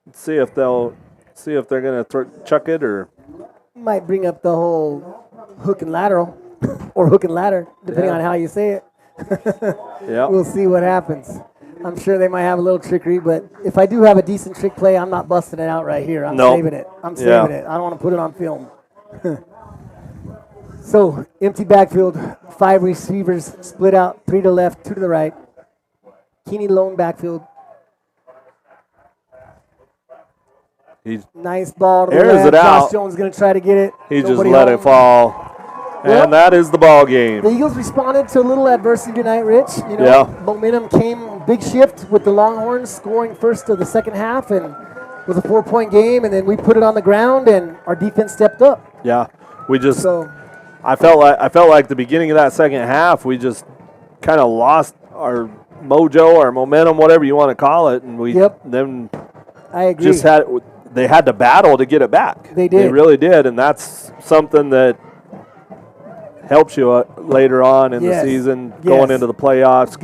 Let's see if they're going to chuck it or might bring up the whole hook and lateral or hook and ladder, depending on how you say it. Yeah. We'll see what happens. I'm sure they might have a little trickery, but if I do have a decent trick play, I'm not busting it out right here. I'm saving it. I don't want to put it on film. So, empty backfield, 5 receivers split out, 3 to the left, 2 to the right. Keeney lone backfield. Nice ball to the left. Airs it out. Josh Jones going to try to get it. He just let it fall. And that is the ball game. The Eagles responded to a little adversity tonight, Rich. You know, Yeah. momentum came, big shift with the Longhorns scoring first of the second half, and it was a 4-point game, and then we put it on the ground, and our defense stepped up. Yeah, we just. So I felt like the beginning of that second half, we just kind of lost our mojo, our momentum, whatever you want to call it, and we then I agree. just they had to battle to get it back. They did. They really did, and that's something that helps you later on in the season, going into the playoffs,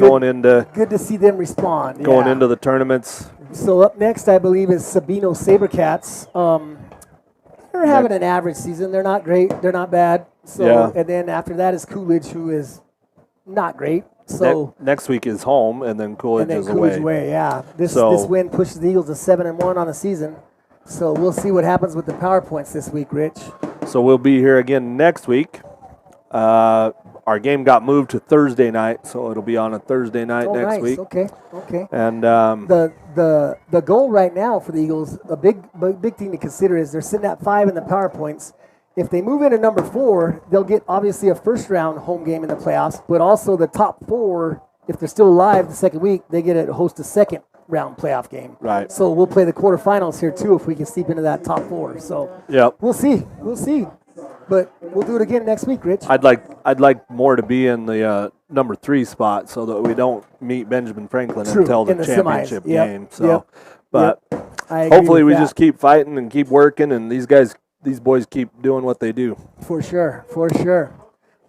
good to see them respond. Going into the tournaments. So up next, I believe, is Sabino Sabercats. They're having an average season. They're not great. They're not bad. So and then after that is Coolidge, who is not great. So next week is home, and then Coolidge is away. Yeah, this win pushes the Eagles to 7-1 on the season. So we'll see what happens with the PowerPoints this week, Rich. So we'll be here again next week. Our game got moved to Thursday night, so it'll be on a Thursday night next week. Okay. And the goal right now for the Eagles, a big thing to consider is they're sitting at 5 in the PowerPoints. If they move into number 4, they'll get obviously a first-round home game in the playoffs, but also the top 4, if they're still alive the second week, they get to host a second-round playoff game. Right. So we'll play the quarterfinals here, too, if we can steep into that top 4. So we'll see. But we'll do it again next week, Rich. I'd like more to be in the number 3 spot so that we don't meet Benjamin Franklin until the championship game. So, but hopefully we just keep fighting and keep working, and these boys keep doing what they do. For sure.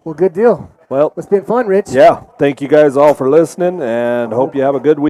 Well, good deal. Well, it's been fun, Rich. Yeah. Thank you guys all for listening, and hope you have a good week.